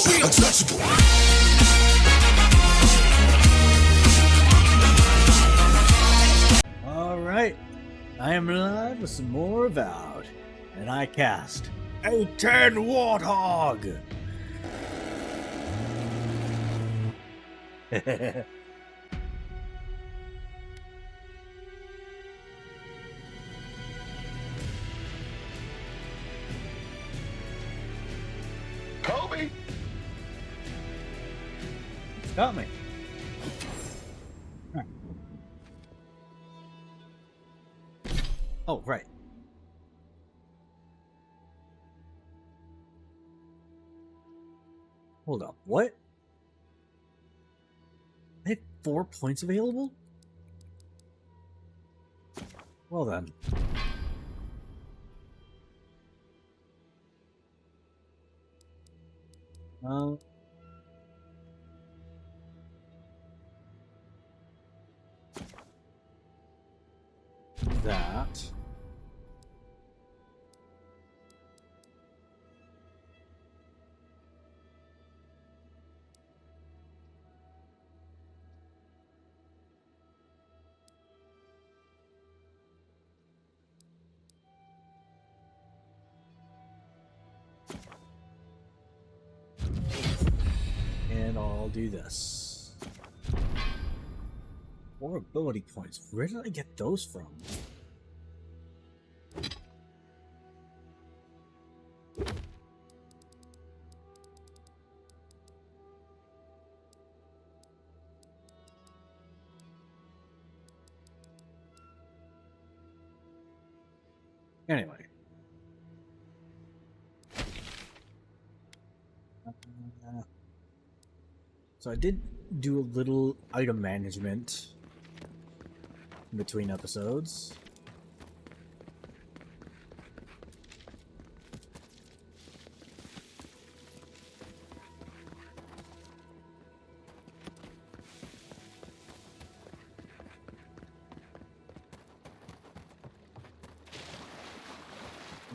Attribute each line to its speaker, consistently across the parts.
Speaker 1: untouchable.
Speaker 2: Alright, I am live with some more Avowed, and I cast a 10 Warthog!
Speaker 1: Kobe!
Speaker 2: Got me. Oh, right. Hold up, what? I had 4 points available? Well then. That. And I'll do this. 4 ability points. Where did I get those from? Anyway. So I did do a little item management in between episodes.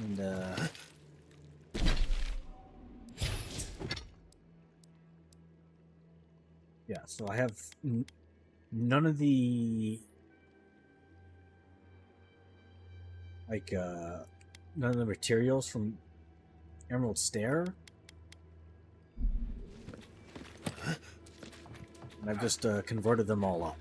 Speaker 2: And yeah, so I have none of the none of the materials from Emerald Stair. And I've just converted them all up.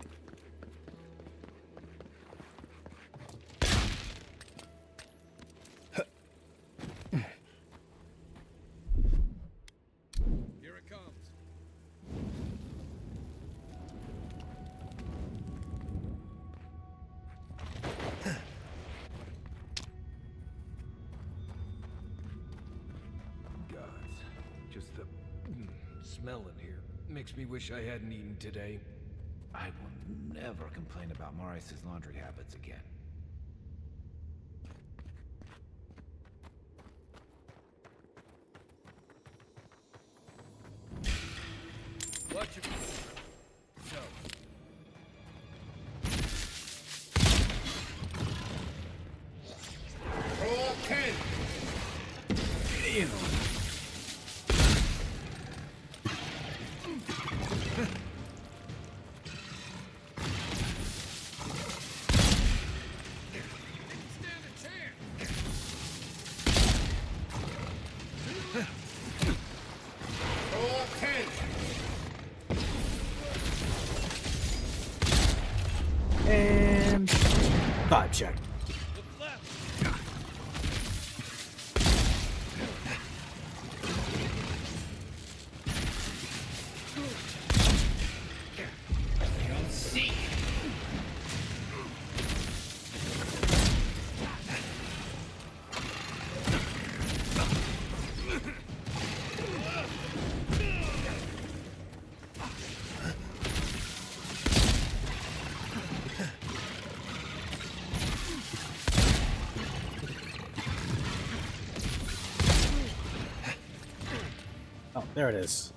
Speaker 3: Smell in here makes me wish I hadn't eaten today.
Speaker 4: I will never complain about Maurice's laundry habits again.
Speaker 3: Watch it. So.
Speaker 1: Roll 10!
Speaker 3: Damn.
Speaker 2: And 5 check. Oh, there it is.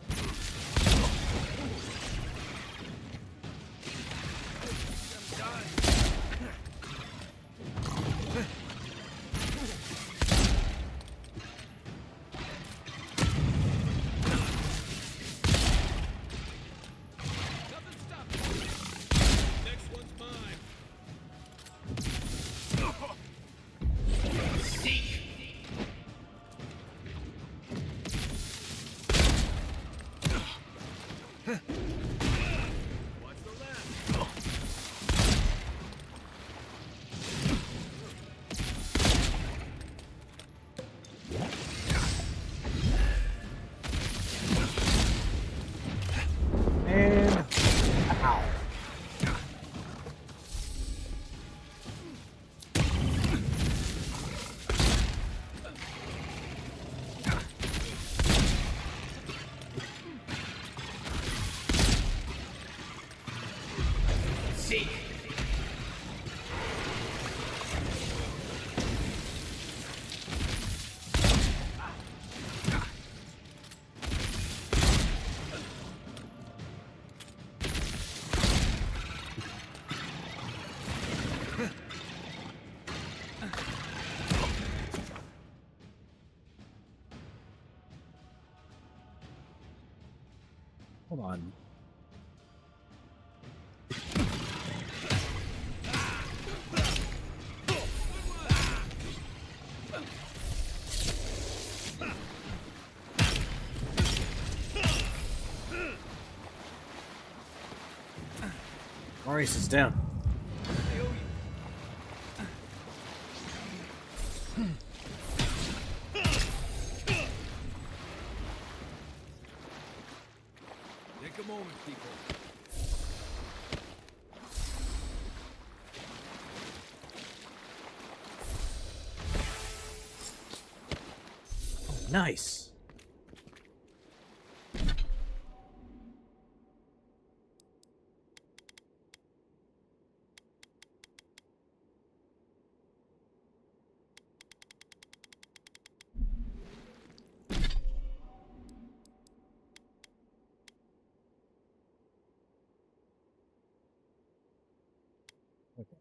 Speaker 2: Hold on. Maurice is down.
Speaker 3: Take a moment, people.
Speaker 2: Nice. Okay.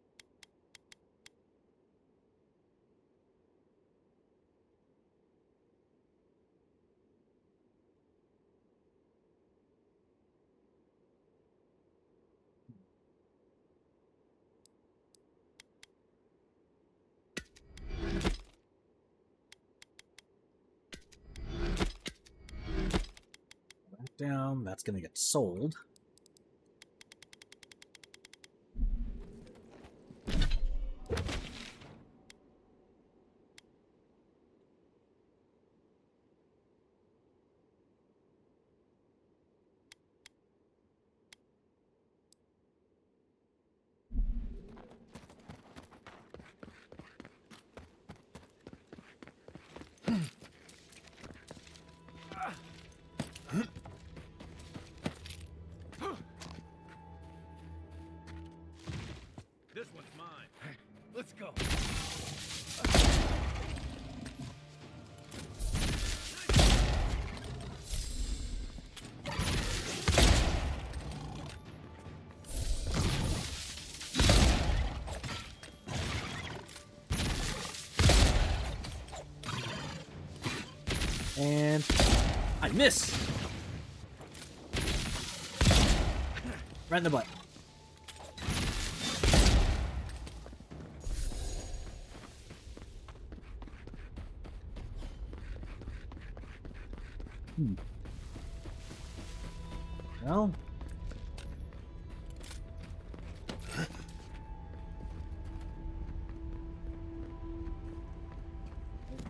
Speaker 2: That down. That's gonna get sold.
Speaker 3: This one's mine. Let's go.
Speaker 2: And I miss. Right in the butt. Well.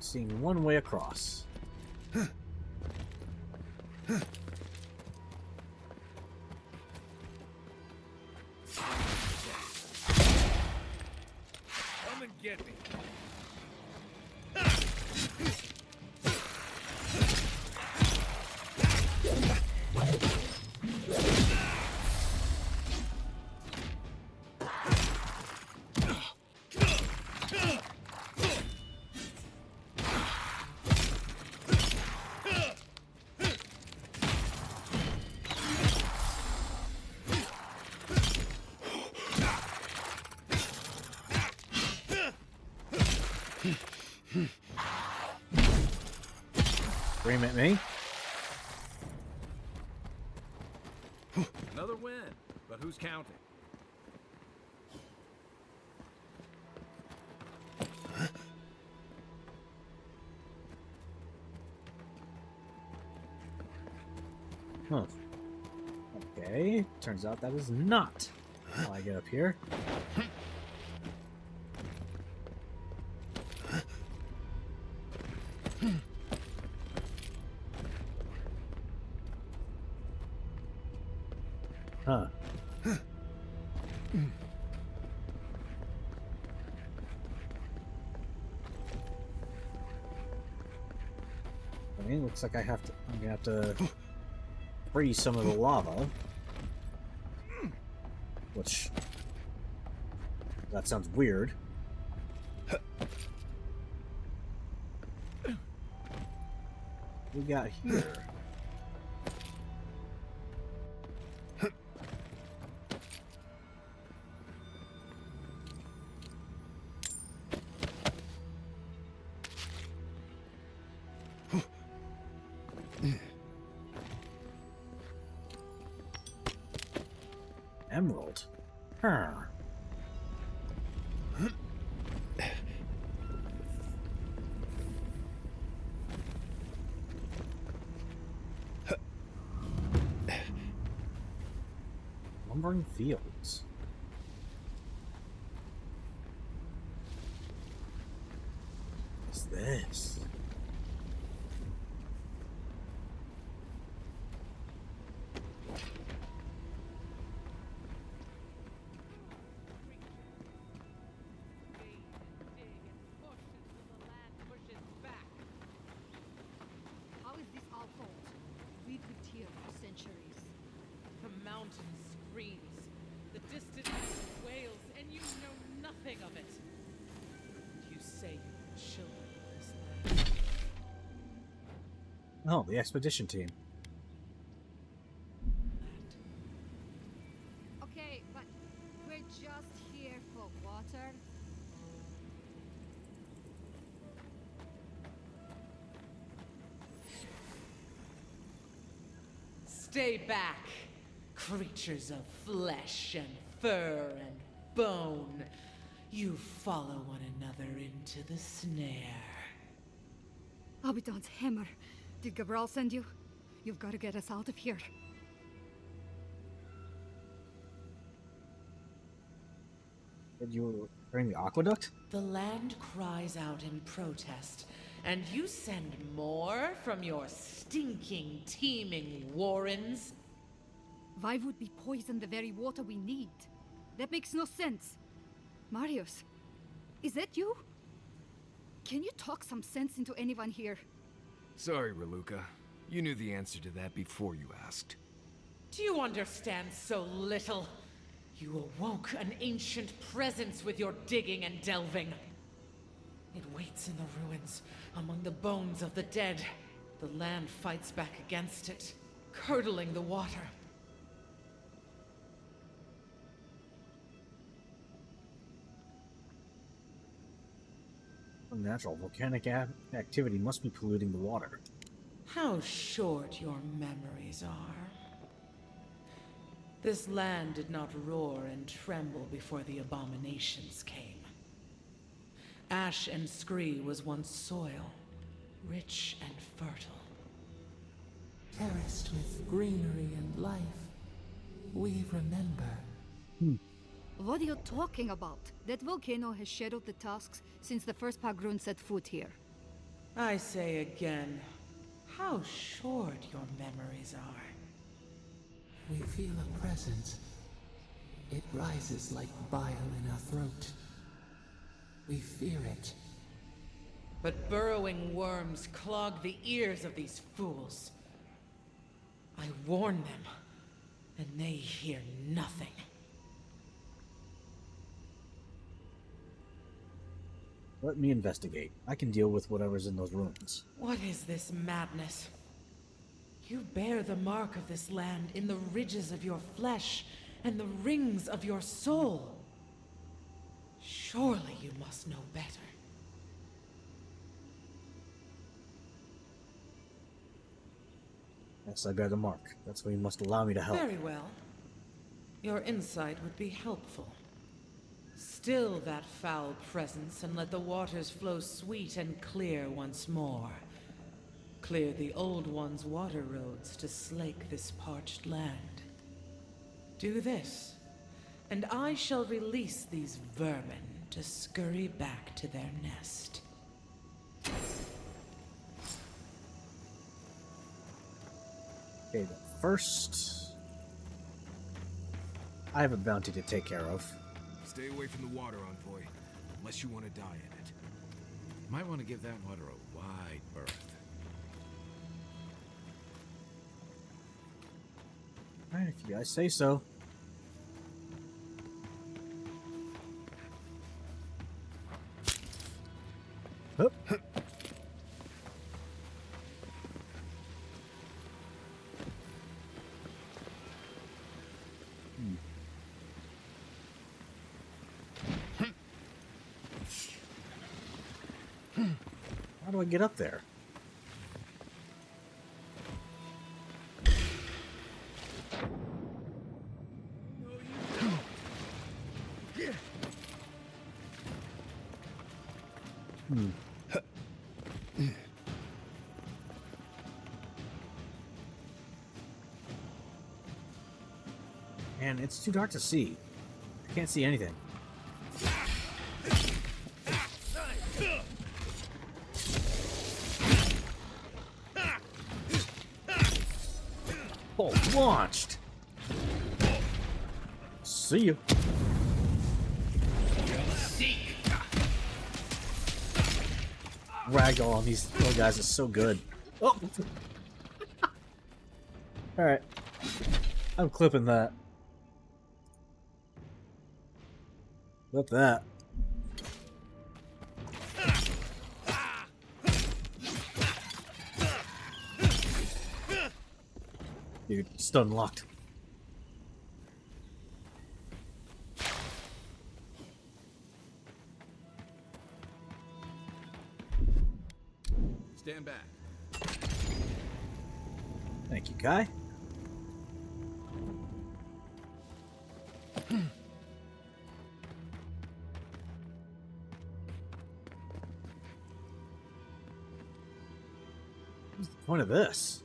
Speaker 2: Seeing one way across.
Speaker 3: Come and get me.
Speaker 2: Scream at me.
Speaker 3: Another win, but who's counting?
Speaker 2: Huh. Okay. Turns out that is not how I get up here. Huh. I mean, looks like I'm gonna have to freeze some of the lava. Which, that sounds weird. We got here. Huh. Lumbering fields. What's this?
Speaker 5: How is this our fault? We've lived here for centuries.
Speaker 6: The mountain screams. The distant wind wails, and you know nothing of it. You say you're children of this land.
Speaker 2: Oh, the expedition team.
Speaker 5: Okay, but we're just here for water.
Speaker 6: Stay back, creatures of flesh and fur and bone. You follow one another into the snare.
Speaker 5: Abaddon's hammer. Did Gabral send you? You've got to get us out of here.
Speaker 2: Did you bring the aqueduct?
Speaker 6: The land cries out in protest, and you send more from your stinking, teeming warrens?
Speaker 5: Why would we poison the very water we need? That makes no sense. Marius, is that you? Can you talk some sense into anyone here?
Speaker 7: Sorry, Raluca. You knew the answer to that before you asked.
Speaker 6: Do you understand so little? You awoke an ancient presence with your digging and delving. It waits in the ruins, among the bones of the dead. The land fights back against it, curdling the water.
Speaker 2: Unnatural volcanic activity must be polluting the water.
Speaker 6: How short your memories are. This land did not roar and tremble before the abominations came. Ash and scree was once soil, rich and fertile.
Speaker 8: Terraced with greenery and life. We remember.
Speaker 5: What are you talking about? That volcano has shadowed the tusks since the first Pagrun set foot here.
Speaker 6: I say again, how short your memories are.
Speaker 8: We feel a presence. It rises like bile in our throat. We fear it.
Speaker 6: But burrowing worms clog the ears of these fools. I warn them, and they hear nothing.
Speaker 2: Let me investigate. I can deal with whatever's in those ruins.
Speaker 6: What is this madness? You bear the mark of this land in the ridges of your flesh and the rings of your soul. Surely you must know better.
Speaker 2: Yes, I bear the mark. That's why you must allow me to help.
Speaker 6: Very well. Your insight would be helpful. Still that foul presence and let the waters flow sweet and clear once more. Clear the old one's water roads to slake this parched land. Do this, and I shall release these vermin to scurry back to their nest.
Speaker 2: Okay, but first, I have a bounty to take care of.
Speaker 7: Stay away from the water, Envoy, unless you want to die in it.
Speaker 4: Might want to give that water a wide berth.
Speaker 2: Alright, if you guys say so. Hup. How do I get up there? Man, it's too dark to see. I can't see anything. Oh, launched! See you. Ragdoll on these little guys is so good. Oh! Alright. I'm clipping that. Clip that. Dude, stun locked.
Speaker 3: Stand back.
Speaker 2: Thank you, Kai. What's the point of this?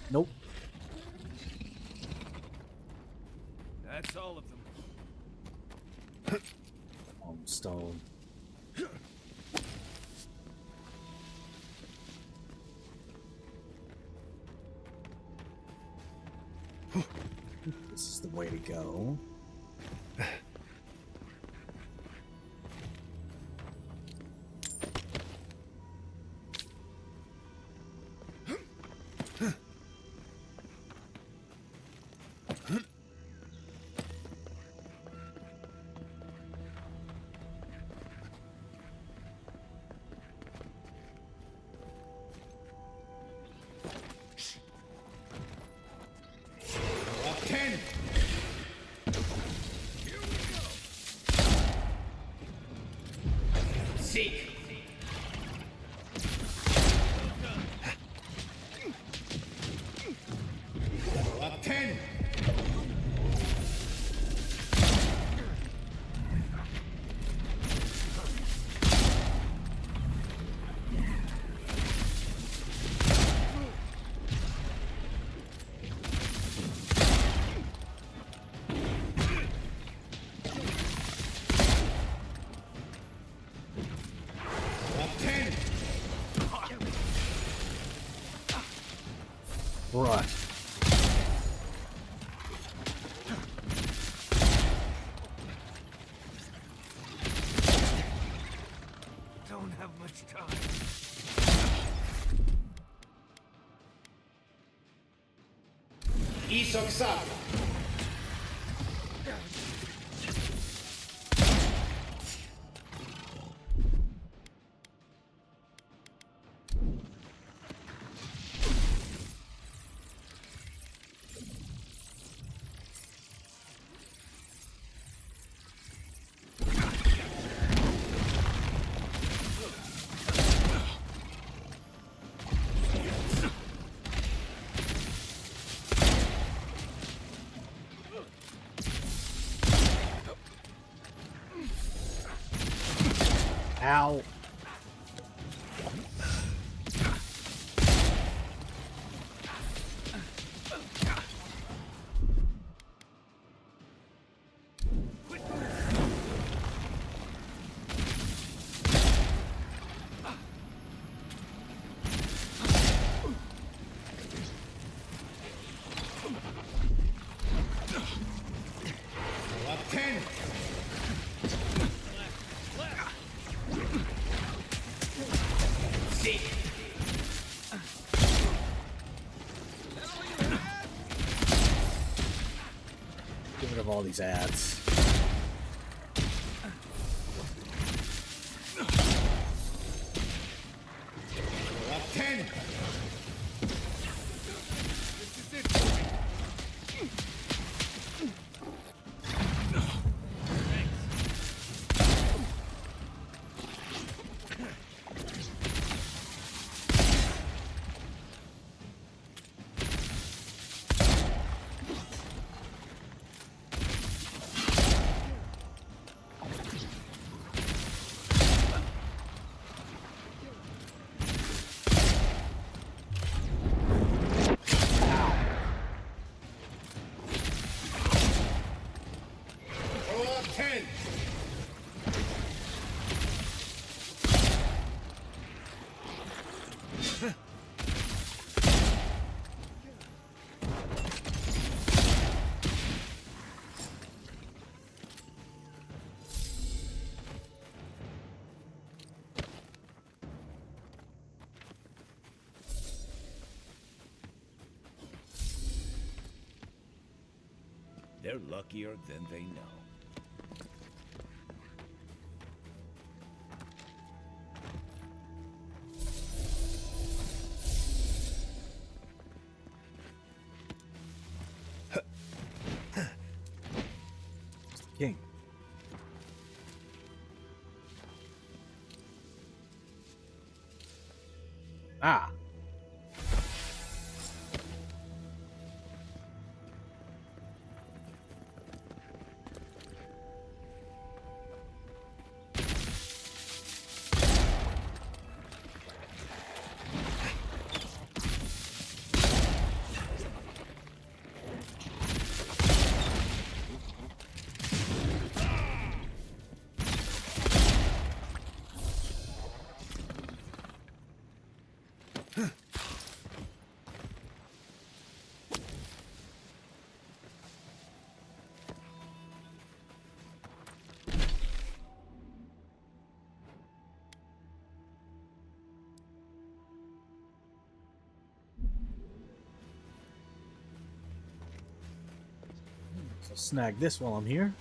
Speaker 2: Nope.
Speaker 3: That's all of them.
Speaker 2: Stone. This is the way to go. Right.
Speaker 3: Don't have much time.
Speaker 2: Ow. Get rid of all these ads.
Speaker 3: They're luckier than they know.
Speaker 2: King. Ah. So snag this while I'm here.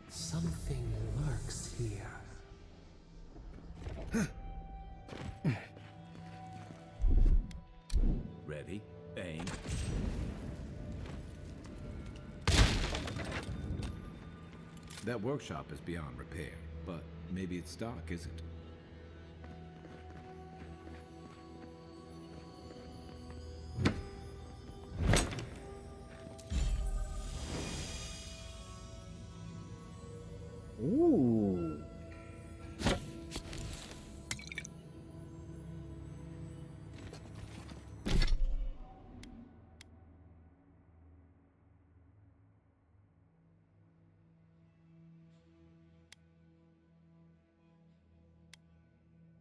Speaker 8: Something lurks here.
Speaker 3: Ready? Aim.
Speaker 4: That workshop is beyond repair, but maybe its stock isn't.
Speaker 2: Ooh.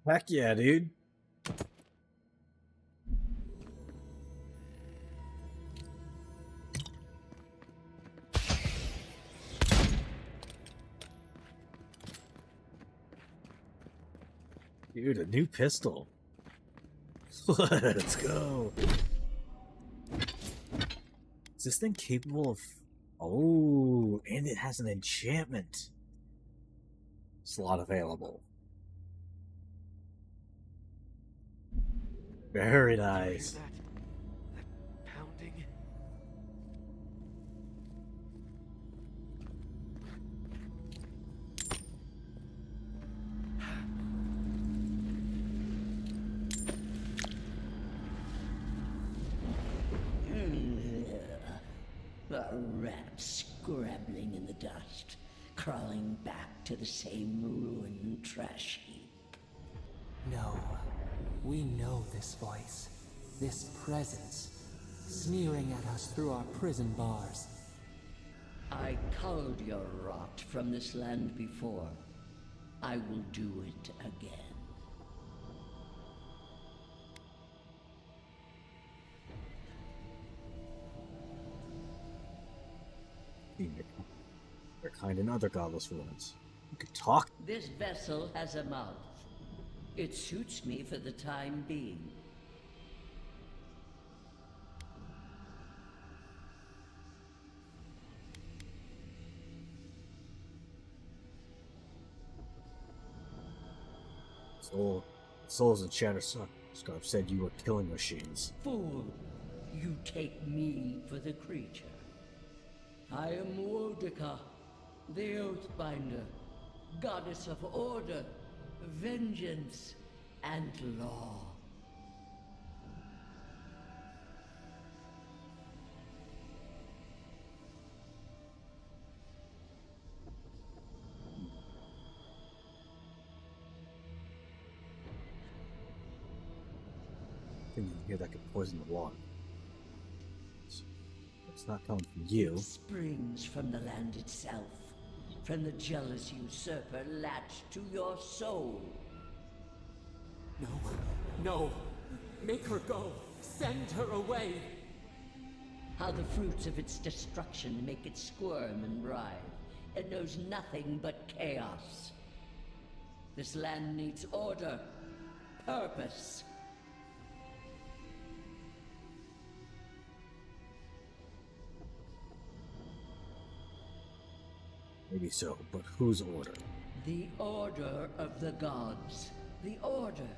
Speaker 2: Heck yeah, dude. Dude, a new pistol. Let's go. Is this thing capable of... Oh, and it has an enchantment slot available. Very nice.
Speaker 3: That pounding.
Speaker 9: A rat scrabbling in the dust, crawling back to the same ruined trash heap.
Speaker 8: No, we know this voice, this presence, sneering at us through our prison bars.
Speaker 9: I culled your rot from this land before. I will do it again.
Speaker 2: They're kind in other godless ruins. You could talk.
Speaker 9: This vessel has a mouth. It suits me for the time being.
Speaker 2: Souls and Shatterscarp said you were killing machines.
Speaker 9: Fool, you take me for the creature. I am Wodika, the Oathbinder, goddess of order, vengeance, and law.
Speaker 2: Thing in here that could poison the water. It's not coming from you.
Speaker 9: It springs from the land itself. from the jealous usurper latched to your soul.
Speaker 8: No, no. Make her go. Send her away.
Speaker 9: How the fruits of its destruction make it squirm and writhe. It knows nothing but chaos. This land needs order, purpose.
Speaker 2: Maybe so, but whose order?
Speaker 9: The order of the gods. The order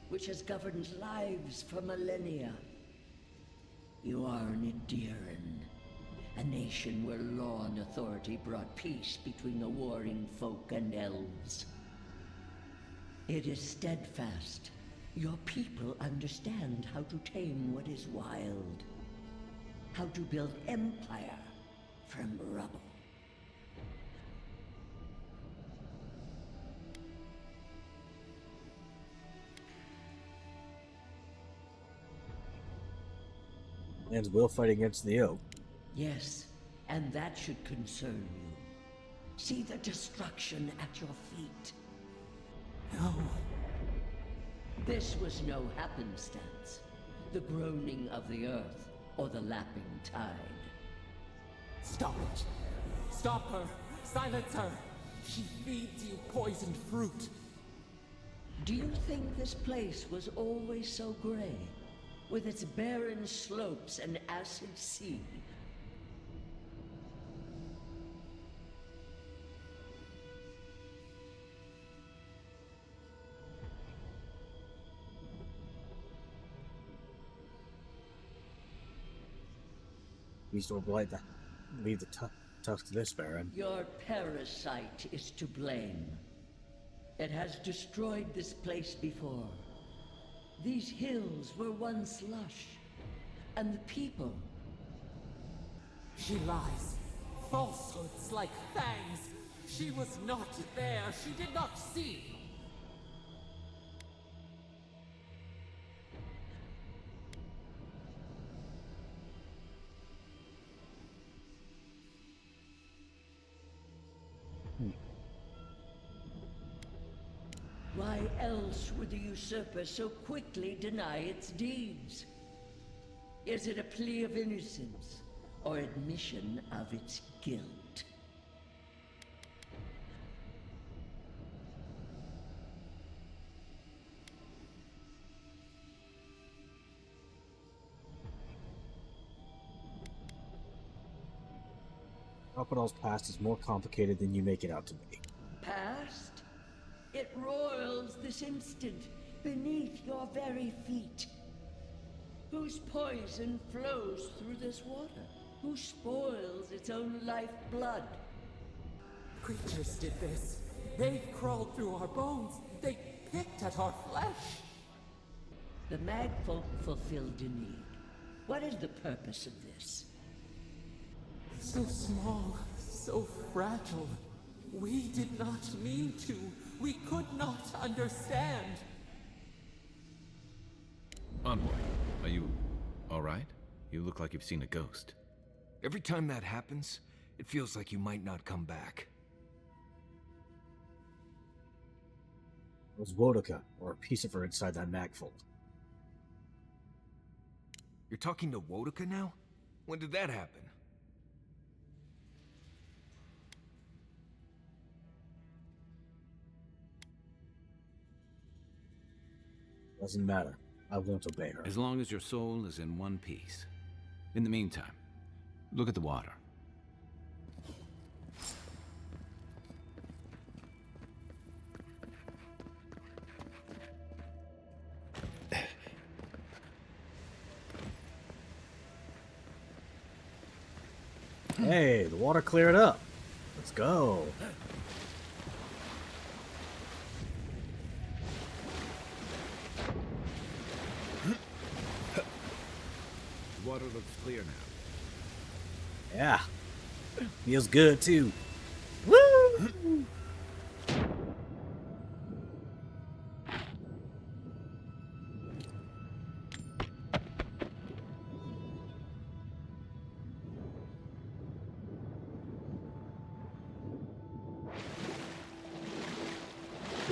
Speaker 9: which has governed lives for millennia. You are an Idiran, a nation where law and authority brought peace between the warring folk and elves. It is steadfast. Your people understand how to tame what is wild. How to build empire from rubble.
Speaker 2: Lands will fight against the oak.
Speaker 9: Yes, and that should concern you. See the destruction at your feet.
Speaker 8: No.
Speaker 9: This was no happenstance. The groaning of the earth, or the lapping tide.
Speaker 8: Stop it. Stop her. Silence her. She feeds you poisoned fruit.
Speaker 9: Do you think this place was always so gray? With its barren slopes and acid sea?
Speaker 2: Beast or blight that leave the tusk to this Baron.
Speaker 9: Your parasite is to blame. It has destroyed this place before. These hills were once lush, and the people.
Speaker 8: She lies. Falsehoods like fangs. She was not there. She did not see.
Speaker 9: Why else would the usurper so quickly deny its deeds? Is it a plea of innocence, or admission of its guilt?
Speaker 2: Alpadal's past is more complicated than you make it out to be.
Speaker 9: Past? It roils this instant, beneath your very feet. Whose poison flows through this water? Who spoils its own lifeblood?
Speaker 8: Creatures did this. They crawled through our bones. They picked at our flesh.
Speaker 9: The Magfolk fulfilled a need. What is the purpose of this?
Speaker 8: So small, so fragile. We did not mean to. We could not understand.
Speaker 4: Envoy, are you alright? You look like you've seen a ghost.
Speaker 7: Every time that happens, it feels like you might not come back.
Speaker 2: Was Wodoka, or a piece of her inside that magfold?
Speaker 7: You're talking to Wodoka now? When did that happen?
Speaker 2: Doesn't matter. I won't obey her.
Speaker 4: As long as your soul is in one piece. In the meantime, look at the water.
Speaker 2: Hey, the water cleared up. Let's go.
Speaker 4: The water looks clear now.
Speaker 2: Yeah. Feels good too. Woo!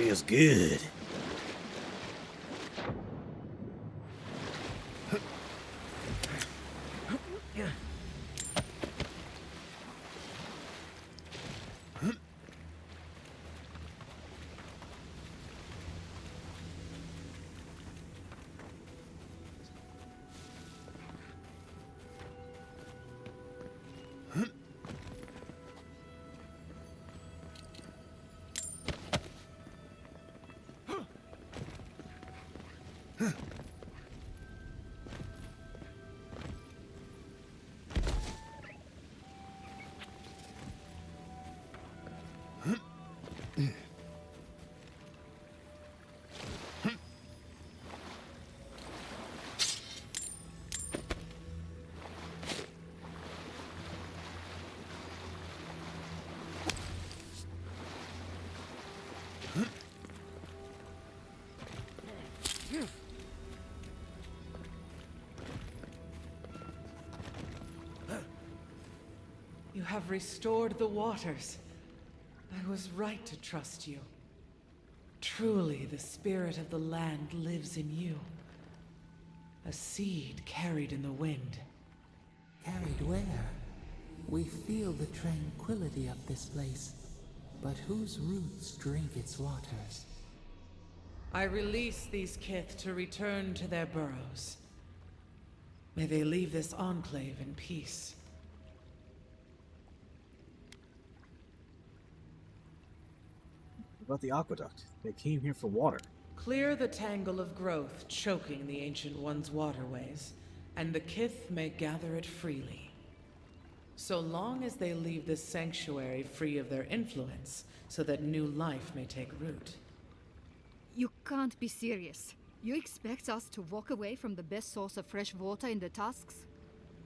Speaker 2: Feels good.
Speaker 6: You have restored the waters. I was right to trust you. Truly, the spirit of the land lives in you. A seed carried in the wind.
Speaker 8: Carried where? We feel the tranquility of this place, but whose roots drink its waters?
Speaker 6: I release these kith to return to their burrows. May they leave this enclave in peace.
Speaker 2: What about the aqueduct? They came here for water.
Speaker 6: Clear the tangle of growth choking the Ancient One's waterways, and the kith may gather it freely. So long as they leave this sanctuary free of their influence, so that new life may take root.
Speaker 5: You can't be serious. You expect us to walk away from the best source of fresh water in the Tusks?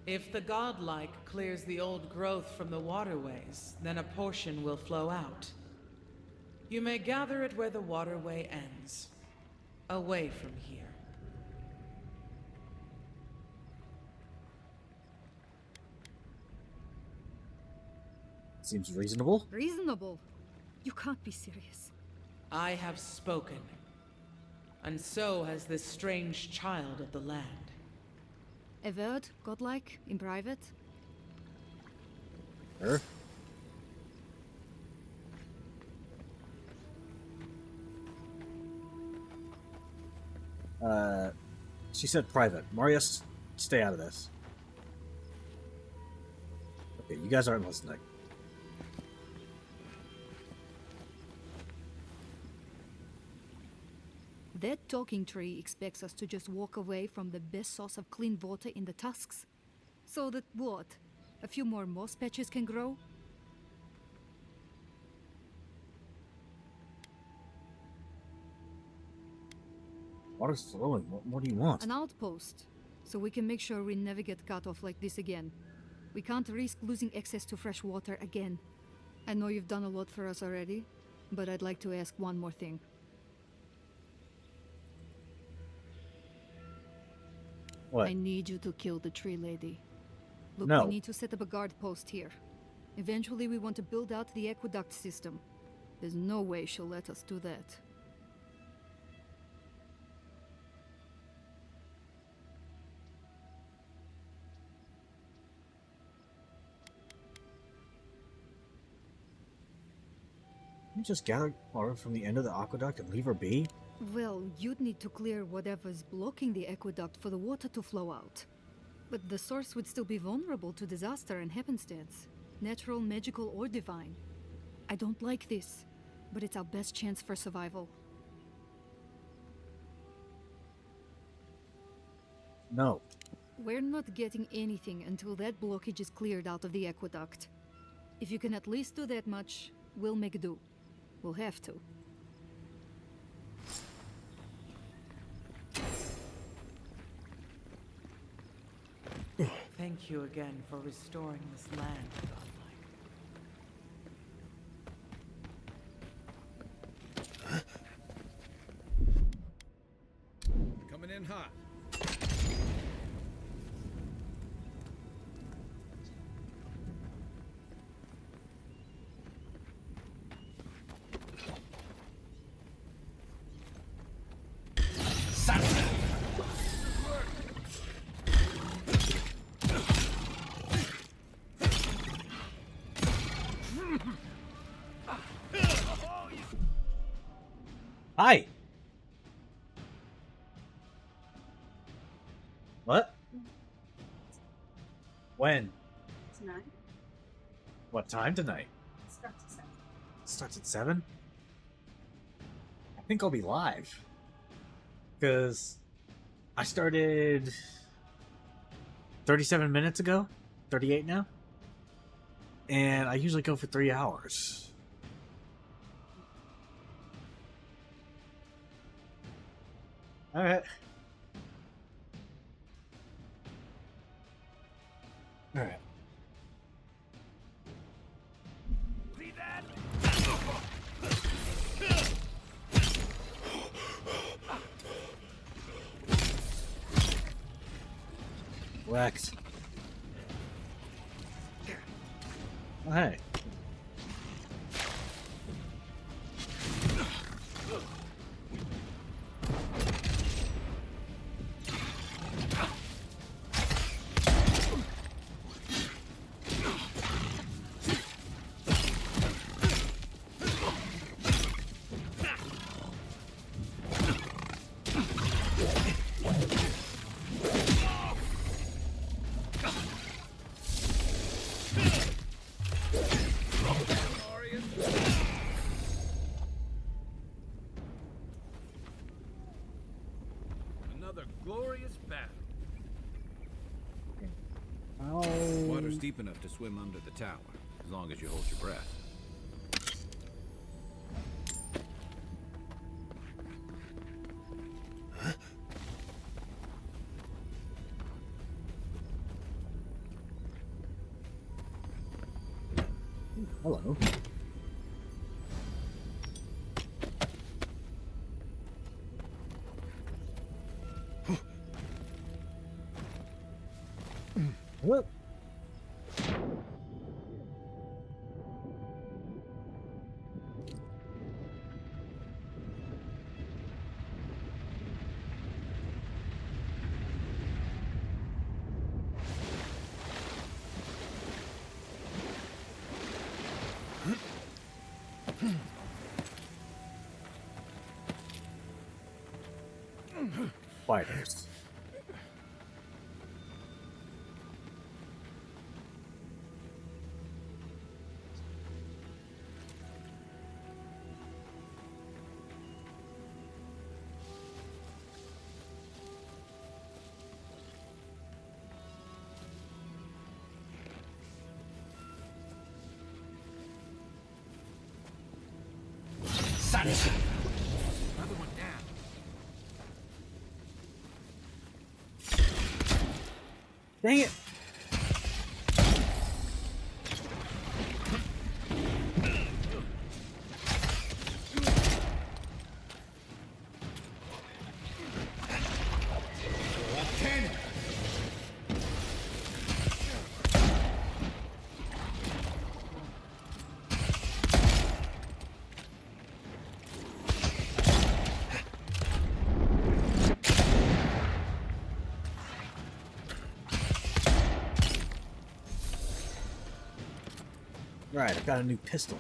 Speaker 6: If the godlike clears the old growth from the waterways, then a portion will flow out. You may gather it where the waterway ends, away from here.
Speaker 2: Seems reasonable.
Speaker 5: Reasonable? You can't be serious.
Speaker 6: I have spoken, and so has this strange child of the land.
Speaker 5: Avowed, godlike, in private?
Speaker 2: Sure. She said private. Marius, stay out of this. Okay, you guys aren't listening.
Speaker 5: That talking tree expects us to just walk away from the best source of clean water in the Tusks. So that what? A few more moss patches can grow?
Speaker 2: Water's flowing. What more do you want?
Speaker 5: An outpost, so we can make sure we never get cut off like this again. We can't risk losing access to fresh water again. I know you've done a lot for us already, but I'd like to ask one more thing.
Speaker 2: What?
Speaker 5: I need you to kill the tree lady. Look,
Speaker 2: No.
Speaker 5: we need to set up a guard post here. Eventually we want to build out the aqueduct system. There's no way she'll let us do that.
Speaker 2: You just gather water from the end of the aqueduct and leave her be?
Speaker 5: Well, you'd need to clear whatever's blocking the aqueduct for the water to flow out. But the source would still be vulnerable to disaster and happenstance. Natural, magical, or divine. I don't like this, but it's our best chance for survival.
Speaker 2: No.
Speaker 5: We're not getting anything until that blockage is cleared out of the aqueduct. If you can at least do that much, we'll make do. We'll have to.
Speaker 6: Thank you again for restoring this land, godlike.
Speaker 4: Coming in hot.
Speaker 2: Hi. What? When?
Speaker 10: Tonight?
Speaker 2: What time tonight?
Speaker 10: It starts at 7.
Speaker 2: Starts at 7? I think I'll be live. Because I started 37 minutes ago. 38 now. And I usually go for 3 hours. Alright. Alright.
Speaker 3: See that?
Speaker 2: Rex. Oh, hey.
Speaker 3: Another glorious battle.
Speaker 2: Oh.
Speaker 4: Water's deep enough to swim under the tower, as long as you hold your breath.
Speaker 2: Hello. What? Spiders.
Speaker 3: Another one down.
Speaker 2: Dang it. Right, I've got a new pistol.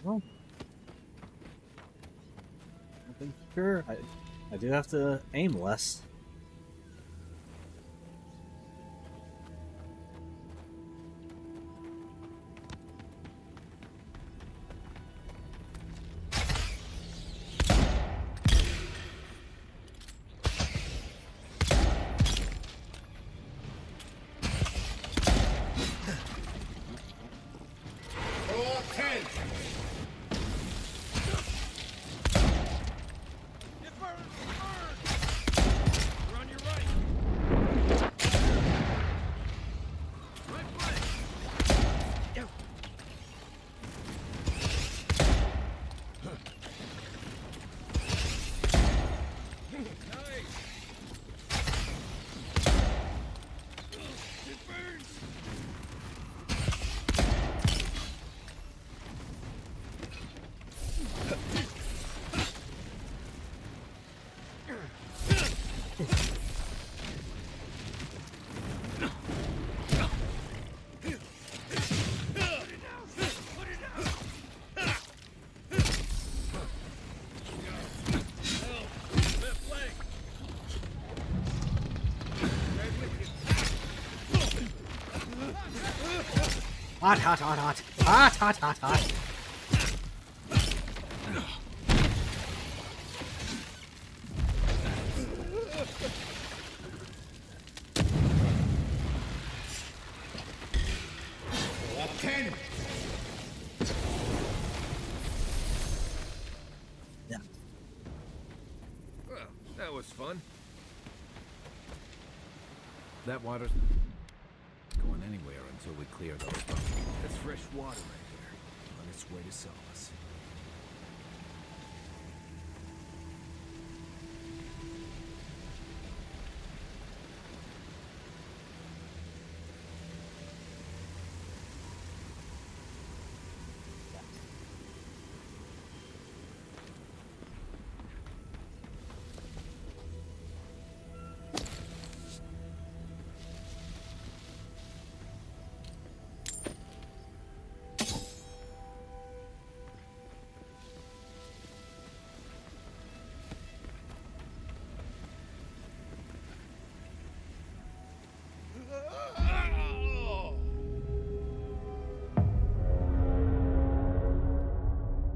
Speaker 2: Well, I think sure I do have to aim less. Hot, hot, hot, hot. Hot, hot, hot, hot.
Speaker 1: Ten.
Speaker 2: Yeah.
Speaker 7: Well, that was fun.
Speaker 4: That water's going anywhere until we clear those spots.
Speaker 7: That's fresh water right here. On its way to solace.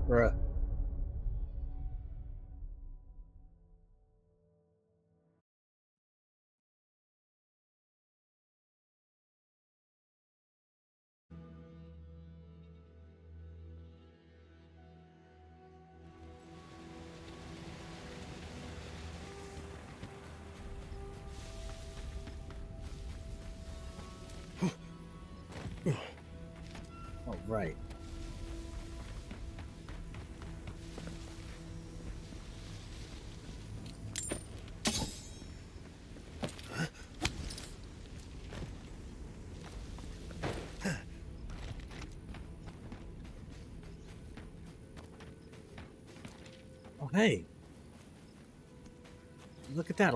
Speaker 2: Bruh. Oh, right. Oh, hey. Look at that.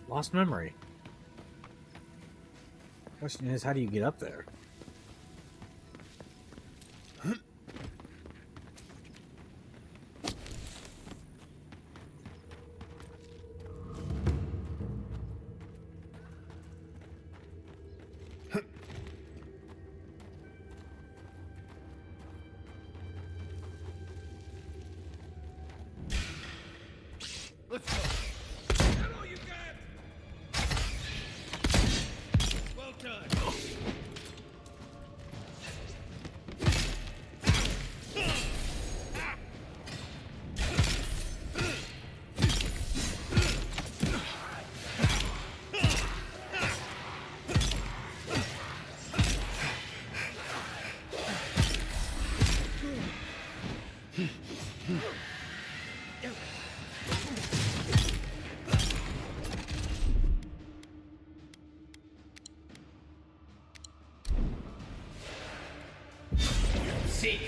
Speaker 2: Lost memory. Question is, how do you get up there?
Speaker 3: Let's go. Is that all you got? Well done. Seek.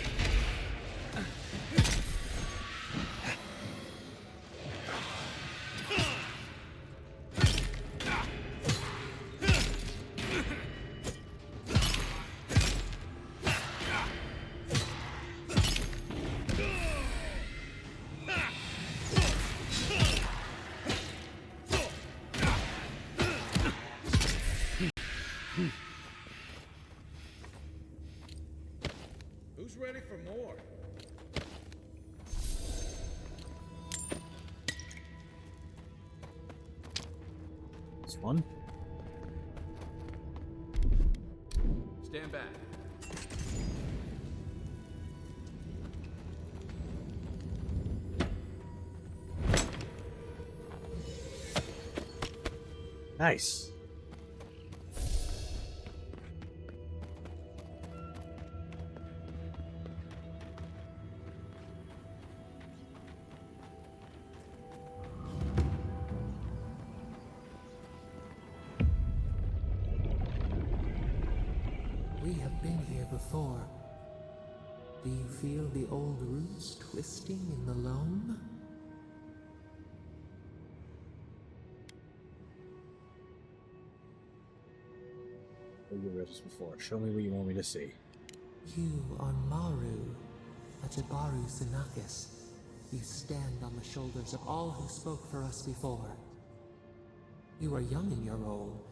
Speaker 3: Who's ready for more?
Speaker 2: This one?
Speaker 3: Stand back.
Speaker 2: Nice.
Speaker 8: We have been here before. Do you feel the old roots twisting in the loam?
Speaker 2: You read this before. Show me what you want me to see.
Speaker 8: You are Maru, Ajabaru Sinakis. You stand on the shoulders of all who spoke for us before. You are young in your role,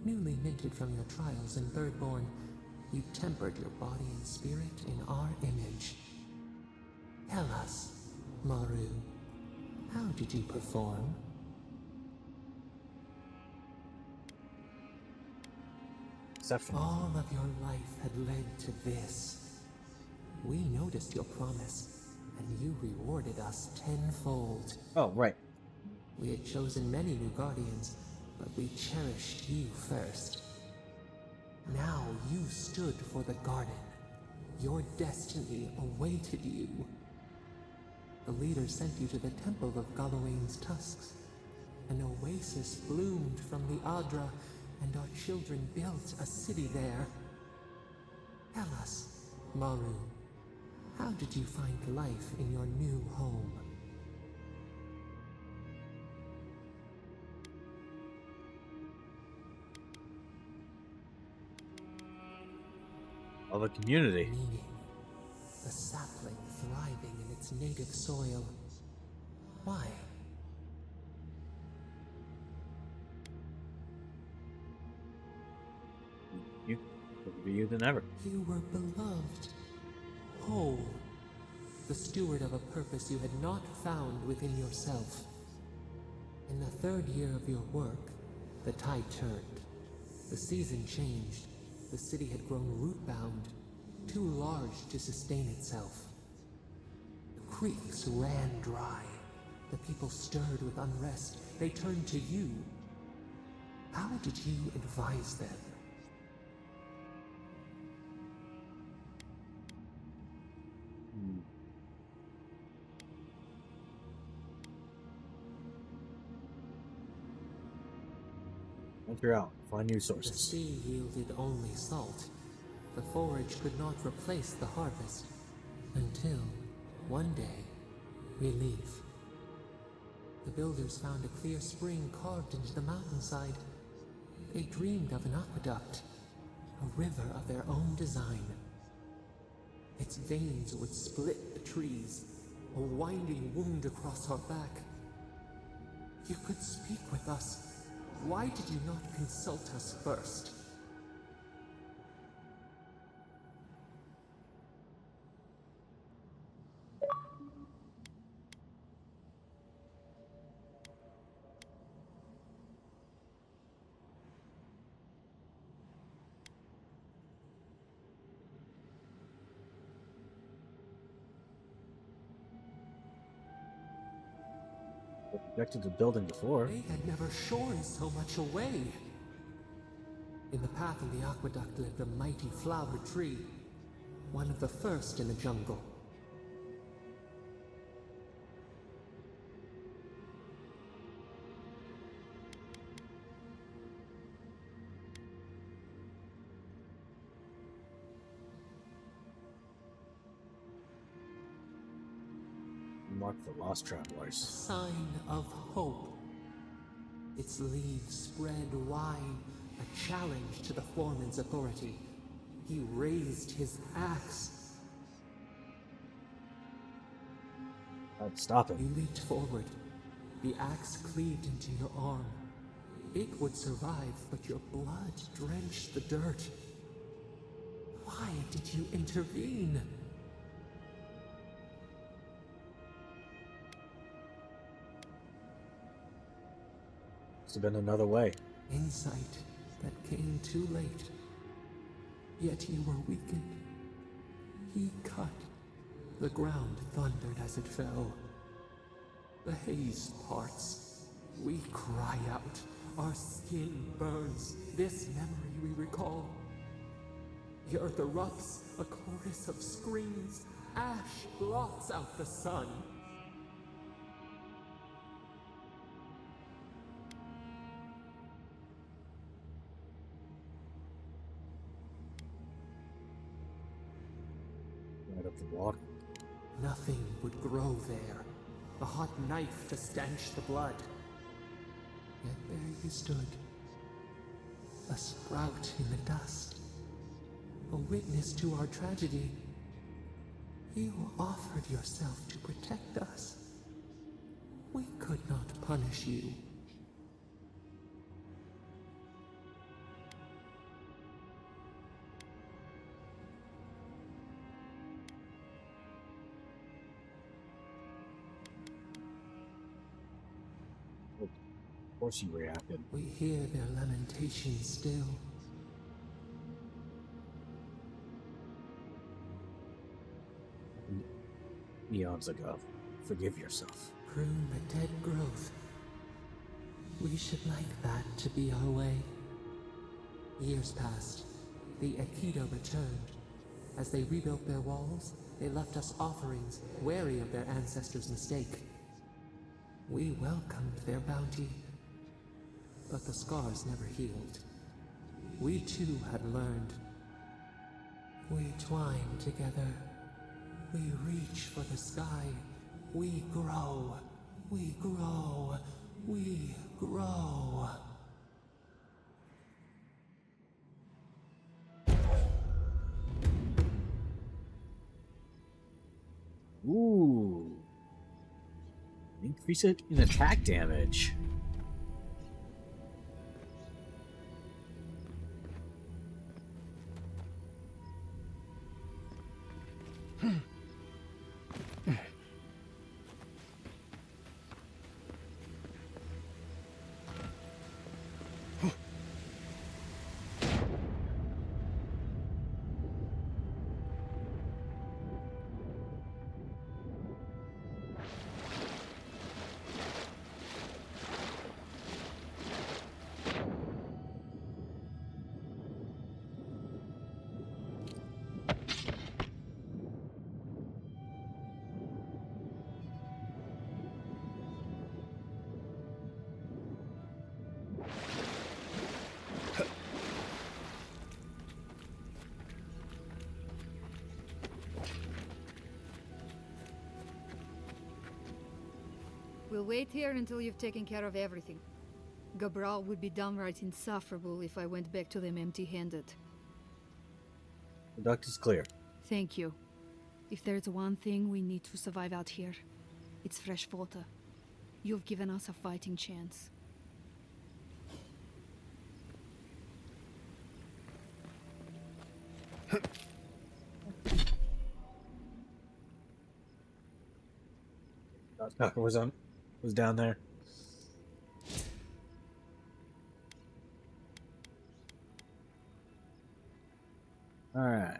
Speaker 8: newly minted from your trials in Birdborn, You tempered your body and spirit in our image. Tell us, Maru, how did you perform?
Speaker 2: Exceptional.
Speaker 8: All of your life had led to this. We noticed your promise, and you rewarded us tenfold.
Speaker 2: Oh, right.
Speaker 8: We had chosen many new guardians, but we cherished you first. Now you stood for the garden. Your destiny awaited you. The leader sent you to the temple of Galawain's tusks. An oasis bloomed from the Adra, and our children built a city there. Tell us, Maru, how did you find life in your new home?
Speaker 2: Of a community.
Speaker 8: Meaning, the sapling thriving in its native soil. Why?
Speaker 2: You better you than ever.
Speaker 8: You were beloved, whole, the steward of a purpose you had not found within yourself. In the third year of your work, the tide turned. The season changed. The city had grown root-bound, too large to sustain itself. The creeks ran dry. The people stirred with unrest. They turned to you. How did you advise them?
Speaker 2: Venture out, find new
Speaker 8: The
Speaker 2: sources.
Speaker 8: sea yielded only salt. The forage could not replace the harvest. Until, one day, relief. The builders found a clear spring carved into the mountainside. They dreamed of an aqueduct, a river of their own design. Its veins would split the trees, a winding wound across our back. You could speak with us. Why did you not consult us first?
Speaker 2: They projected the building before.
Speaker 8: They had never shorn so much away. In the path of the aqueduct lived a mighty flower tree, one of the first in the jungle.
Speaker 2: Mark the lost
Speaker 8: A
Speaker 2: travelers.
Speaker 8: sign of hope. Its leaves spread wide, a challenge to the foreman's authority. He raised his axe.
Speaker 2: I'd stop
Speaker 8: You
Speaker 2: him.
Speaker 8: leaped forward. The axe cleaved into your arm. It would survive, but your blood drenched the dirt. Why did you intervene?
Speaker 2: Must have been another way.
Speaker 8: Insight that came too late. Yet you were weakened. He cut. The ground thundered as it fell. The haze parts. We cry out. Our skin burns. This memory we recall. The earth erupts, a chorus of screams. Ash blots out the sun.
Speaker 2: Right up the water.
Speaker 8: Nothing would grow there. A hot knife to stanch the blood. Yet there you stood. A sprout in the dust. A witness to our tragedy. You offered yourself to protect us. We could not punish you.
Speaker 2: course you reacted.
Speaker 8: We hear their lamentations still.
Speaker 2: Eons ago. Forgive yourself.
Speaker 8: Prune the dead growth. We should like that to be our way. Years passed. The Aikido returned. As they rebuilt their walls, they left us offerings, wary of their ancestors' mistake. We welcomed their bounty, but the scars never healed. We too had learned. We twine together. We reach for the sky. We grow. We grow. We grow.
Speaker 2: Ooh. Increase it in attack damage.
Speaker 5: We'll wait here until you've taken care of everything. Gabral would be downright insufferable if I went back to them empty-handed.
Speaker 2: The duct is clear.
Speaker 5: Thank you. If there's one thing we need to survive out here, it's fresh water. You've given us a fighting chance.
Speaker 2: Was down there. All right.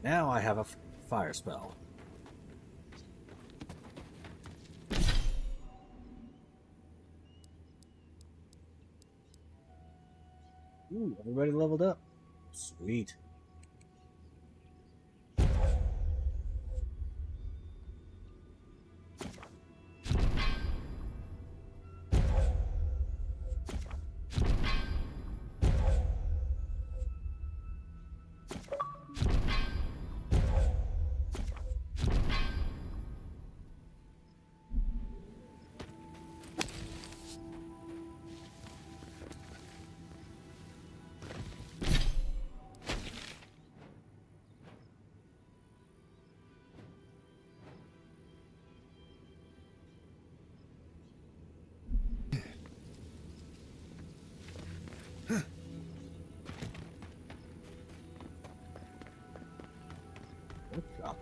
Speaker 2: Now I have a fire spell. Ooh, everybody leveled up. Sweet.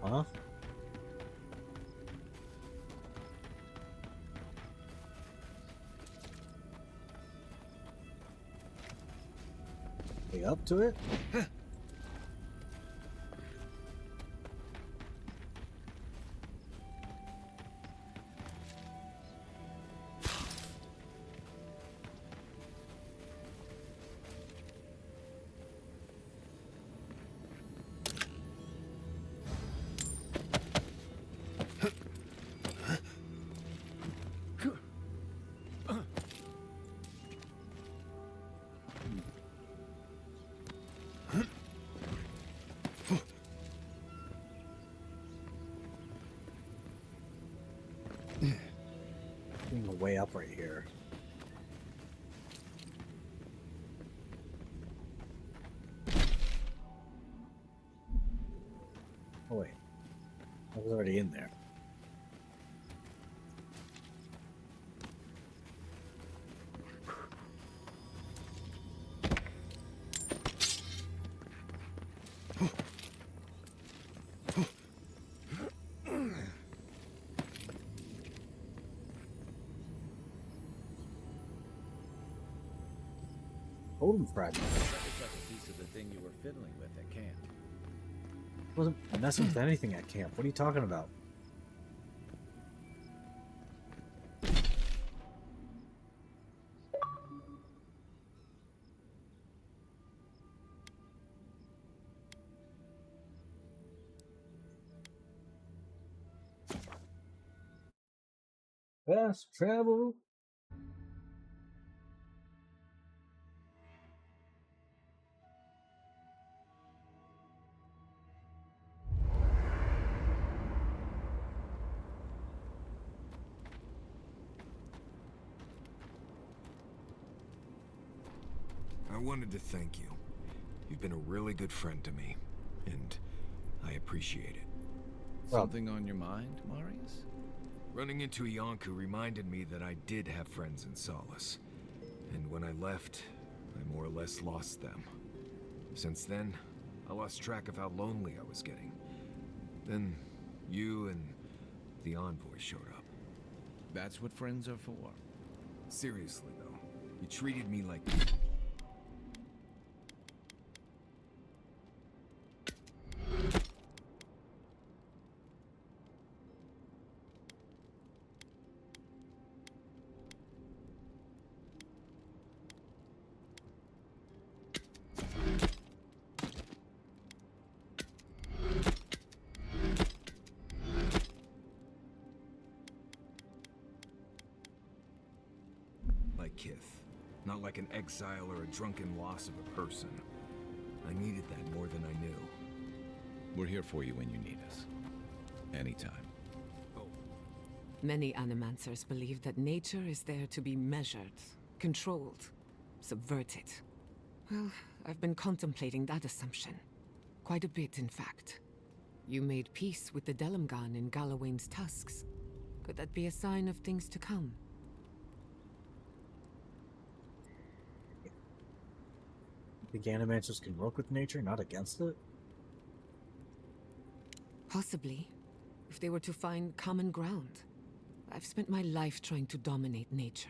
Speaker 2: Huh? Way up to it? Being a way up right here. Oh wait, I was already in there. Totem fragment.
Speaker 4: It's like a piece of the thing you were fiddling with at camp.
Speaker 2: Wasn't messing with anything at camp. What are you talking about? Fast travel.
Speaker 7: I wanted to thank you. You've been a really good friend to me, and I appreciate it.
Speaker 2: Well,
Speaker 4: Something on your mind, Marius?
Speaker 7: Running into Iancu reminded me that I did have friends in Solace. And when I left, I more or less lost them. Since then, I lost track of how lonely I was getting. Then, you and the envoy showed up.
Speaker 4: That's what friends are for.
Speaker 7: Seriously, though, you treated me like... like Kith. Not like an exile or a drunken loss of a person. I needed that more than I knew.
Speaker 4: We're here for you when you need us. Anytime.
Speaker 6: Many animancers believe that nature is there to be measured, controlled, subverted. Well, I've been contemplating that assumption. Quite a bit, in fact. You made peace with the Delimgan in Galawain's tusks. Could that be a sign of things to come?
Speaker 2: the animancers can work with nature, not against it?
Speaker 6: Possibly. If they were to find common ground. I've spent my life trying to dominate nature.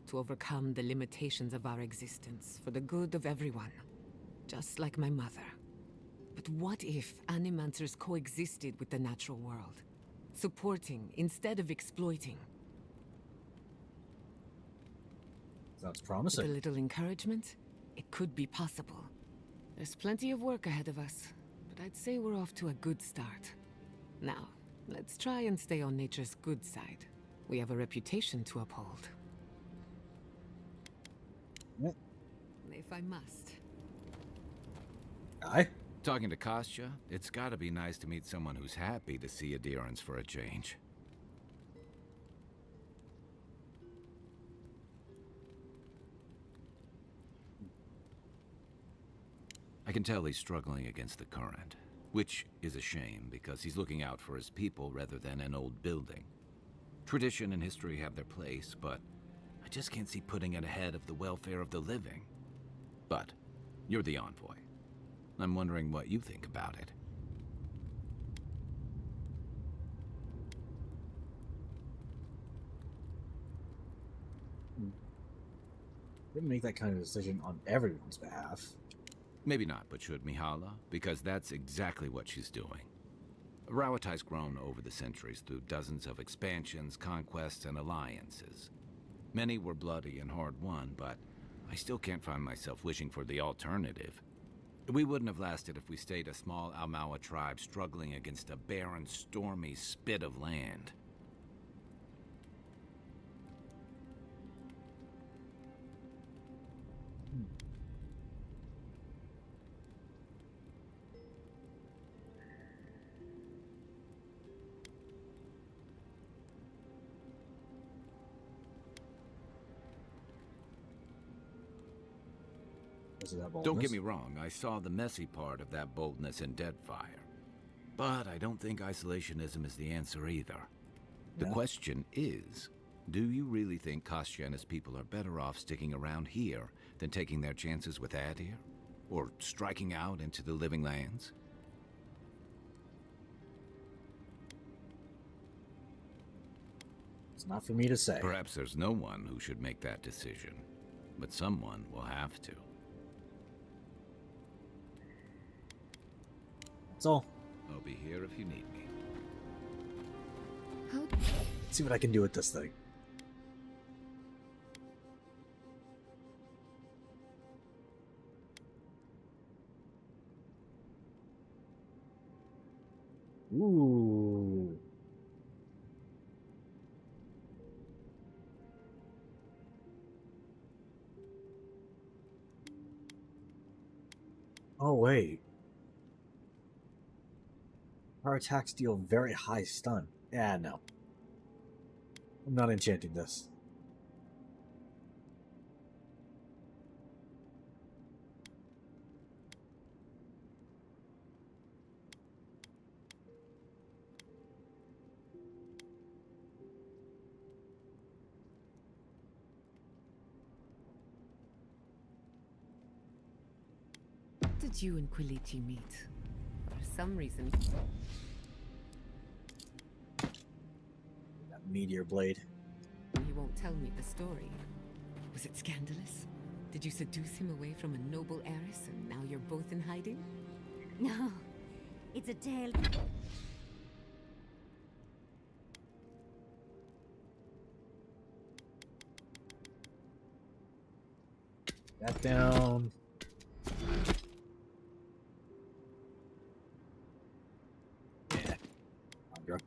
Speaker 6: To overcome the limitations of our existence for the good of everyone. Just like my mother. But what if animancers coexisted with the natural world? Supporting instead of exploiting.
Speaker 2: Sounds
Speaker 6: With
Speaker 2: promising.
Speaker 6: a little encouragement, it could be possible. There's plenty of work ahead of us, but I'd say we're off to a good start. Now, let's try and stay on nature's good side. We have a reputation to uphold.
Speaker 2: Yep.
Speaker 6: If I must.
Speaker 2: Aye.
Speaker 4: Talking to Kostya, it's gotta be nice to meet someone who's happy to see adherence for a change. I can tell he's struggling against the current, which is a shame because he's looking out for his people rather than an old building. Tradition and history have their place, but I just can't see putting it ahead of the welfare of the living. But you're the envoy. I'm wondering what you think about it.
Speaker 2: Didn't make that kind of decision on everyone's behalf.
Speaker 4: Maybe not, but should Mihala? Because that's exactly what she's doing. Rawatai's grown over the centuries through dozens of expansions, conquests, and alliances. Many were bloody and hard-won, but I still can't find myself wishing for the alternative. We wouldn't have lasted if we stayed a small Almawa tribe struggling against a barren, stormy spit of land.
Speaker 2: of that boldness.
Speaker 4: Don't get me wrong, I saw the messy part of that boldness in Deadfire. But I don't think isolationism is the answer either. The
Speaker 2: Yeah.
Speaker 4: question is, do you really think Kostian's people are better off sticking around here than taking their chances with Adir? Or striking out into the living lands?
Speaker 2: It's not for me to say.
Speaker 4: Perhaps there's no one who should make that decision, but someone will have to.
Speaker 2: That's all.
Speaker 4: I'll be here if you need me.
Speaker 5: How
Speaker 2: Let's see what I can do with this thing. Ooh. Oh, wait. Our attacks deal very high stun. Yeah, no. I'm not enchanting this.
Speaker 11: Did you and Quilici meet? For some reason.
Speaker 2: That meteor blade.
Speaker 11: You won't tell me the story. Was it scandalous? Did you seduce him away from a noble heiress and now you're both in hiding?
Speaker 12: No, it's a tale.
Speaker 2: That down. Yeah. Andra.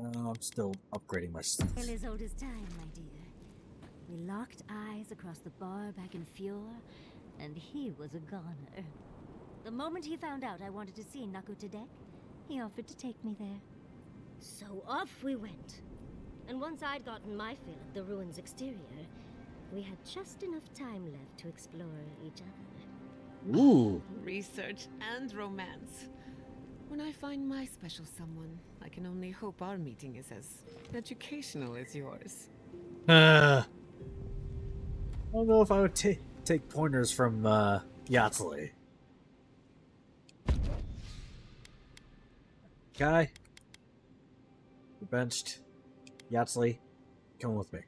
Speaker 2: I'm still upgrading my stuff.
Speaker 12: Tale as old as time, my dear. We locked eyes across the bar back in Fjord, and he was a goner. The moment he found out I wanted to see Nakutadek, he offered to take me there. So off we went. And once I'd gotten my fill of the ruin's exterior, we had just enough time left to explore each other.
Speaker 2: Ooh.
Speaker 11: Research and romance. When I find my special someone, I can only hope our meeting is as educational as yours.
Speaker 2: I don't know if I would take pointers from Yatsuli. Guy, you're benched. Yatsuli, come with me.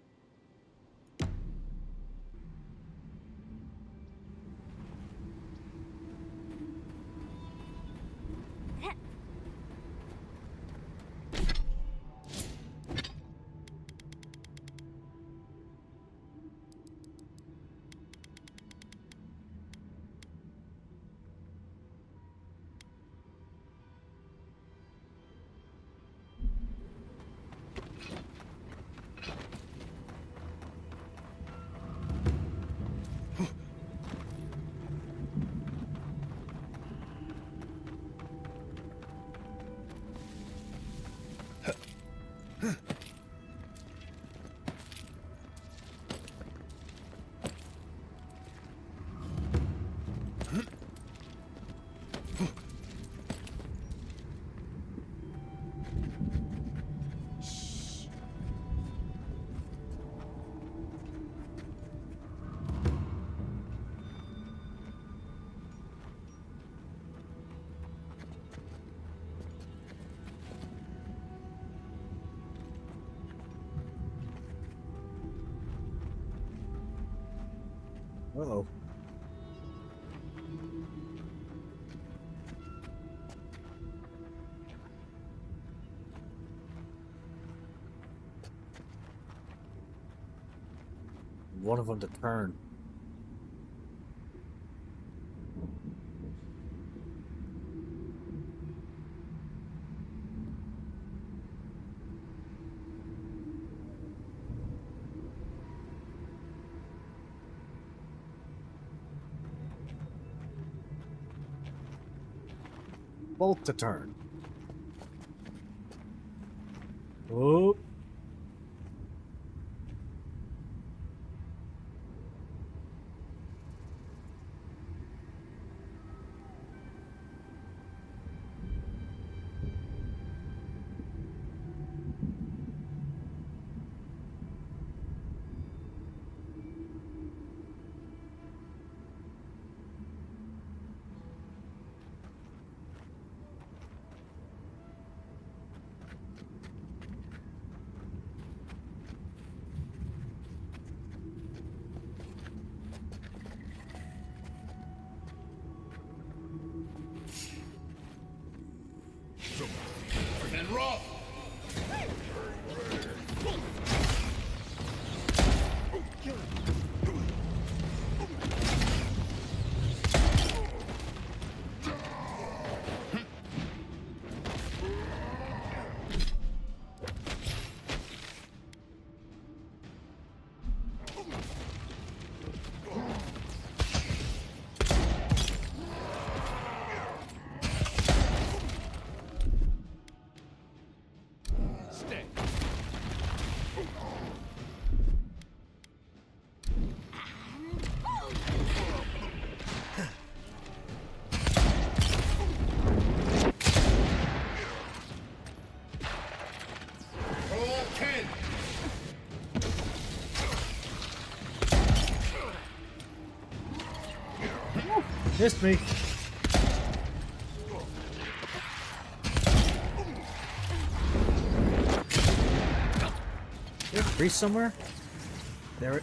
Speaker 2: Uh-oh. One of them to turn. both to turn. Oh.
Speaker 1: And rough.
Speaker 3: Stay.
Speaker 1: Roll 10.
Speaker 2: Missed me. Is there a priest somewhere? There it.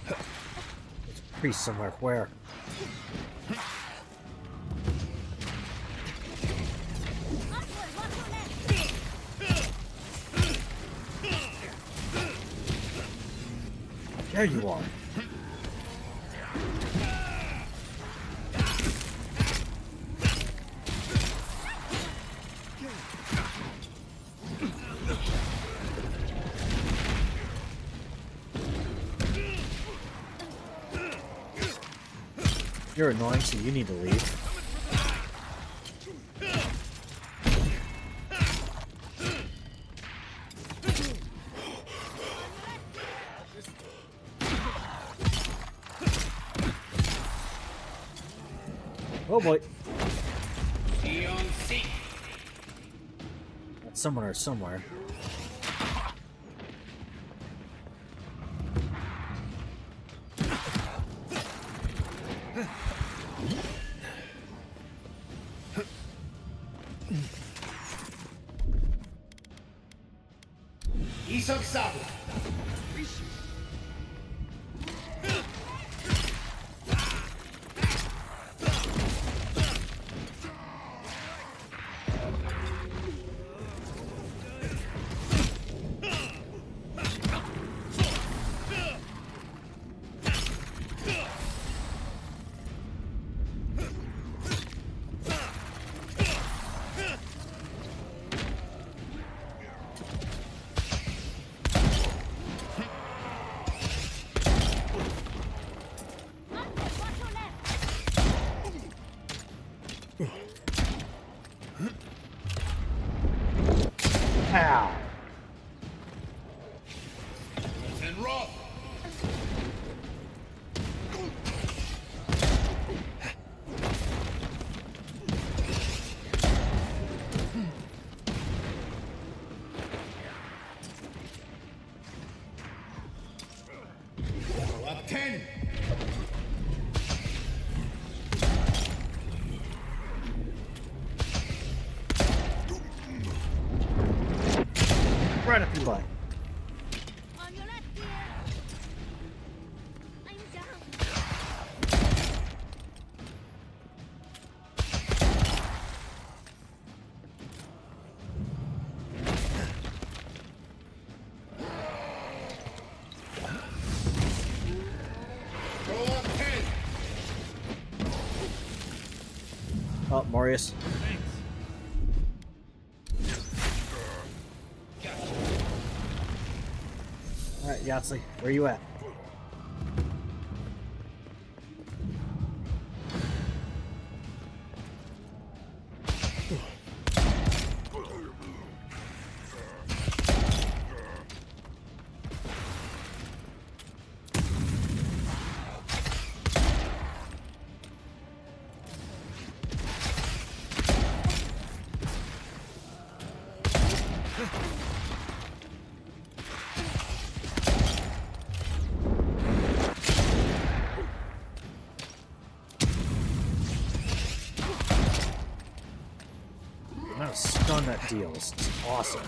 Speaker 2: There's a priest somewhere. Where? There you are. You're annoying, so you need to leave. Oh boy. That's someone or somewhere.
Speaker 1: Isang Sabu.
Speaker 2: Ow.
Speaker 1: And rough. Up 10.
Speaker 2: Right up your butt.
Speaker 12: On your left, dear. I'm down.
Speaker 1: Roll up 10.
Speaker 2: Oh, Marius. Alright, Yahtzee, where you at? The amount of stun that deals is awesome.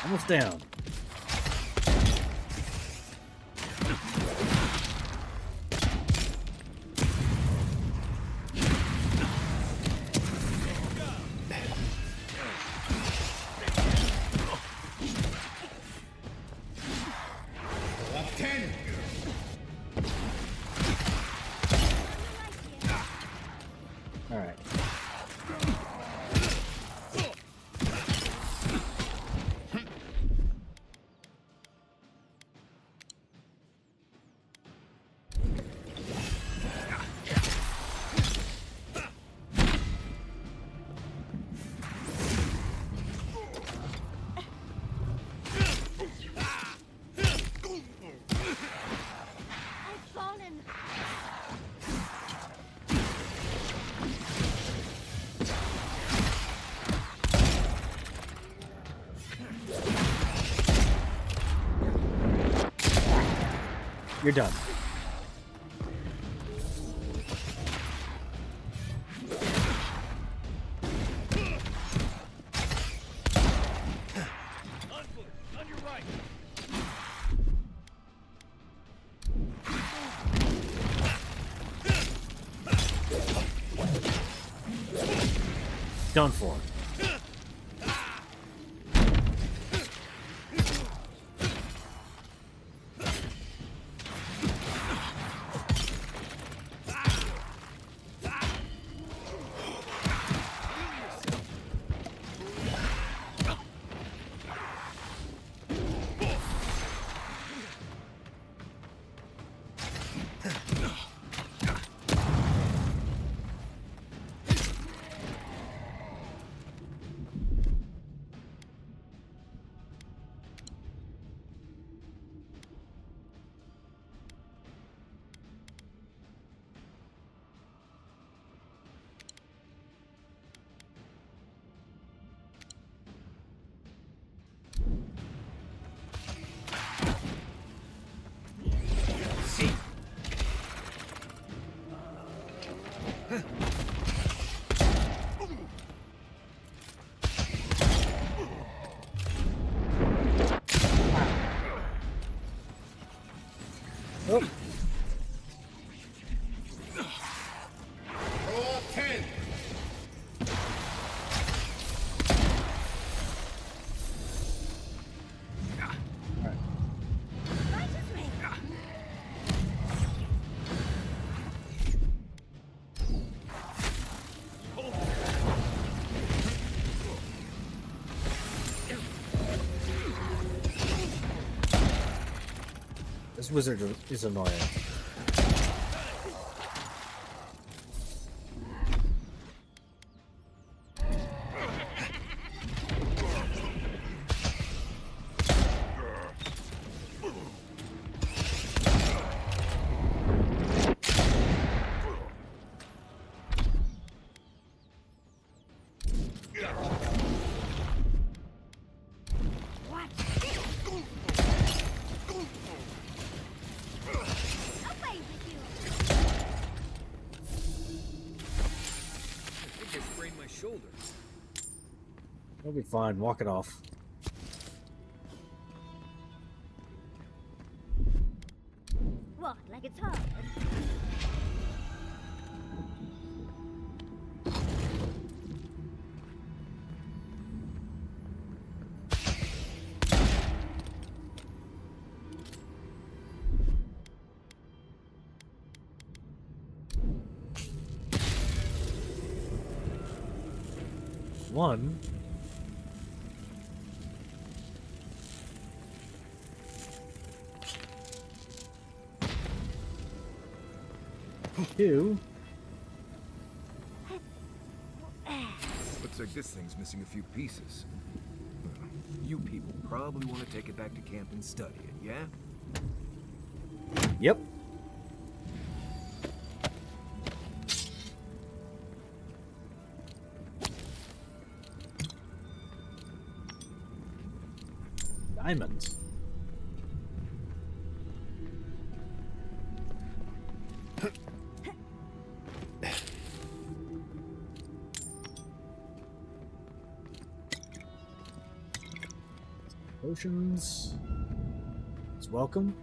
Speaker 2: Almost down.
Speaker 1: Roll up 10.
Speaker 2: All right.
Speaker 12: I've fallen.
Speaker 2: You're done.
Speaker 3: On your right.
Speaker 2: Done for. Oh,
Speaker 1: Roll up 10.
Speaker 12: Righteous ring.
Speaker 2: this wizard is annoying.
Speaker 12: What? Away with you.
Speaker 7: I think I sprained my shoulder.
Speaker 2: It'll be fine. Walk it off.
Speaker 12: What? Like it's hard?
Speaker 2: One. Two.
Speaker 7: Looks like this thing's missing a few pieces. You people probably want to take it back to camp and study it, yeah?
Speaker 2: Yep. Diamonds. Potions. It's welcome.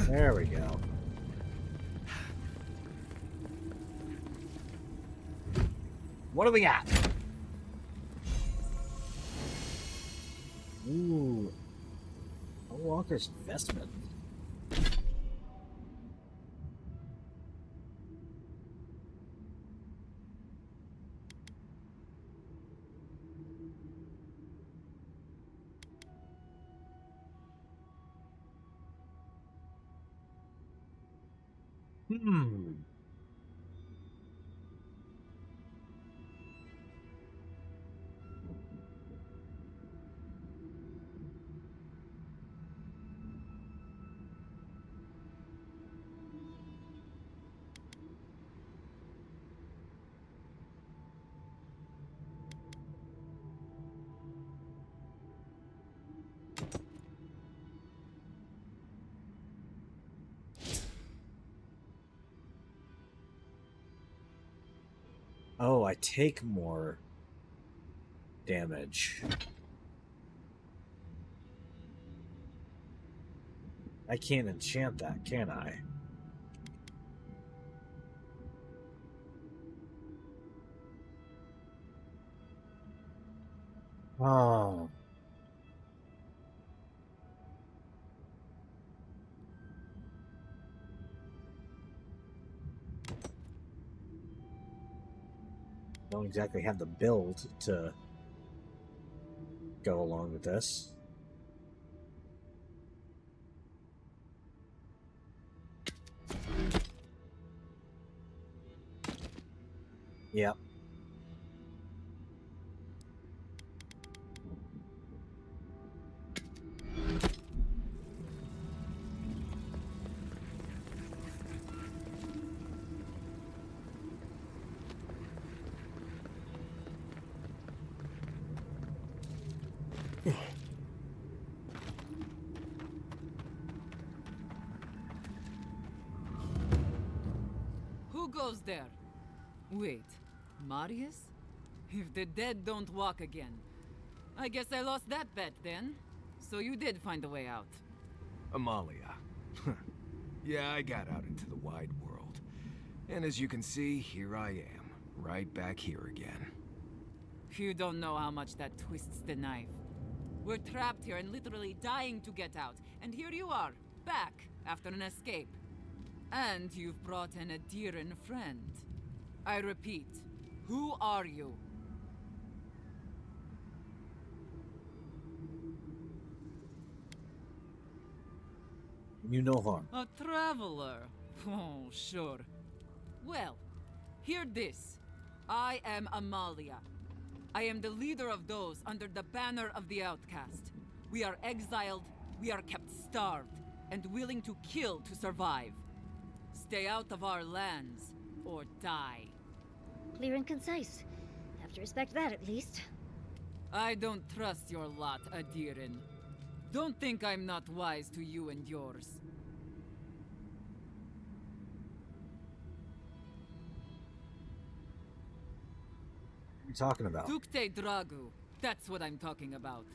Speaker 2: There we go. What do we got? Ooh. A Walker's investment. Oh, I take more damage. I can't enchant that, can I? Oh. Don't exactly have the build to go along with this. Yep.
Speaker 11: Who goes there? Wait, Marius? If the dead don't walk again, I guess I lost that bet then. So you did find a way out.
Speaker 7: Amalia. Yeah, I got out into the wide world. And as you can see, here I am, right back here again.
Speaker 11: You don't know how much that twists the knife. We're trapped here and literally dying to get out. And here you are, back after an escape. And you've brought an Adiran friend. I repeat, who are you?
Speaker 2: You no harm.
Speaker 11: A traveler? Oh, sure. Well, hear this. I am Amalia. I am the leader of those under the banner of the outcast. We are exiled, we are kept starved, and willing to kill to survive. Stay out of our lands, or die.
Speaker 12: Clear and concise. Have to respect that, at least.
Speaker 11: I don't trust your lot, Adirin. Don't think I'm not wise to you and yours.
Speaker 2: What are you talking about?
Speaker 11: Dukte Dragu. That's what I'm talking about.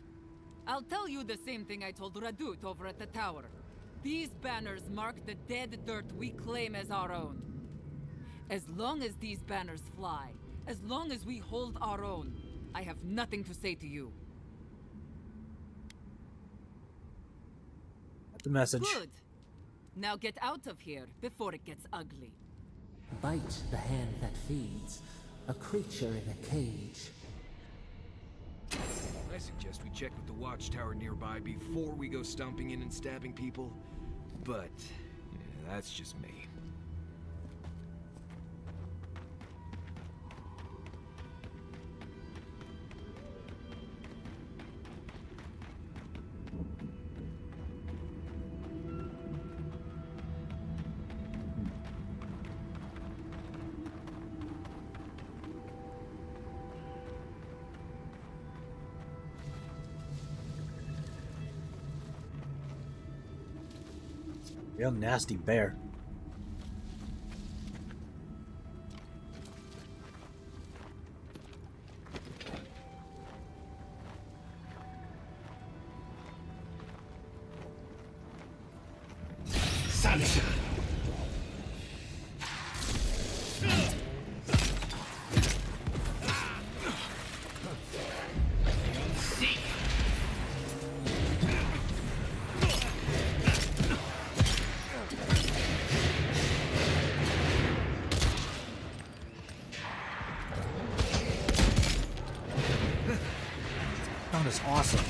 Speaker 11: I'll tell you the same thing I told Radut over at the tower. These banners mark the dead dirt we claim as our own. As long as these banners fly, as long as we hold our own, I have nothing to say to you.
Speaker 2: The message.
Speaker 11: Good. Now get out of here before it gets ugly.
Speaker 8: Bite the hand that feeds, a creature in a cage.
Speaker 7: I suggest we check with the watchtower nearby before we go stomping in and stabbing people. But, yeah, that's just me.
Speaker 2: Real nasty bear.
Speaker 1: Sunshine.
Speaker 2: That is awesome.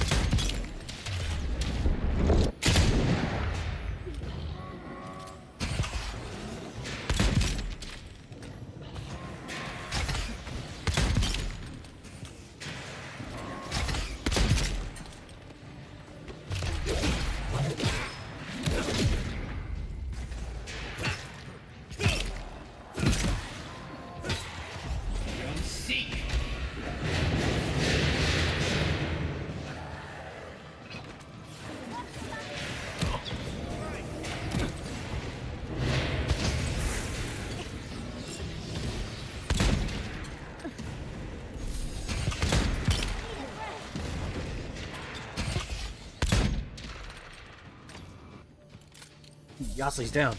Speaker 2: Yasli's down.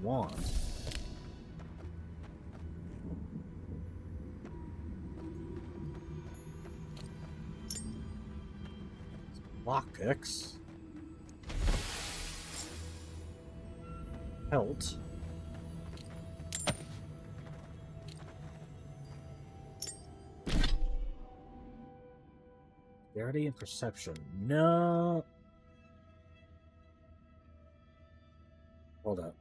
Speaker 2: Wand. Lockpicks. Pelt. Dexterity and perception. No. Hold up.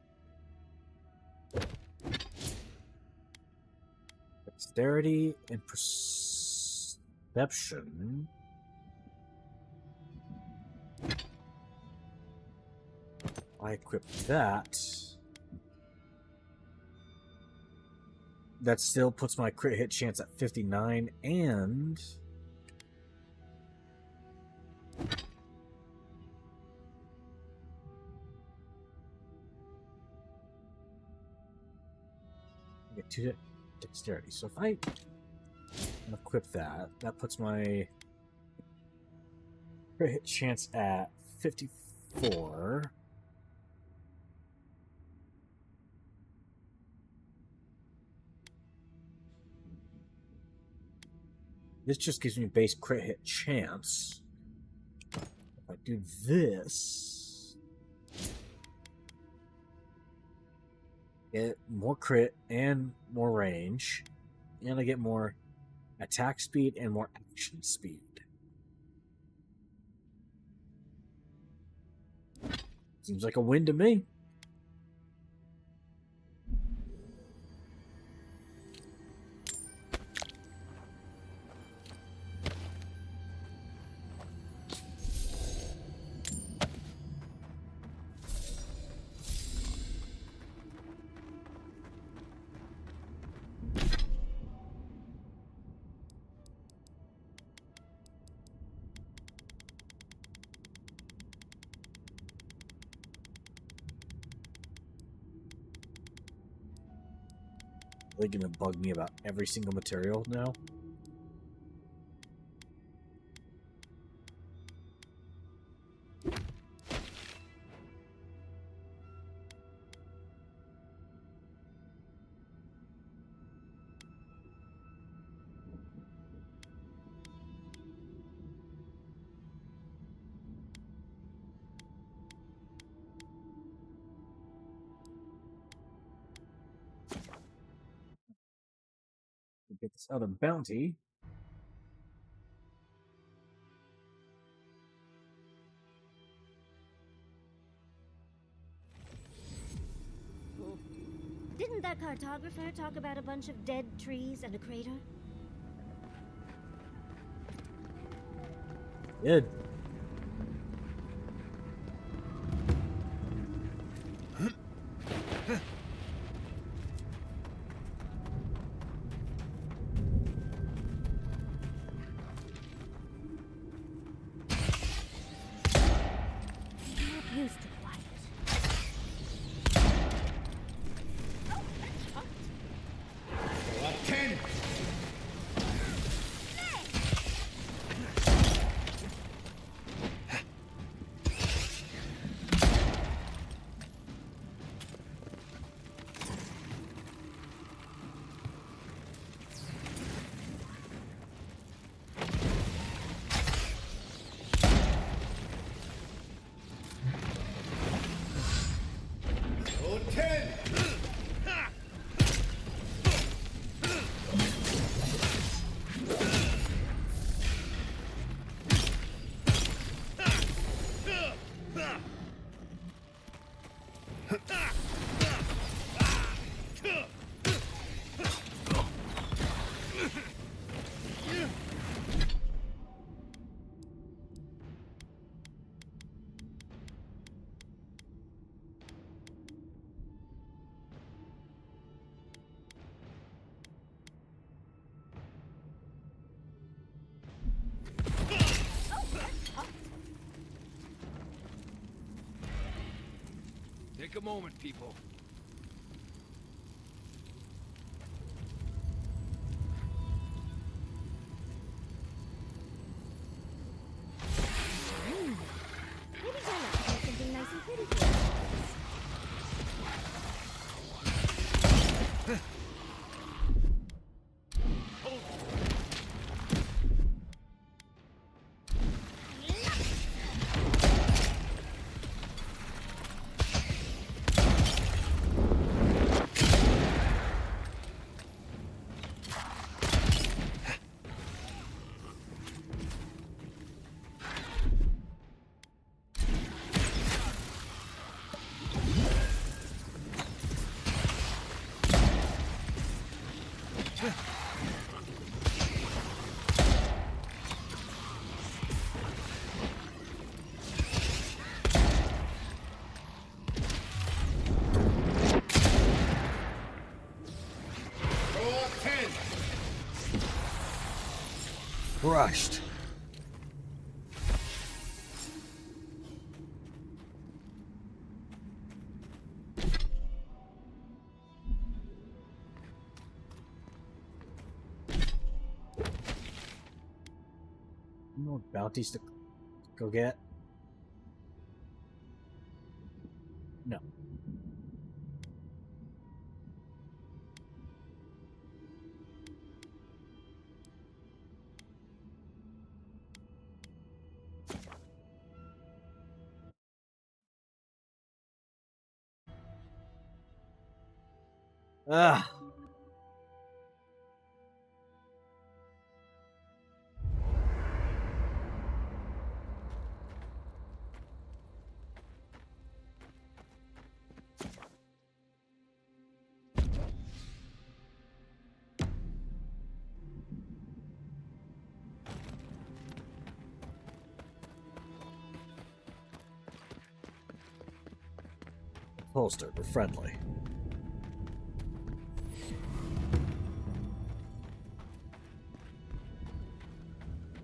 Speaker 2: Dexterity and perception. I equip that. That still puts my crit hit chance at 59 and get 2 dexterity. So if I equip that, that puts my crit hit chance at 54. This just gives me base crit hit chance. If I do this, Get more crit and more range. And I get more attack speed and more action speed. Seems like a win to me. They're gonna bug me about every single material now. Get this other bounty.
Speaker 12: Didn't that cartographer talk about a bunch of dead trees and a crater?
Speaker 2: Good.
Speaker 12: I'm not used to quiet.
Speaker 1: Go up 10. Go 10.
Speaker 7: Take a moment, people.
Speaker 12: Maybe I'll have to do something nice and pretty for you.
Speaker 1: Go up 10.
Speaker 2: Crushed. More bounties to go get? No. Ah. Holstered, but friendly.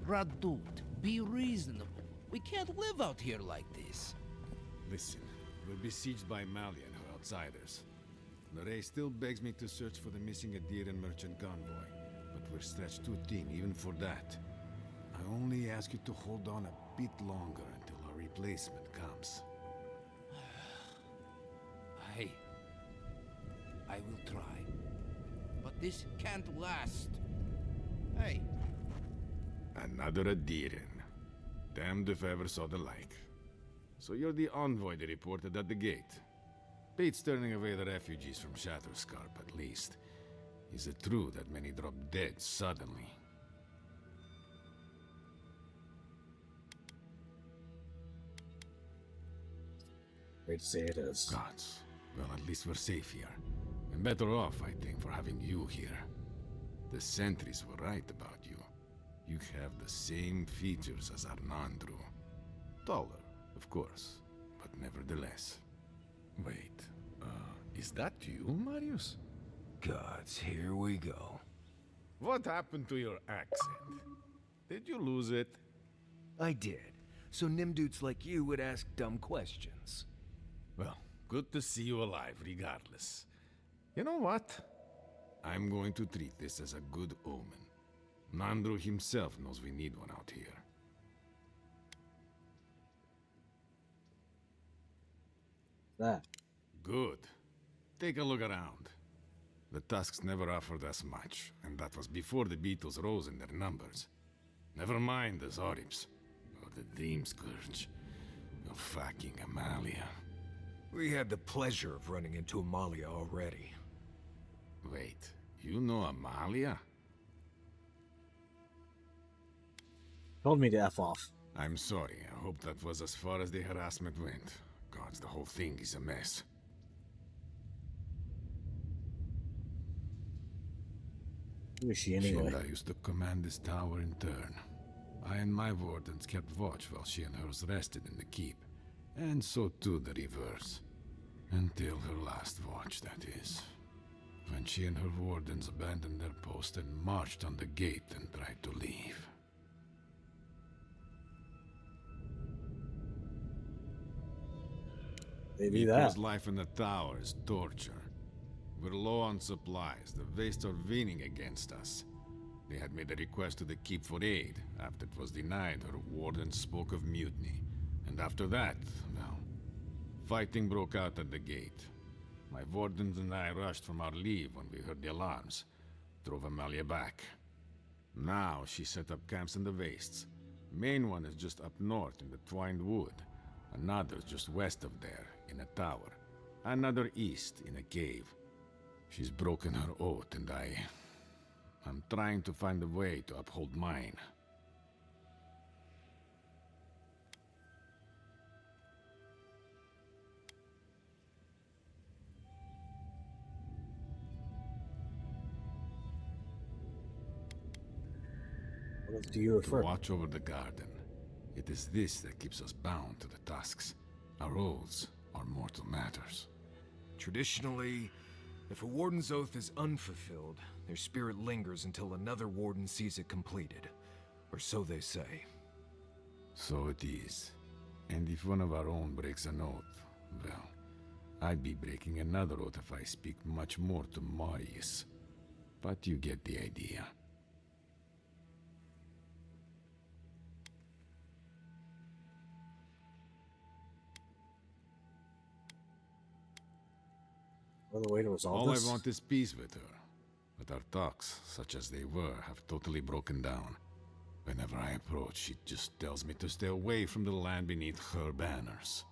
Speaker 3: Radut, be reasonable. We can't live out here like this.
Speaker 1: Listen, we're besieged by Mali and her outsiders. Lorraine still begs me to search for the missing Adiran merchant convoy, but we're stretched too thin even for that. I only ask you to hold on a bit longer until our replacement comes.
Speaker 3: I will try. But this can't last. Hey.
Speaker 1: Another Adiran. Damned if I ever saw the like. So you're the envoy they reported at the gate. Beats turning away the refugees from Shatterscarp, at least. Is it true that many drop dead suddenly?
Speaker 2: Great to say it is.
Speaker 1: Gods. Well, at least we're safe here. And better off, I think, for having you here. The sentries were right about you. You have the same features as Arnandru. Taller, of course, but nevertheless. Wait, is that you, Marius?
Speaker 7: Gods, here we go.
Speaker 1: What happened to your accent? Did you lose it?
Speaker 7: I did. So Nimdudes like you would ask dumb questions.
Speaker 1: Well, good to see you alive, regardless. You know what? I'm going to treat this as a good omen. Nandru himself knows we need one out here.
Speaker 2: That.
Speaker 1: Good. Take a look around. The Tusks never offered us much, and that was before the Beetles rose in their numbers. Never mind the Zorips, or the Dream Scourge, or fucking Amalia.
Speaker 7: We had the pleasure of running into Amalia already.
Speaker 1: Wait, you know Amalia?
Speaker 2: Told me to F off.
Speaker 1: I'm sorry, I hope that was as far as the harassment went. Gods, the whole thing is a mess.
Speaker 2: Who is she anyway?
Speaker 1: She and I used to command this tower in turn. I and my wardens kept watch while she and hers rested in the keep. And so too the reverse. Until her last watch, that is. When she and her wardens abandoned their post and marched on the gate and tried to leave.
Speaker 2: They do
Speaker 1: Because
Speaker 2: that.
Speaker 1: life in the tower is torture. We're low on supplies. The Vastes are winning against us. They had made a request to the keep for aid. After it was denied, her wardens spoke of mutiny. And after that, well, fighting broke out at the gate. My wardens and I rushed from our leave when we heard the alarms. Drove Amalia back. Now she set up camps in the Vastes. Main one is just up north in the Twined Wood. Another's just west of there, in a tower. Another east, in a cave. She's broken her oath, and I'm trying to find a way to uphold mine.
Speaker 2: What else do you
Speaker 1: To
Speaker 2: refer?
Speaker 1: watch over the garden. It is this that keeps us bound to the Tusks. Our oaths are mortal matters.
Speaker 7: Traditionally, if a warden's oath is unfulfilled, their spirit lingers until another warden sees it completed. Or so they say.
Speaker 1: So it is. And if one of our own breaks an oath, well, I'd be breaking another oath if I speak much more to Marius. But you get the idea.
Speaker 2: Another way to resolve
Speaker 1: All
Speaker 2: this?
Speaker 1: I want is peace with her. But our talks, such as they were, have totally broken down. Whenever I approach, she just tells me to stay away from the land beneath her banners.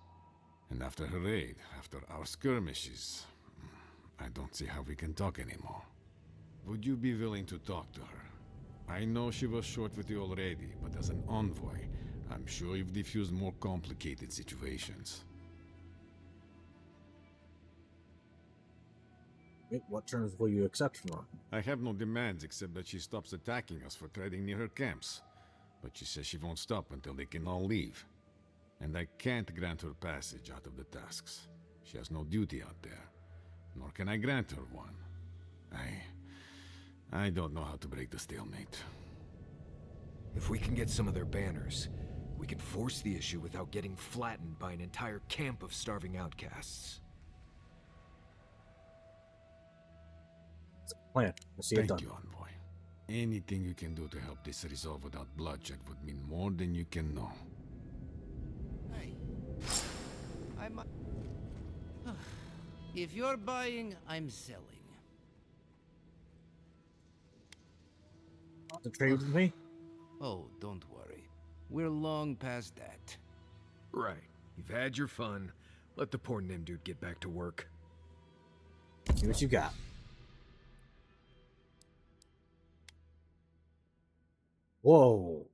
Speaker 1: And after her raid, after our skirmishes, I don't see how we can talk anymore. Would you be willing to talk to her? I know she was short with you already, but as an envoy, I'm sure you've diffused more complicated situations.
Speaker 2: Wait, what terms will you accept from her?
Speaker 1: I have no demands except that she stops attacking us for treading near her camps. But she says she won't stop until they can all leave. And I can't grant her passage out of the tasks. She has no duty out there, nor can I grant her one. I don't know how to break the stalemate.
Speaker 7: If we can get some of their banners, we can force the issue without getting flattened by an entire camp of starving outcasts.
Speaker 2: Plan. We'll see it done.
Speaker 1: Thank you, Envoy. Anything you can do to help this resolve without bloodshed would mean more than you can know.
Speaker 3: Hey, if you're buying, I'm selling.
Speaker 2: Want to trade with me?
Speaker 3: Oh, don't worry. We're long past that.
Speaker 7: Right. You've had your fun. Let the poor Nim dude get back to work.
Speaker 2: See what you got. Whoa.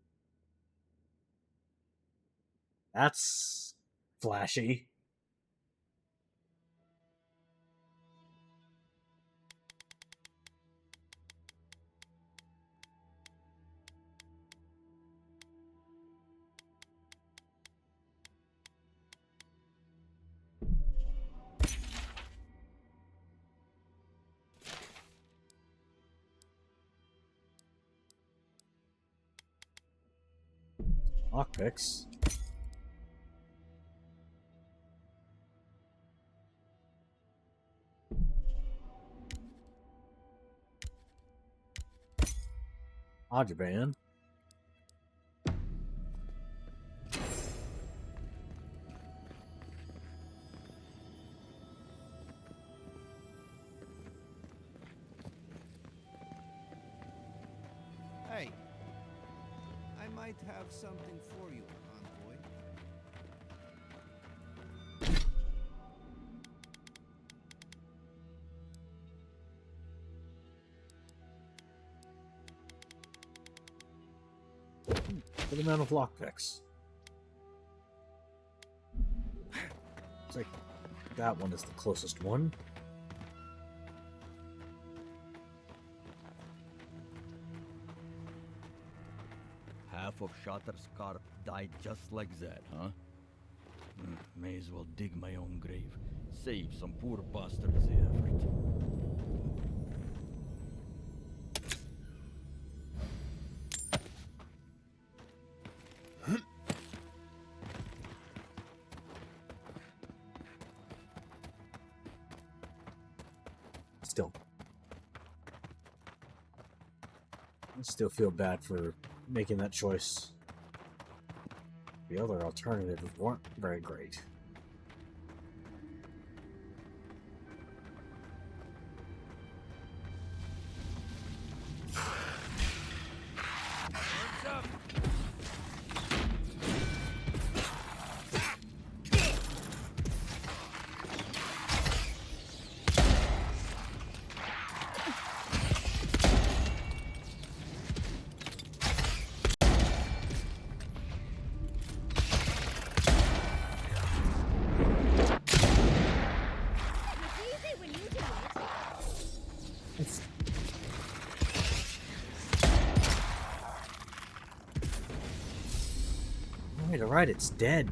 Speaker 2: That's flashy. Lockpicks. Contraband.
Speaker 3: Hey, I might have something for you, envoy.
Speaker 2: Good amount of lockpicks. Looks like that one is the closest one.
Speaker 13: Half of Shatterscarp died just like that, huh? May as well dig my own grave. Save some poor bastards the effort.
Speaker 2: Still. I still feel bad for making that choice. The other alternatives weren't very great. Alright, it's dead.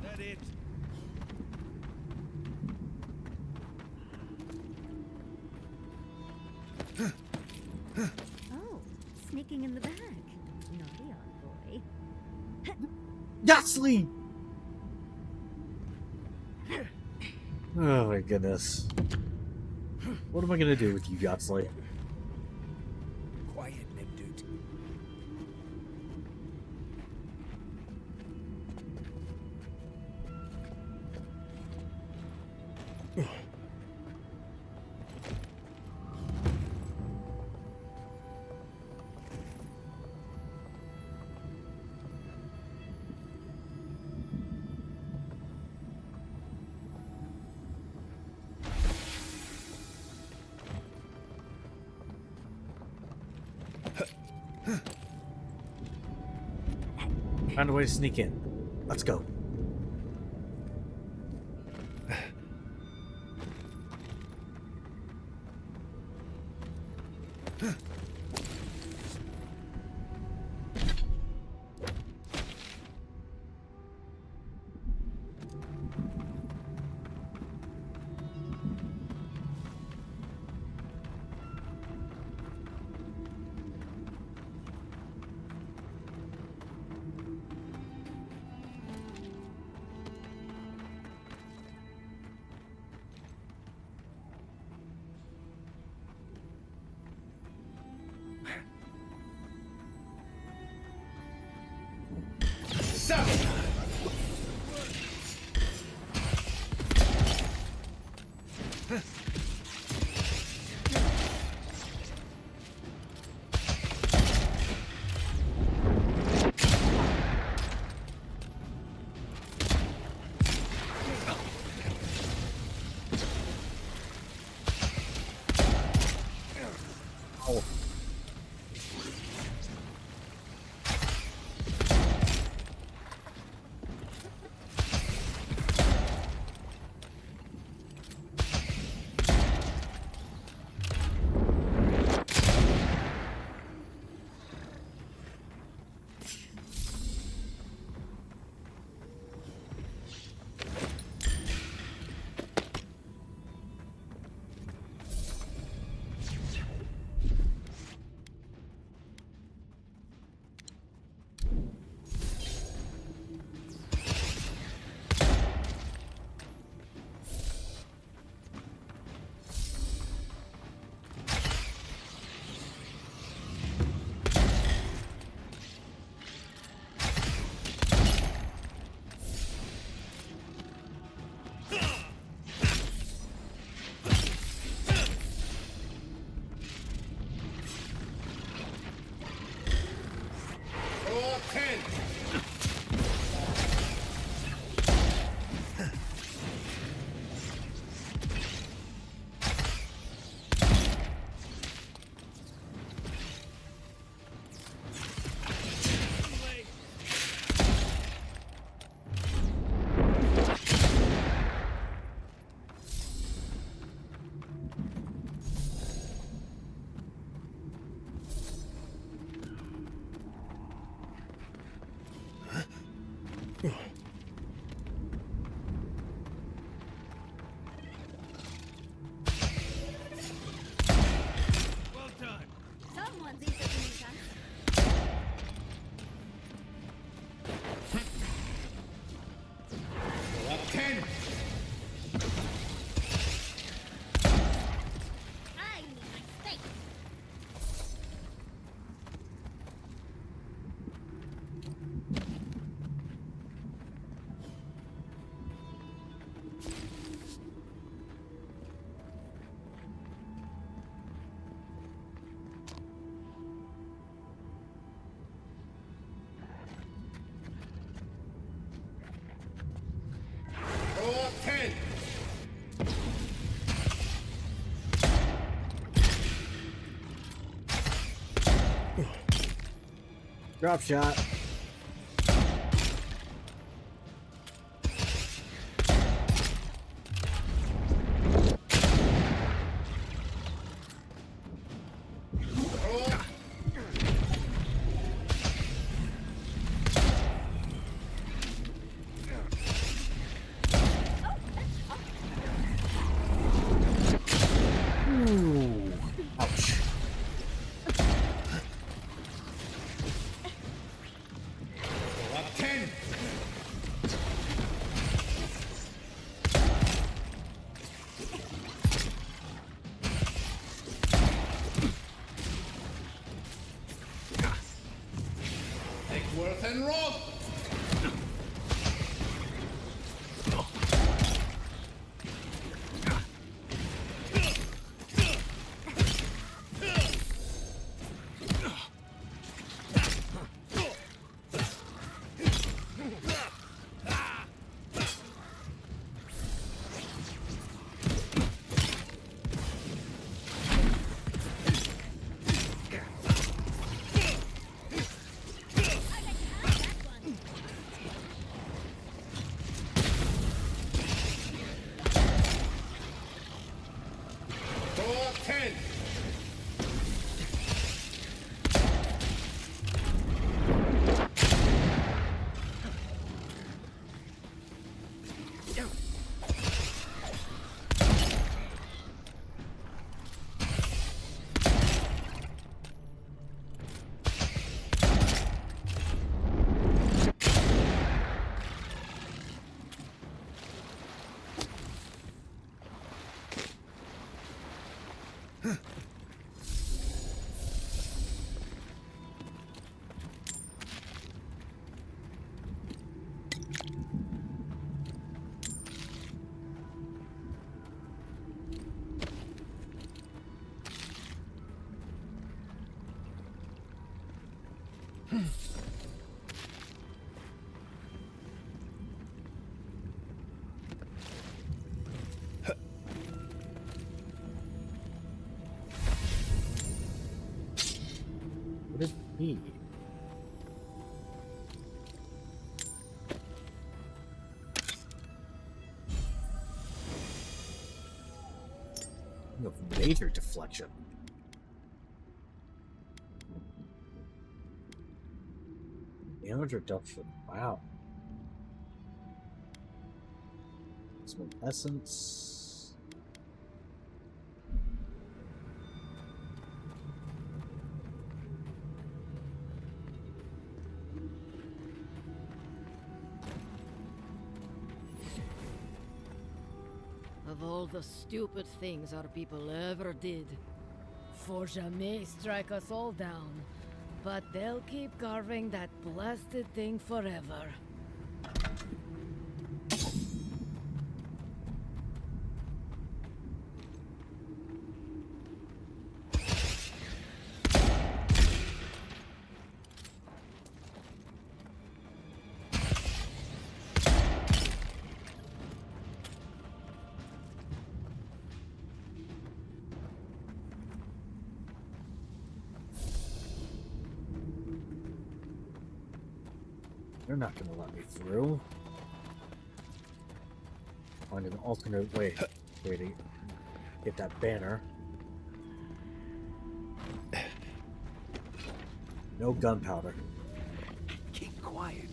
Speaker 12: Oh, sneaking in the back. Naughty envoy.
Speaker 2: Yatsli! Oh my goodness. What am I gonna do with you, Yatsli?
Speaker 7: Quiet, Nim dude.
Speaker 2: Find a way to sneak in. Let's go.
Speaker 12: Someone's eager to meet us. I need my space.
Speaker 2: Drop shot. Ooh. Ouch. What did he? You have major deflection. Damage reduction. Wow. Some essence.
Speaker 14: Of all the stupid things our people ever did, Forja may strike us all down, but they'll keep carving that blasted thing forever.
Speaker 2: They're not gonna let me through. Find an alternate way to get that banner. No gunpowder.
Speaker 7: Keep quiet.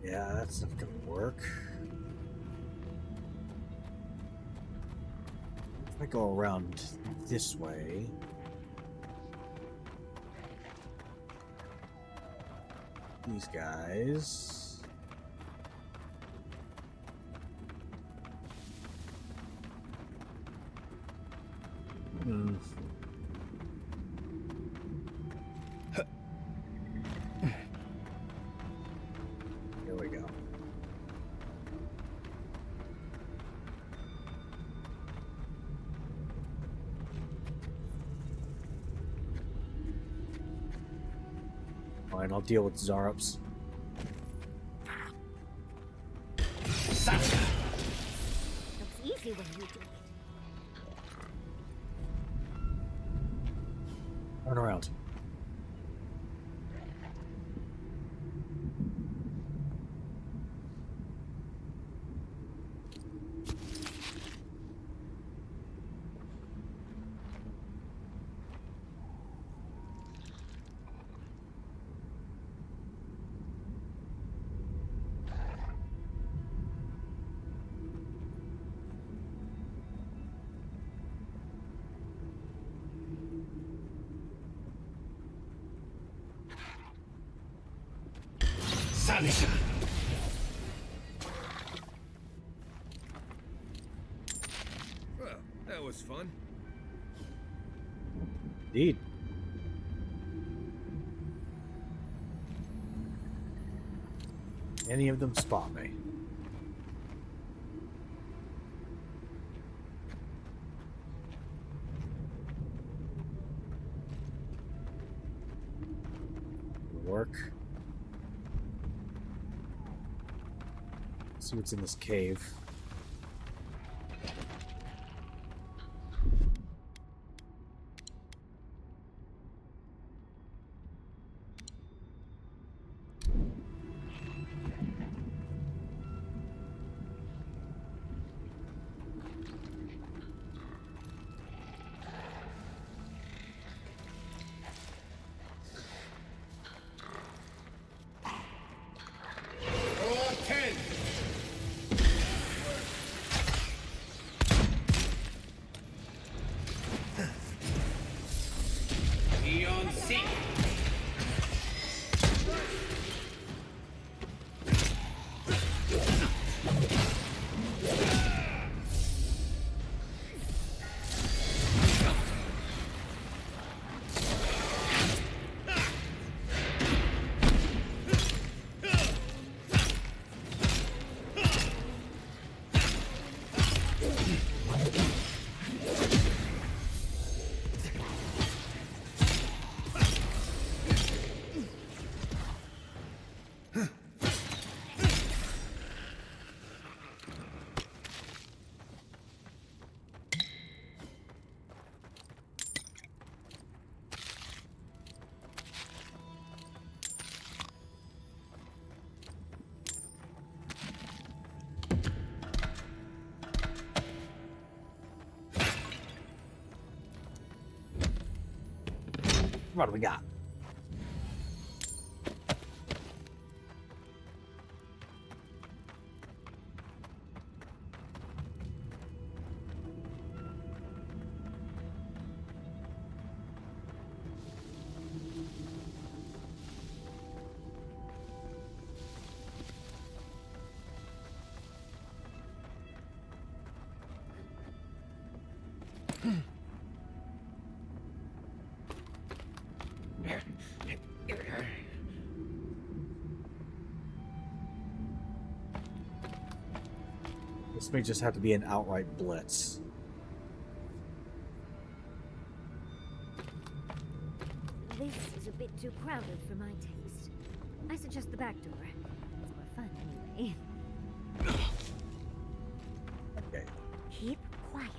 Speaker 2: Yeah, that's not gonna work. If I go around this way. These guys. Here we go. Fine, I'll deal with Zarups.
Speaker 12: Looks easy when you do it.
Speaker 2: Turn around.
Speaker 7: Well, that was fun.
Speaker 2: Indeed. any of them spot me. Work. See what's in this cave. What do we got? This may just have to be an outright blitz.
Speaker 12: This is a bit too crowded for my taste. I suggest the back door. It's more fun anyway.
Speaker 2: Okay.
Speaker 12: Keep quiet.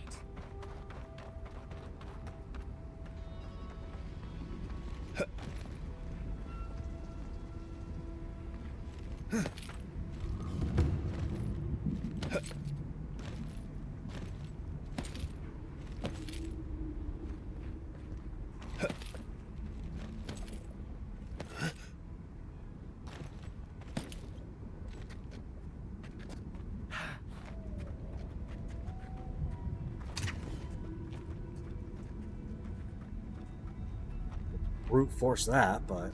Speaker 2: Brute force that, but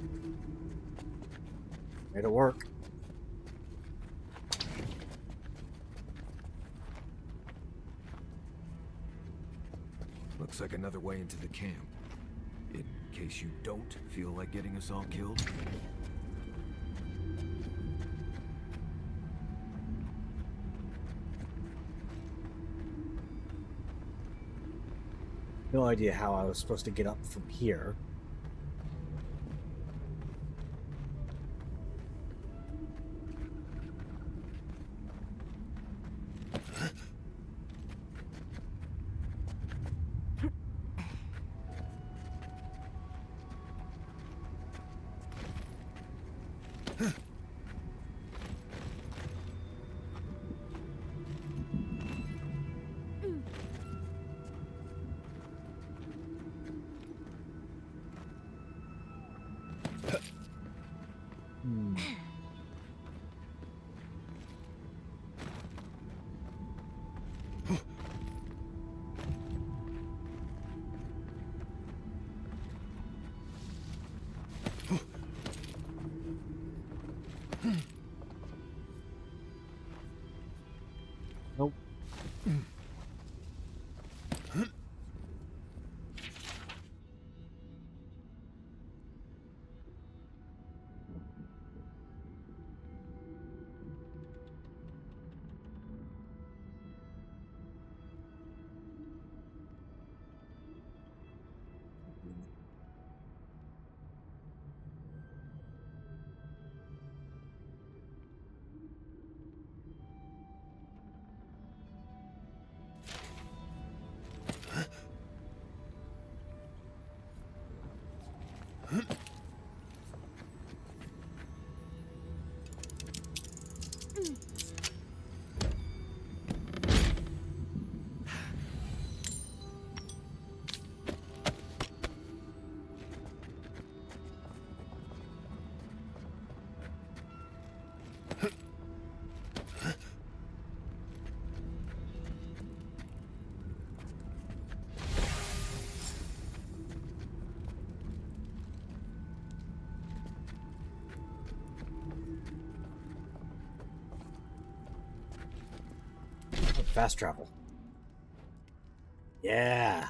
Speaker 2: made it work.
Speaker 7: Looks like another way into the camp. In case you don't feel like getting us all killed.
Speaker 2: No idea how I was supposed to get up from here. Fast travel. Yeah.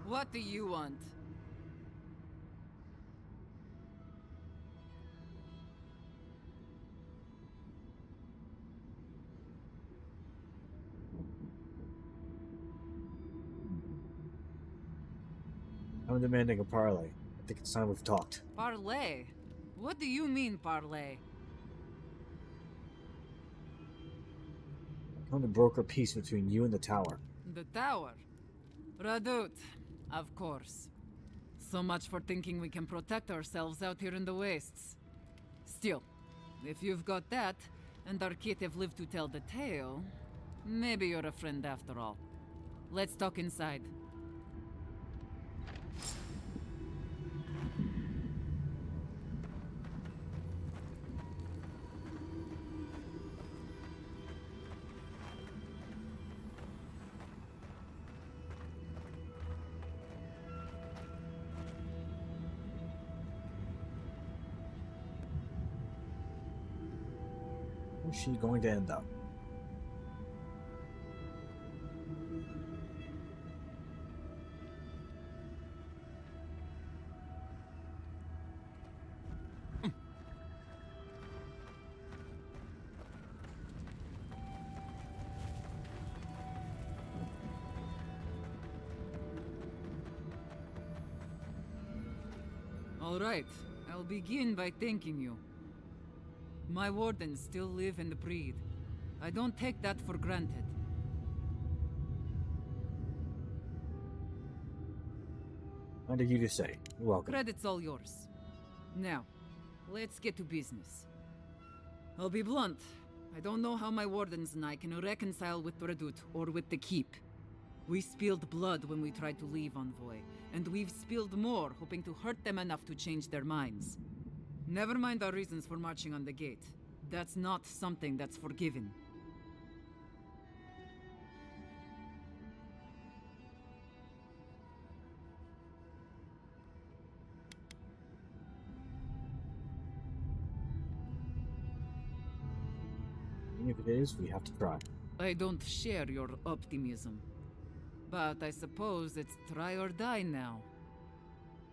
Speaker 11: What do you want?
Speaker 2: I'm demanding a parlay. I think it's time we've talked.
Speaker 11: Parlay? What do you mean, parlay?
Speaker 2: I come to broker peace between you and the tower.
Speaker 11: The tower? Radut, of course. So much for thinking we can protect ourselves out here in the wastes. Still, if you've got that, and our kith have lived to tell the tale, maybe you're a friend after all. Let's talk inside.
Speaker 2: Where's she going to end up?
Speaker 11: All right, I'll begin by thanking you. My wardens still live and breathe. I don't take that for granted.
Speaker 2: Under you to say. You're welcome.
Speaker 11: Credit's all yours. Now, let's get to business. I'll be blunt. I don't know how my wardens and I can reconcile with Redut or with the Keep. We spilled blood when we tried to leave Envoy, and we've spilled more hoping to hurt them enough to change their minds. Never mind our reasons for marching on the gate. That's not something that's forgiven.
Speaker 2: Even if it is, we have to try.
Speaker 11: I don't share your optimism. But I suppose it's try or die now.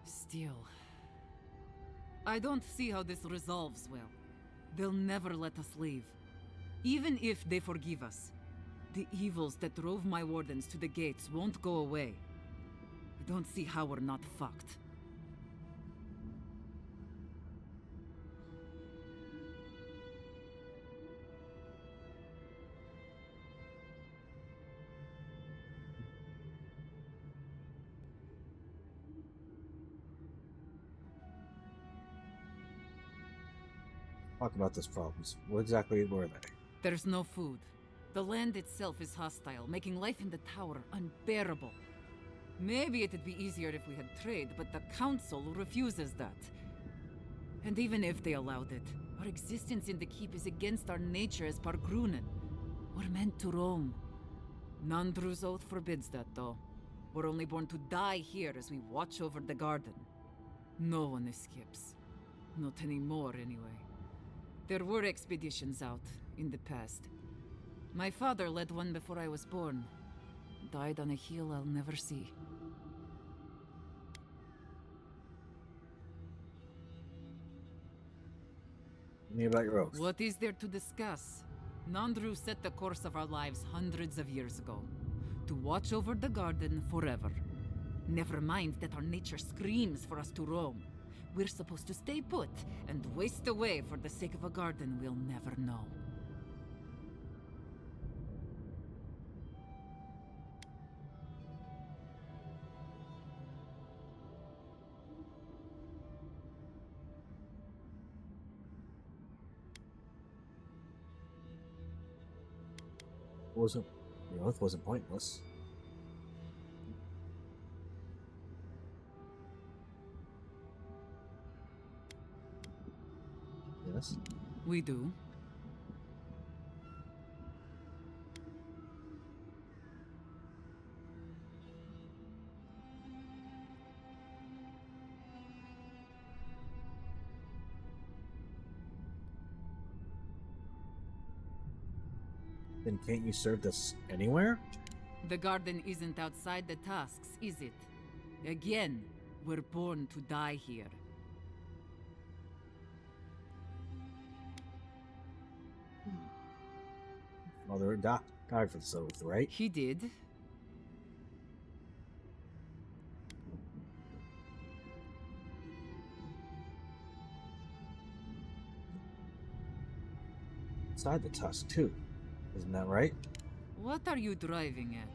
Speaker 11: Still, I don't see how this resolves well. They'll never let us leave. Even if they forgive us, the evils that drove my wardens to the gates won't go away. I don't see how we're not fucked.
Speaker 2: Talk about those problems. What exactly were they?
Speaker 11: There's no food. The land itself is hostile, making life in the tower unbearable. Maybe it'd be easier if we had trade, but the council refuses that. And even if they allowed it, our existence in the keep is against our nature as Pargrunen. We're meant to roam. Nandru's oath forbids that, though. We're only born to die here as we watch over the garden. No one escapes. Not anymore, anyway. There were expeditions out, in the past. My father led one before I was born. Died on a hill I'll never see.
Speaker 2: me about your oath.
Speaker 11: What is there to discuss? Nandru set the course of our lives hundreds of years ago. To watch over the garden forever. Never mind that our nature screams for us to roam. We're supposed to stay put and waste away for the sake of a garden we'll never know.
Speaker 2: The oath wasn't pointless. Yes.
Speaker 11: We do.
Speaker 2: Then can't you serve this anywhere?
Speaker 11: The garden isn't outside the tasks, is it? Again, we're born to die here.
Speaker 2: Mother died for this oath, right?
Speaker 11: He did.
Speaker 2: Inside the tusk, too. Isn't that right?
Speaker 11: What are you driving at?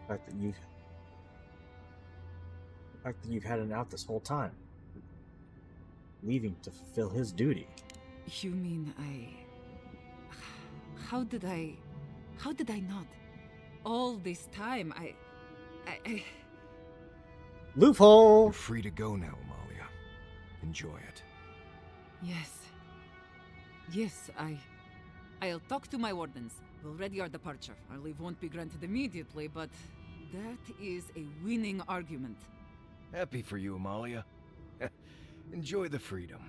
Speaker 2: The fact that you've had it out this whole time. Leaving to fulfill his duty.
Speaker 11: You mean How did I not? All this time, I...
Speaker 2: Loophole!
Speaker 7: You're free to go now, Amalia. Enjoy it.
Speaker 11: Yes, I'll talk to my wardens. We'll ready our departure. Our leave won't be granted immediately, but that is a winning argument.
Speaker 7: Happy for you, Amalia. Enjoy the freedom.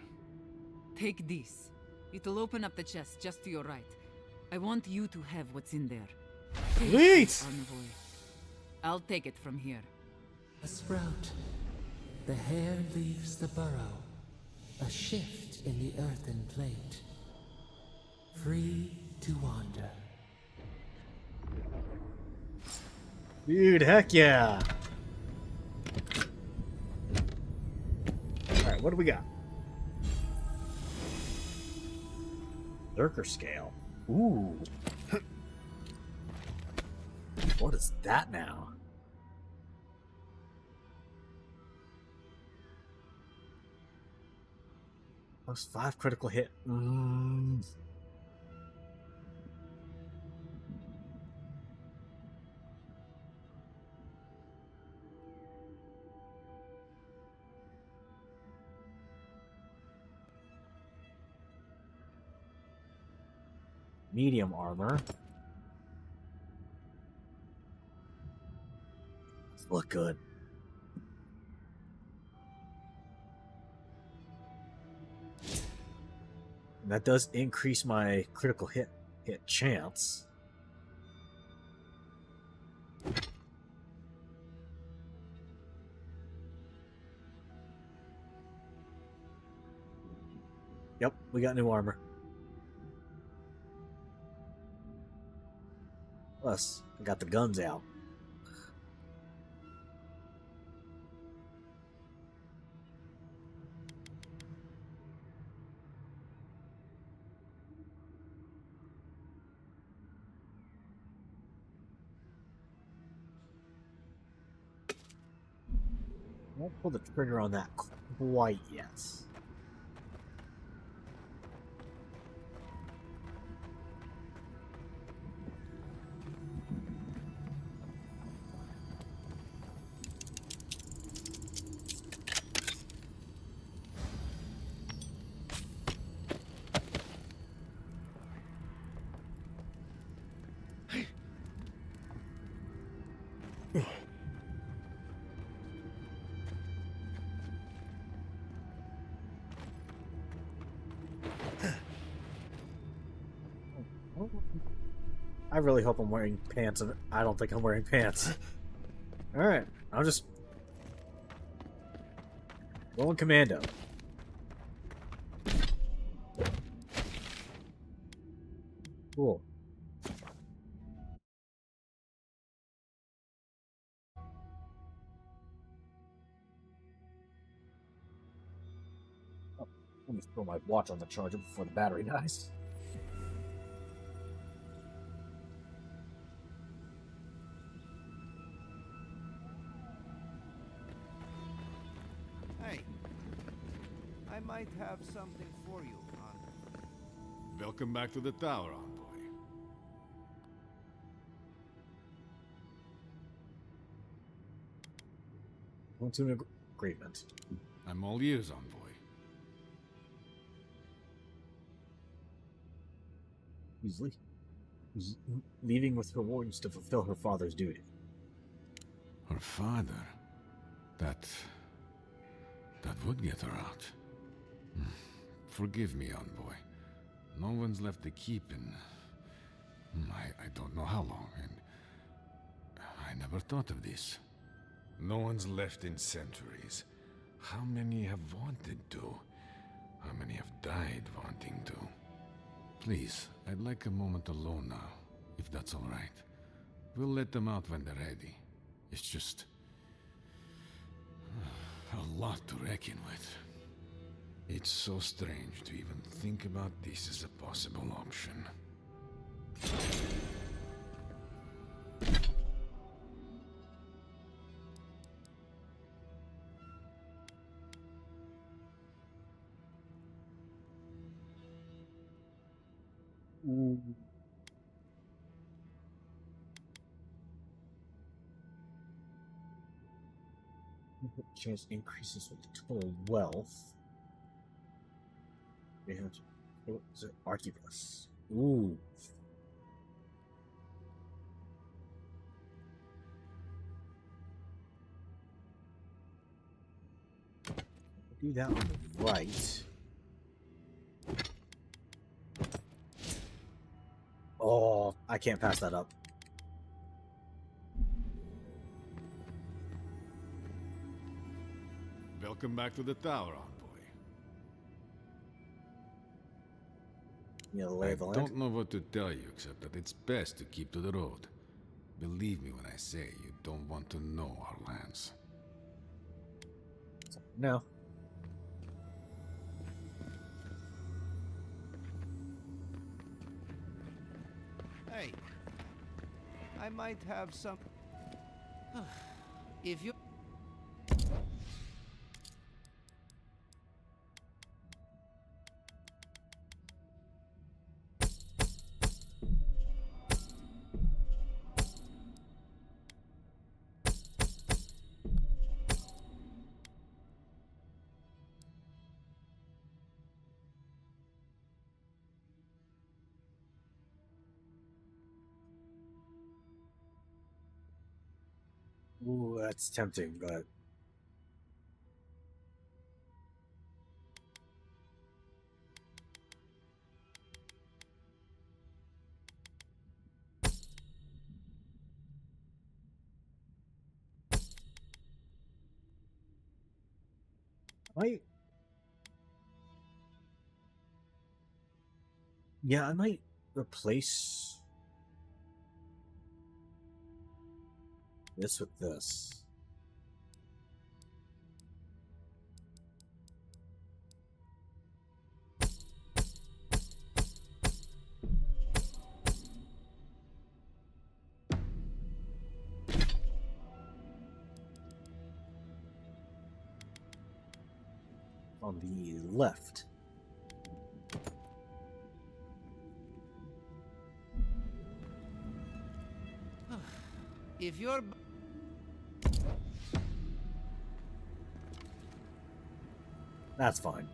Speaker 11: Take this. It'll open up the chest just to your right. I want you to have what's in there.
Speaker 2: Sweet!
Speaker 11: I'll take it from here.
Speaker 8: A sprout. The hare leaves the burrow. A shift in the earthen plate. Free to wander.
Speaker 2: Dude, heck yeah! Alright, what do we got? Lurker scale. Ooh. What is that now? +5 critical hit. Medium armor. Look good. And that does increase my critical hit chance. Yep, we got new armor. Plus, I got the guns out. Won't pull the trigger on that quite yet. I really hope I'm wearing pants, and I don't think I'm wearing pants. Alright, I'll just... Going commando. Cool. Oh, let me throw my watch on the charger before the battery dies.
Speaker 3: Hey, I might have something for you, Envoy.
Speaker 1: Welcome back to the tower, Envoy.
Speaker 2: Went to an agreement.
Speaker 1: I'm all ears, Envoy.
Speaker 2: Who's leaving with her wardens to fulfill her father's duty.
Speaker 1: Her father? That would get her out. Forgive me, Envoy. No one's left the keep in... I don't know how long, and... I never thought of this. No one's left in centuries. How many have wanted to? How many have died wanting to? Please, I'd like a moment alone now, if that's all right. We'll let them out when they're ready. It's just... a lot to reckon with. It's so strange to even think about this as a possible option.
Speaker 2: Ooh. Chance increases with total wealth. We have Archibus. Ooh. Do that on the right. Oh, I can't pass that up.
Speaker 1: Welcome back to the tower, Envoy.
Speaker 2: You know, the lay of the land?
Speaker 1: Don't know what to tell you, except that it's best to keep to the road. Believe me when I say you don't want to know our lands.
Speaker 2: No.
Speaker 3: Hey, I might have some... If you...
Speaker 2: Ooh, that's tempting, but... I might replace this with this. On the left.
Speaker 3: If you're...
Speaker 2: That's fine.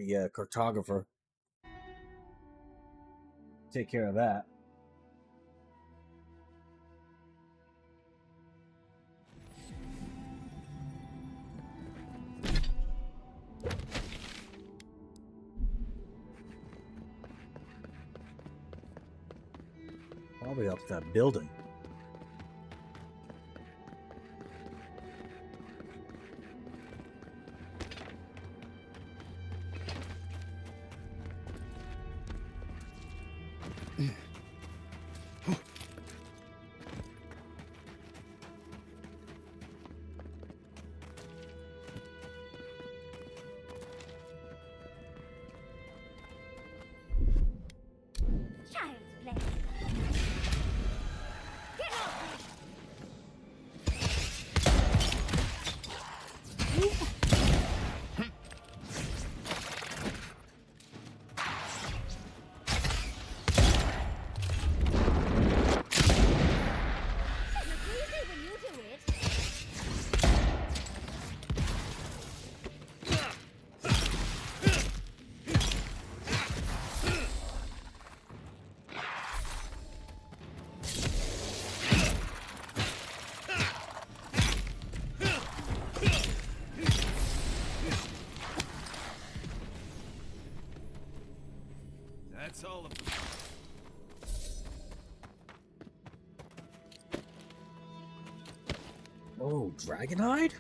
Speaker 2: the cartographer. Take care of that. Probably up that building.
Speaker 12: Child's play. Get off me! Look easy when you do it.
Speaker 7: That's all of them.
Speaker 2: Oh, Dragonhide?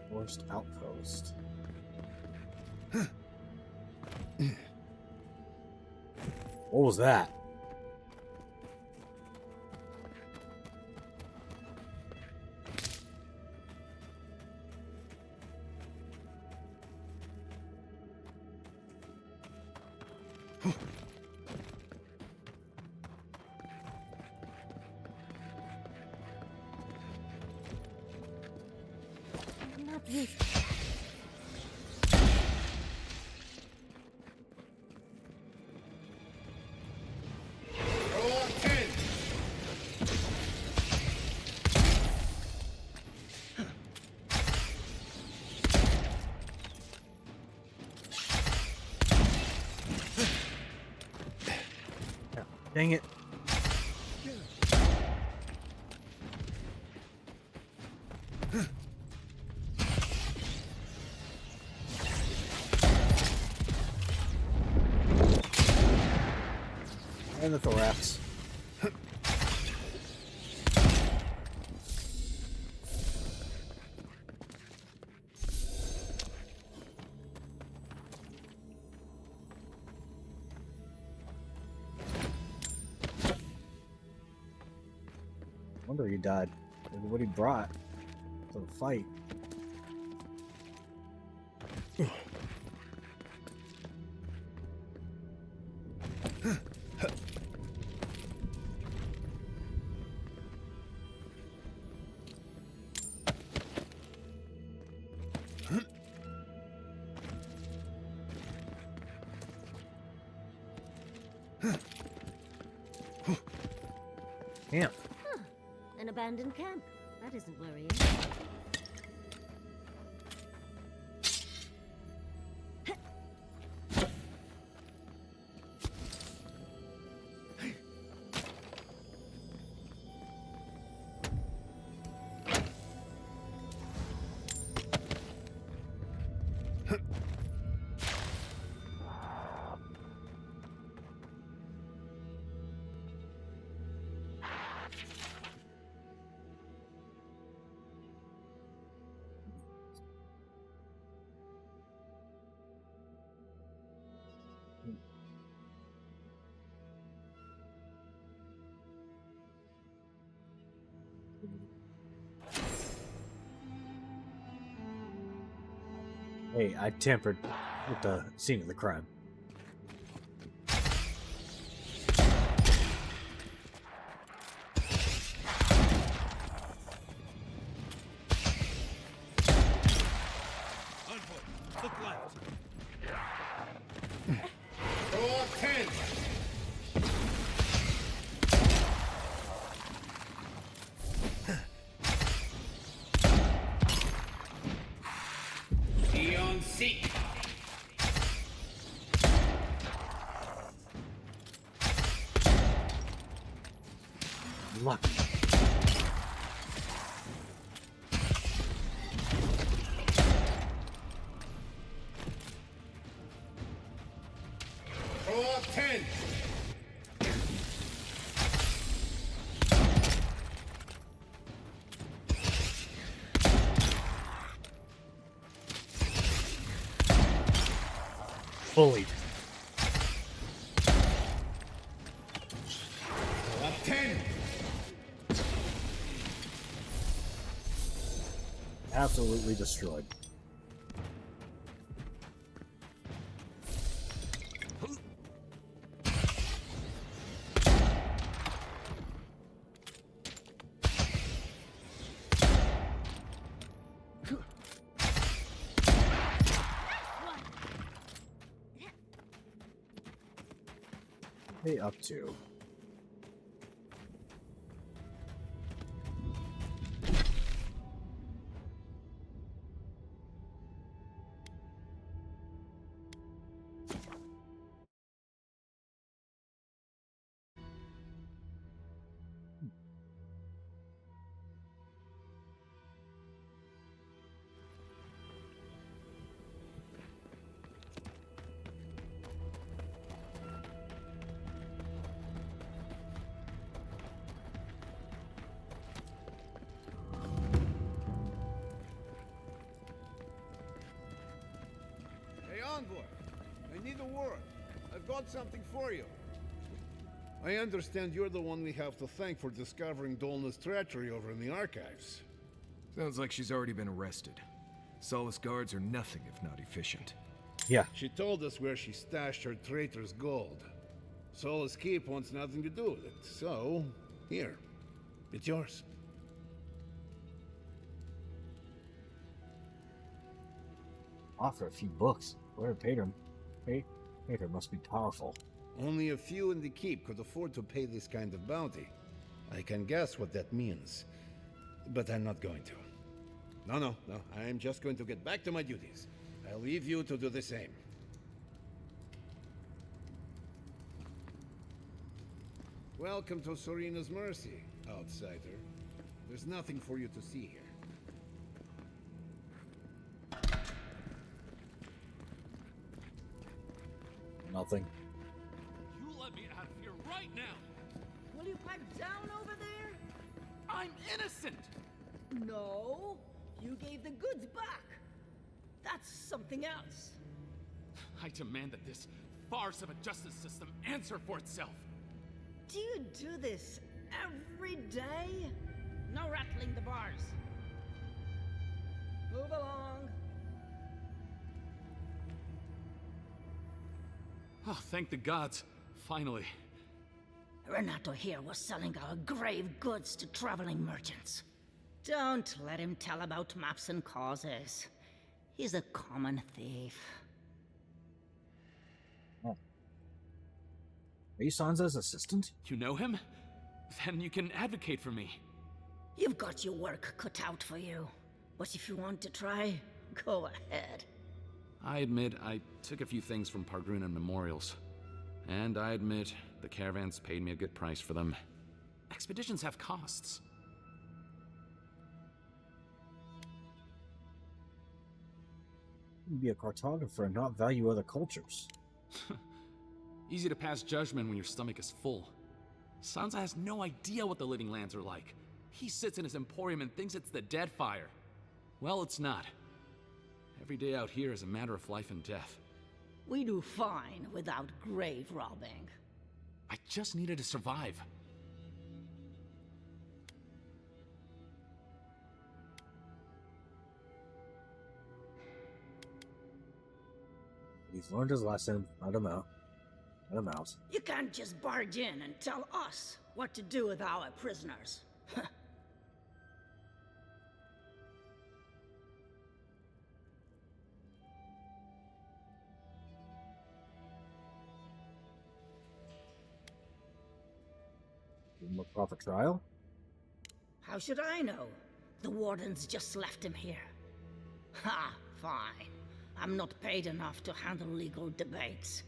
Speaker 2: Forced outpost. What was that?
Speaker 12: I'm not used.
Speaker 2: Dang it. And the thorax. Wonder he died. Look at what he brought to the fight. Camp.
Speaker 12: Huh. An abandoned camp. That isn't worrying. Hey, I tampered with the scene of the crime.
Speaker 2: Lucky.
Speaker 1: Throw out 10!
Speaker 2: Bullied.
Speaker 1: Throw out 10!
Speaker 2: Absolutely destroyed. Hey, up to.
Speaker 1: Hey, Envoy! I need a word. I've got something for you. I understand you're the one we have to thank for discovering Dolna's treachery over in the archives.
Speaker 7: Sounds like she's already been arrested. Solace guards are nothing if not efficient.
Speaker 2: Yeah.
Speaker 1: She told us where she stashed her traitor's gold. Solace Keep wants nothing to do with it, so here. It's yours.
Speaker 2: Offer a few books. Whoever paid him. Paid her must be powerful.
Speaker 1: Only a few in the Keep could afford to pay this kind of bounty. I can guess what that means, but I'm not going to. No, I'm just going to get back to my duties. I'll leave you to do the same. Welcome to Serena's Mercy, outsider. There's nothing for you to see here.
Speaker 2: Nothing.
Speaker 15: You let me out of here right now!
Speaker 9: Will you pipe down over there?
Speaker 15: I'm innocent!
Speaker 9: No, you gave the goods back. That's something else.
Speaker 15: I demand that this farce of a justice system answer for itself.
Speaker 9: Do you do this every day? No rattling the bars. Move along.
Speaker 15: Oh, thank the gods. Finally.
Speaker 9: Renato here was selling our grave goods to traveling merchants. Don't let him tell about maps and causes. He's a common thief.
Speaker 2: Oh. Are you Sansa's assistant?
Speaker 15: You know him? Then you can advocate for me.
Speaker 9: You've got your work cut out for you. But if you want to try, go ahead.
Speaker 15: I admit I took a few things from Pargrunan memorials. And I admit the caravans paid me a good price for them. Expeditions have costs.
Speaker 2: You can be a cartographer and not value other cultures.
Speaker 15: Easy to pass judgment when your stomach is full. Sansa has no idea what the living lands are like. He sits in his emporium and thinks it's the Deadfire. Well, it's not. Every day out here is a matter of life and death.
Speaker 9: We do fine without grave robbing.
Speaker 15: I just needed to survive.
Speaker 2: He's learned his lesson. Let him out. Let him out.
Speaker 9: You can't just barge in and tell us what to do with our prisoners.
Speaker 2: Give him a proper trial?
Speaker 9: How should I know? The wardens just left him here. Ha, fine. I'm not paid enough to handle legal debates.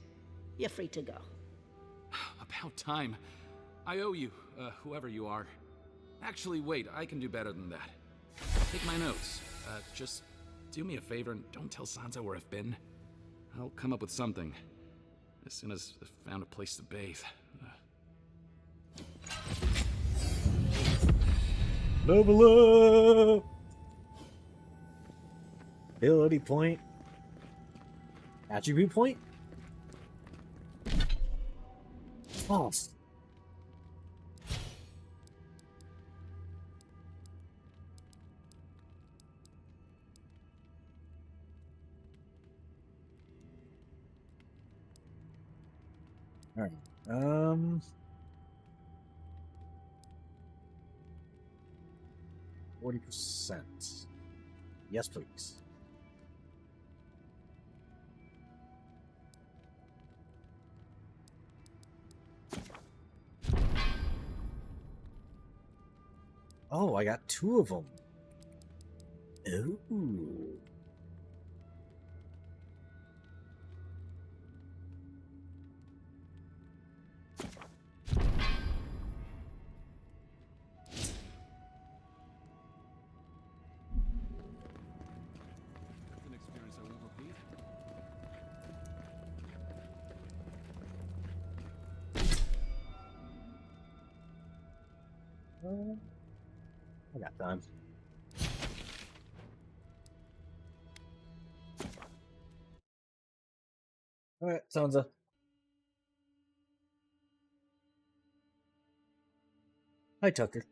Speaker 9: You're free to go.
Speaker 15: About time. I owe you. whoever you are. Actually, wait, I can do better than that. Take my notes. Just do me a favor and don't tell Sansa where I've been. I'll come up with something. As soon as I've found a place to bathe.
Speaker 2: Level up! Ability point. Attribute point? False. Alright. 40%. Yes, please. Oh, I got 2 of them. Ooh.
Speaker 15: That's an experience I won't repeat.
Speaker 2: I got time. Alright, Sansa. Hi, Tucker.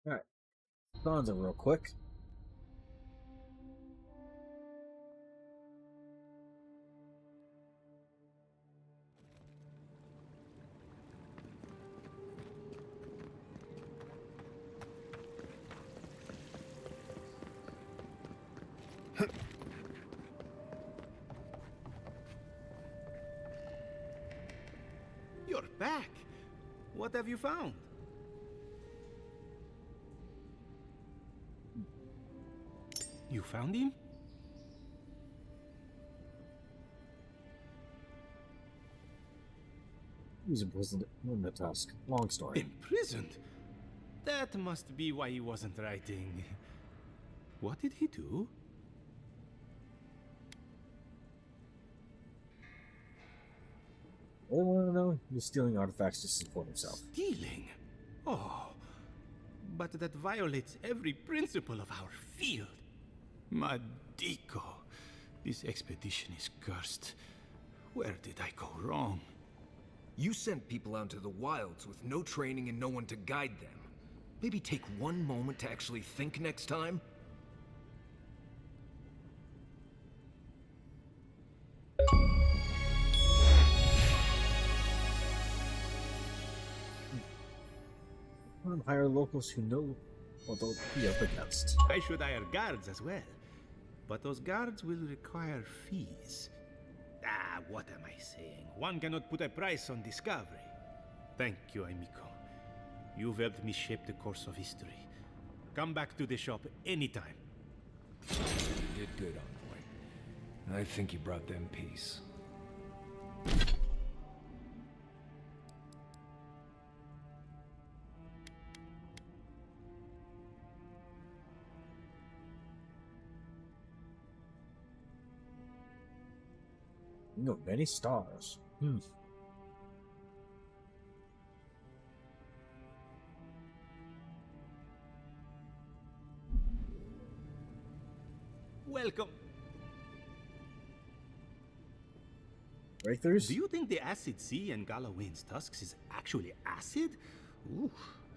Speaker 2: Alright. Sansa real quick.
Speaker 16: You're back. What have you found? You found him?
Speaker 2: He's imprisoned in the Tusk. Long story.
Speaker 16: Imprisoned? That must be why he wasn't writing. What did he do?
Speaker 2: All I want to know, he's stealing artifacts to support himself.
Speaker 16: Stealing? Oh, but that violates every principle of our field. Madico, this expedition is cursed. Where did I go wrong?
Speaker 7: You sent people out into the wilds with no training and no one to guide them. Maybe take one moment to actually think next time?
Speaker 2: Hire locals who know what they'll be up against.
Speaker 16: I should hire guards as well. But those guards will require fees. Ah, what am I saying? One cannot put a price on discovery. Thank you, amico. You've helped me shape the course of history. Come back to the shop anytime.
Speaker 7: You did good, Envoy. I think you brought them peace.
Speaker 2: You know, many stars.
Speaker 16: Welcome.
Speaker 2: Breakthroughs?
Speaker 16: Do you think the acid sea in Galawain's tusks is actually acid? Ooh,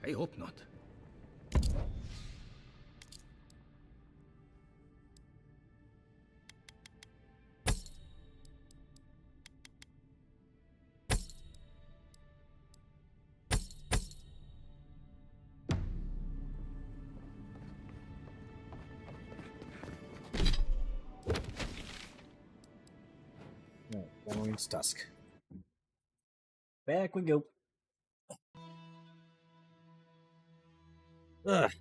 Speaker 16: I hope not.
Speaker 2: Galawain's tusk. Back we go. Ugh.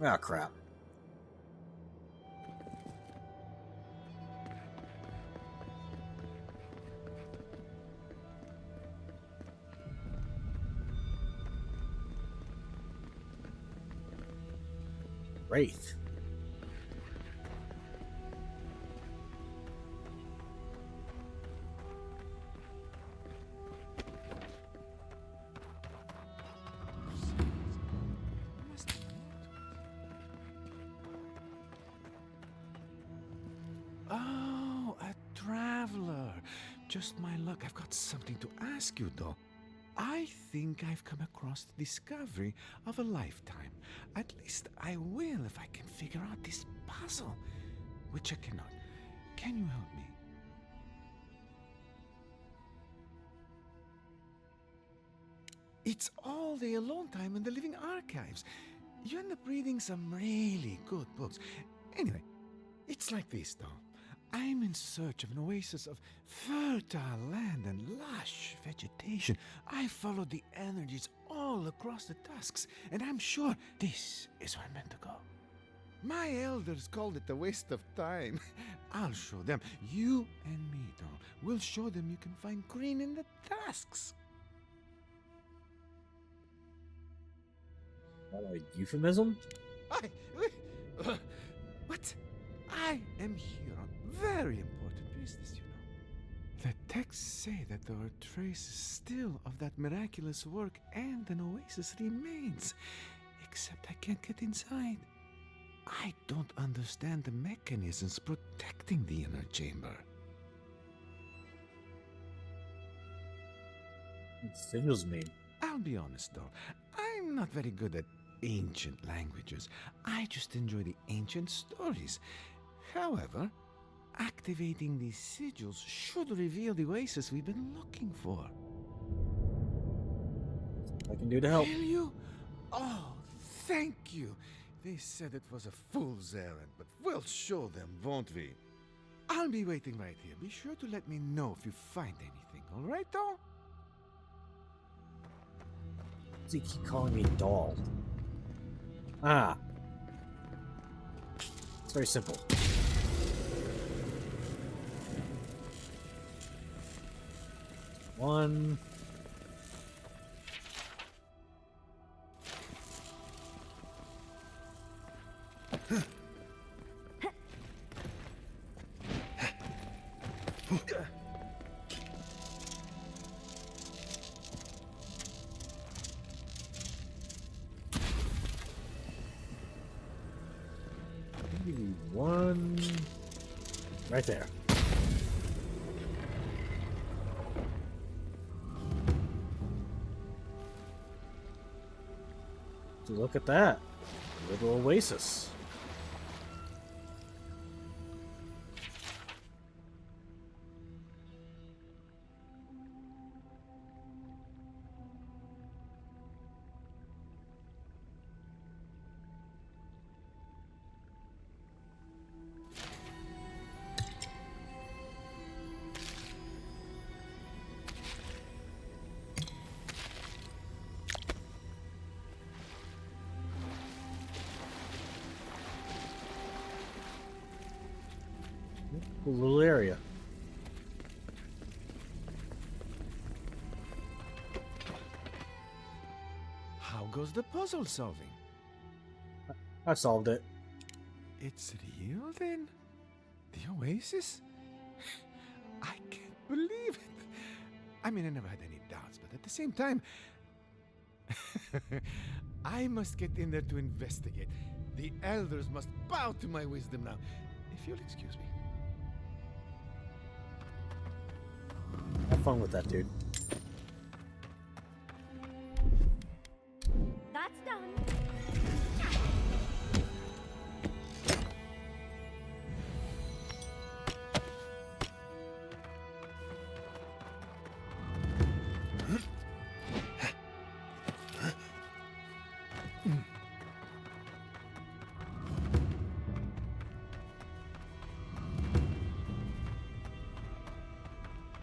Speaker 2: Ah, crap. Wraith.
Speaker 1: Oh, a traveler. Just my luck. I've got something to ask you, though. I think I've come across the discovery of a lifetime. At least I will if I can figure out this puzzle, which I cannot. Can you help me? It's all the alone time in the living archives. You end up reading some really good books. Anyway, it's like this, though. I'm in search of an oasis of fertile land and lush vegetation. I followed the energies all across the tusks, and I'm sure this is where I'm meant to go. My elders called it a waste of time. I'll show them. You and me, though. We'll show them you can find green in the tusks.
Speaker 2: Is that a euphemism?
Speaker 1: What? I am here on very important business, you know. The texts say that there are traces still of that miraculous work and an oasis remains. Except I can't get inside. I don't understand the mechanisms protecting the inner chamber.
Speaker 2: What does sigils mean?
Speaker 1: I'll be honest, though. I'm not very good at ancient languages. I just enjoy the ancient stories. However, activating these sigils should reveal the oasis we've been looking for.
Speaker 2: I can do to help.
Speaker 1: Will you? Oh, thank you. They said it was a fool's errand, but we'll show them, won't we? I'll be waiting right here. Be sure to let me know if you find anything, all right, though?
Speaker 2: Why does he keep calling me doll? Ah. It's very simple. One. Maybe one. Right there. So look at that. Little oasis. Cool little area.
Speaker 16: How goes the puzzle solving?
Speaker 2: I solved it.
Speaker 16: It's real then? The Oasis? I can't believe it. I mean, I never had any doubts, but at the same time, I must get in there to investigate. The elders must bow to my wisdom now. If you'll excuse me.
Speaker 2: Have fun with that, dude.
Speaker 12: That's done.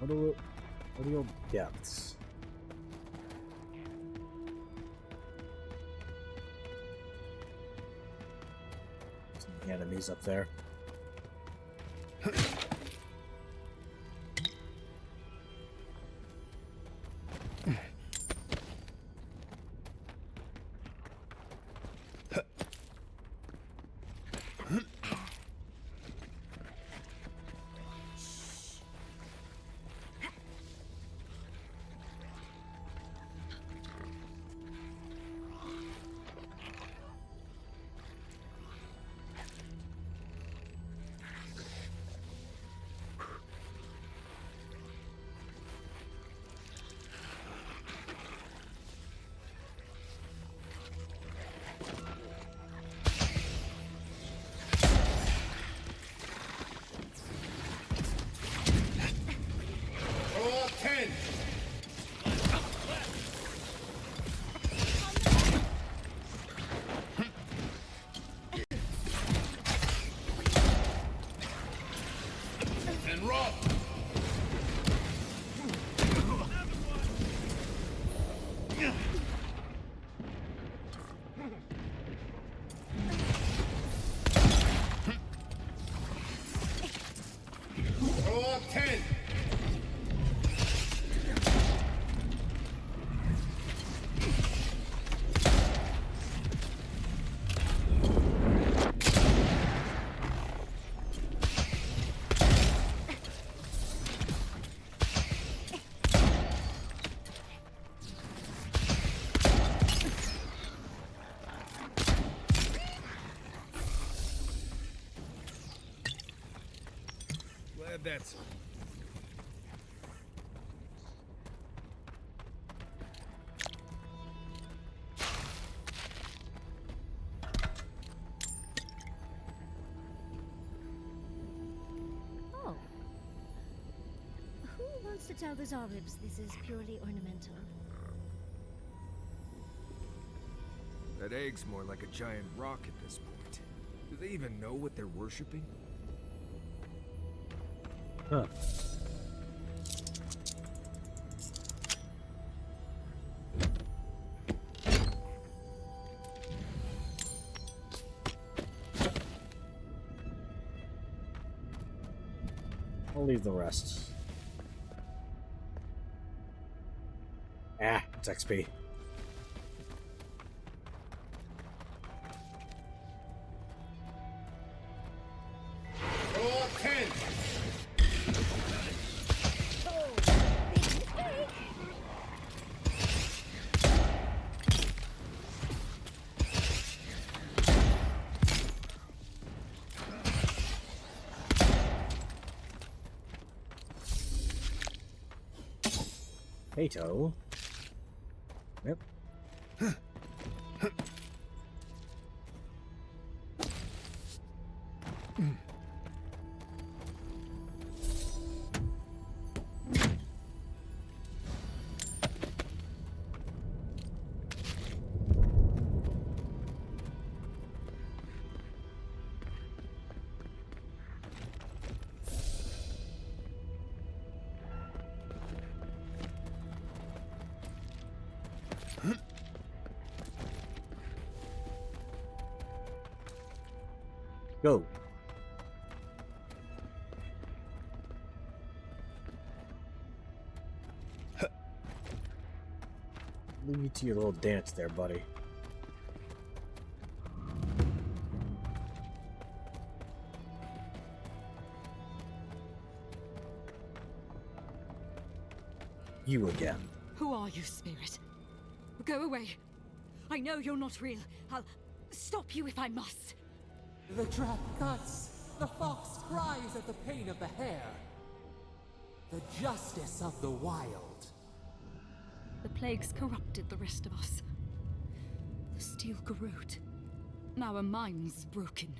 Speaker 2: What are your depths? Some enemies up there.
Speaker 16: That's
Speaker 12: Oh. Who wants to tell the Zaribs this is purely ornamental?
Speaker 7: That egg's more like a giant rock at this point. Do they even know what they're worshipping?
Speaker 2: Huh. I'll leave the rest. Ah, it's XP. Potato. Yep. Go. to your little dance there, buddy. You again.
Speaker 5: Who are you, spirit? Go away. I know you're not real. I'll stop you if I must.
Speaker 8: The trap cuts. The fox cries at the pain of the hare. The justice of the wild.
Speaker 5: The plagues corrupted the rest of us. The steel corrode. Our minds broken.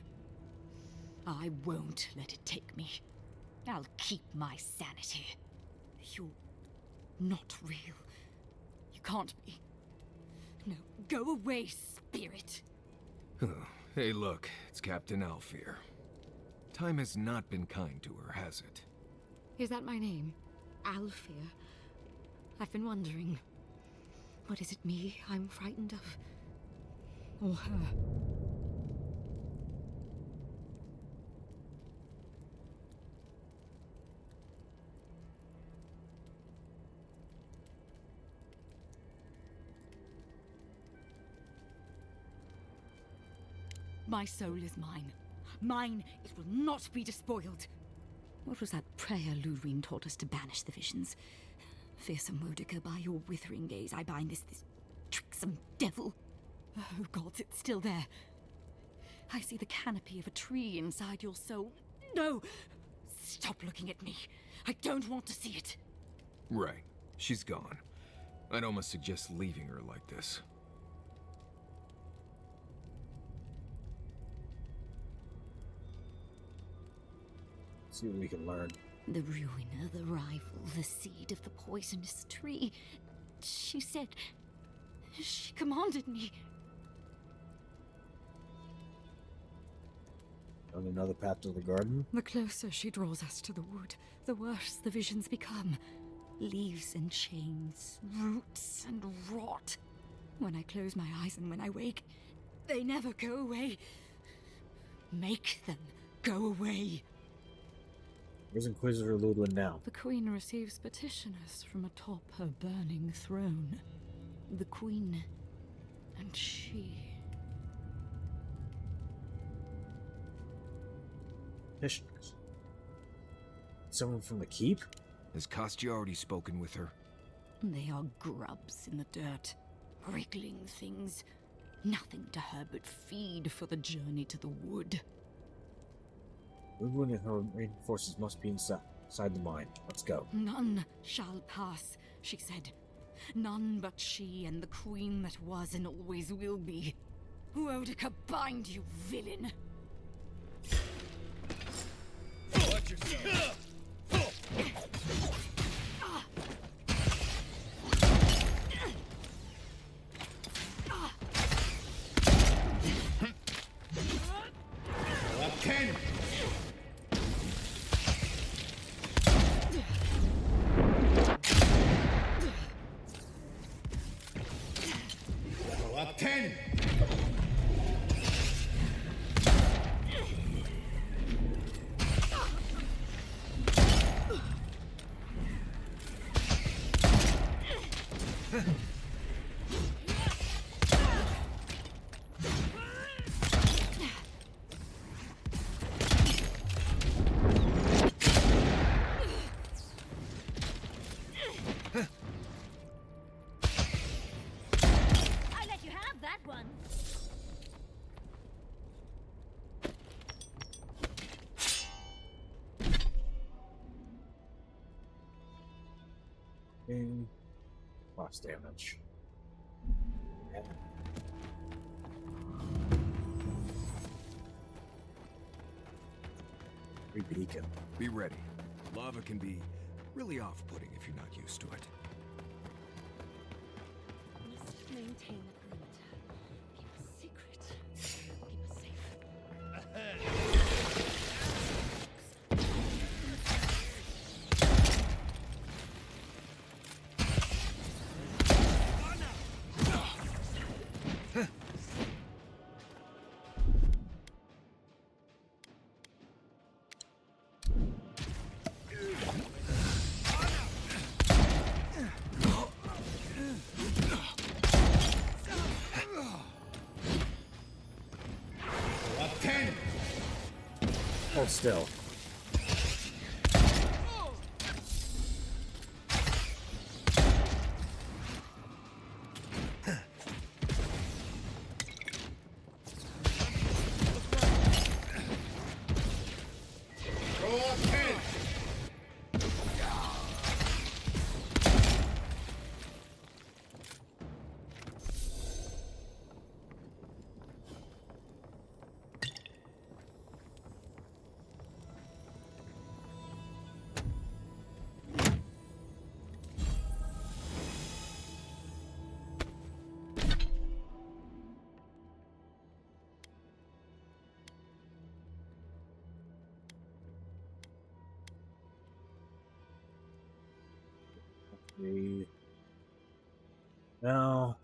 Speaker 5: I won't let it take me. I'll keep my sanity. You're not real. You can't be. No, go away, spirit.
Speaker 7: Hey, look, it's Captain Alfear. Time has not been kind to her, has it?
Speaker 5: Is that my name? Alfear? I've been wondering. What is it me I'm frightened of? Or her? My soul is mine. Mine, it will not be despoiled. What was that prayer Lureen taught us to banish the visions? Fearsome Modica, by your withering gaze, I bind this tricksome devil. Oh, gods, it's still there. I see the canopy of a tree inside your soul. No! Stop looking at me. I don't want to see it.
Speaker 7: Right. She's gone. I'd almost suggest leaving her like this.
Speaker 2: See what we can learn.
Speaker 5: The ruiner, the rival, the seed of the poisonous tree. She said... She commanded me.
Speaker 2: On another path to the garden?
Speaker 5: The closer she draws us to the wood, the worse the visions become. Leaves and chains, roots and rot. When I close my eyes and when I wake, they never go away. Make them go away.
Speaker 2: Where's Inquisitor Ludwin now?
Speaker 5: The Queen receives petitioners from atop her burning throne. The Queen and she.
Speaker 2: Petitioners? Someone from the keep?
Speaker 7: Has Kostya already spoken with her?
Speaker 5: They are grubs in the dirt. Wriggling things. Nothing to her but feed for the journey to the wood.
Speaker 2: Ludwin and her reinforcements must be inside the mine. Let's go.
Speaker 5: None shall pass, she said. None but she and the queen that was and always will be. Wodica bind you, villain!
Speaker 13: Watch yourself!
Speaker 12: I let you have that one.
Speaker 2: Lost damage. Yeah. Beacon.
Speaker 7: Be ready. Lava can be really off-putting if you're not used to it.
Speaker 12: Must maintain a perimeter. Keep a secret. Keep us safe.
Speaker 2: Hold still. No.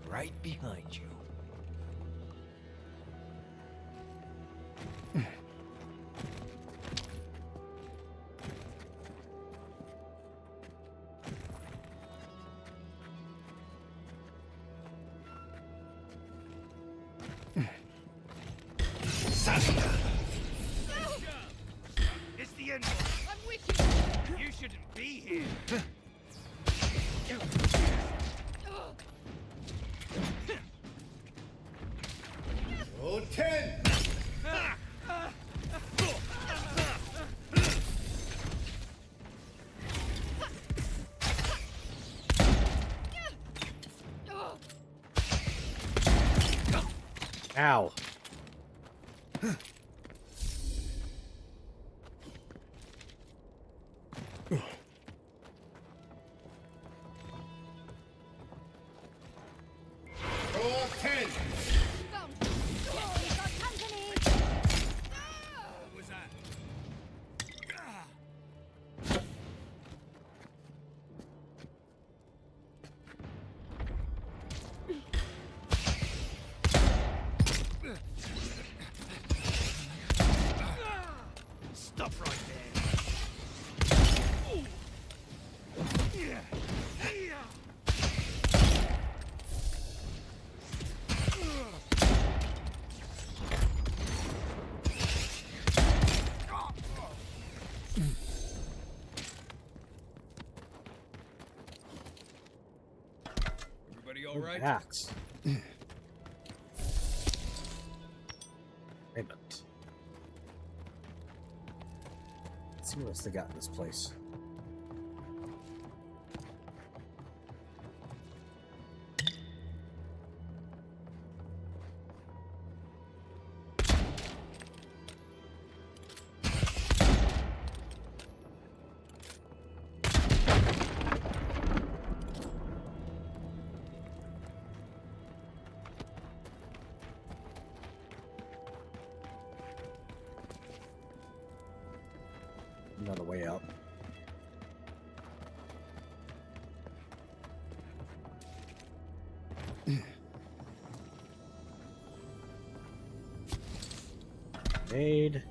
Speaker 16: Right behind you.
Speaker 17: It's the end.
Speaker 14: I'm with you!
Speaker 17: You shouldn't be here.
Speaker 16: Roll 10!
Speaker 2: Ow.
Speaker 16: Roll 10!
Speaker 17: What was that? Stop right there.
Speaker 7: Everybody all right?
Speaker 2: Axe. Payment. Let's see what else they got in this place. Another way out. Made.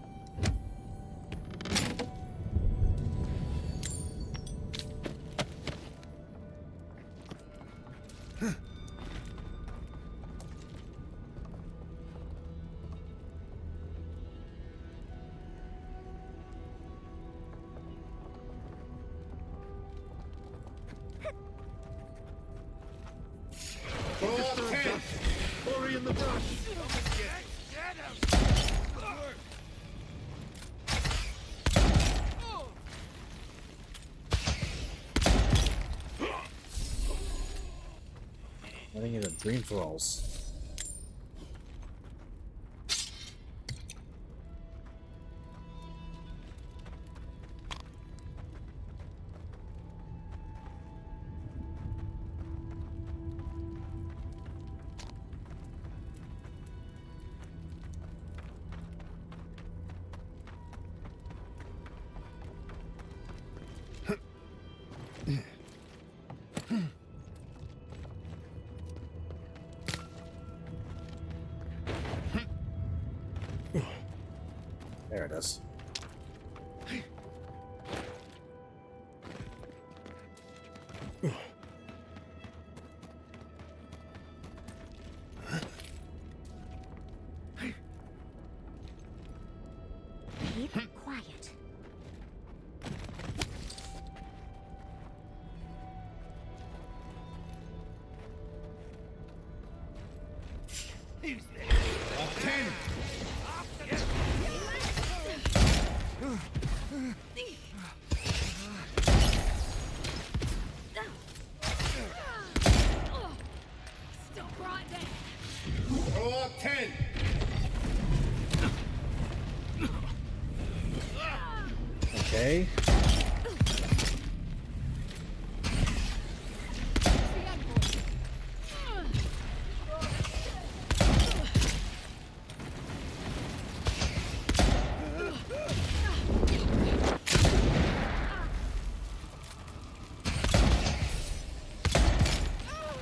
Speaker 16: Roll 10!
Speaker 17: Hurry in the brush.
Speaker 2: Running into dream thralls.
Speaker 12: Keep quiet.
Speaker 17: Who's there?
Speaker 14: Stop right there!
Speaker 17: Draw 10!
Speaker 2: Okay.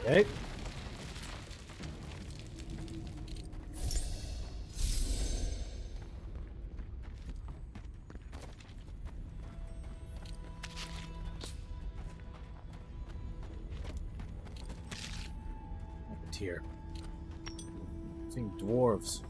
Speaker 2: Okay. Here. Seeing dwarves.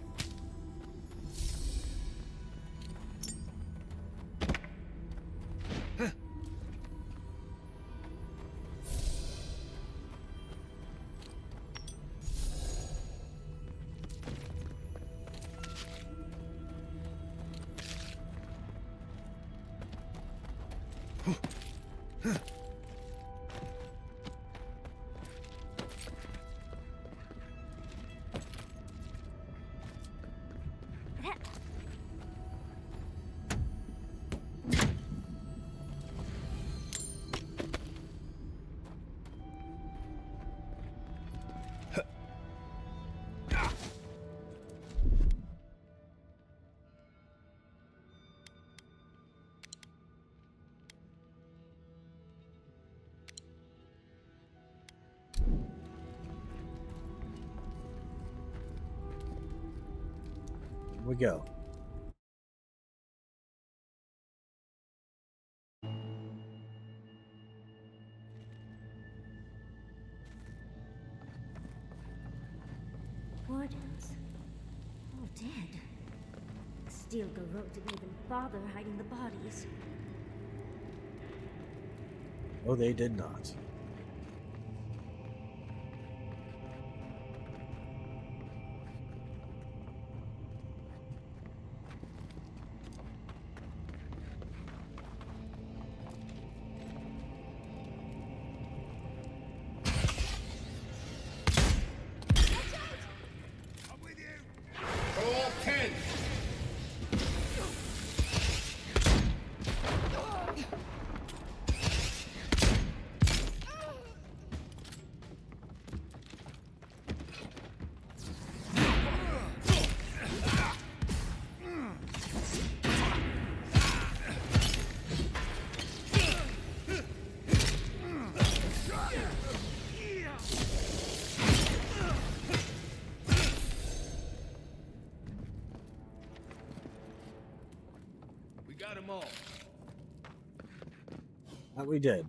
Speaker 2: Here we go.
Speaker 12: Wardens. All dead. The steel garrote didn't even bother hiding the bodies.
Speaker 2: Oh, they did not.
Speaker 17: Draw 10! We got them all.
Speaker 2: That we did.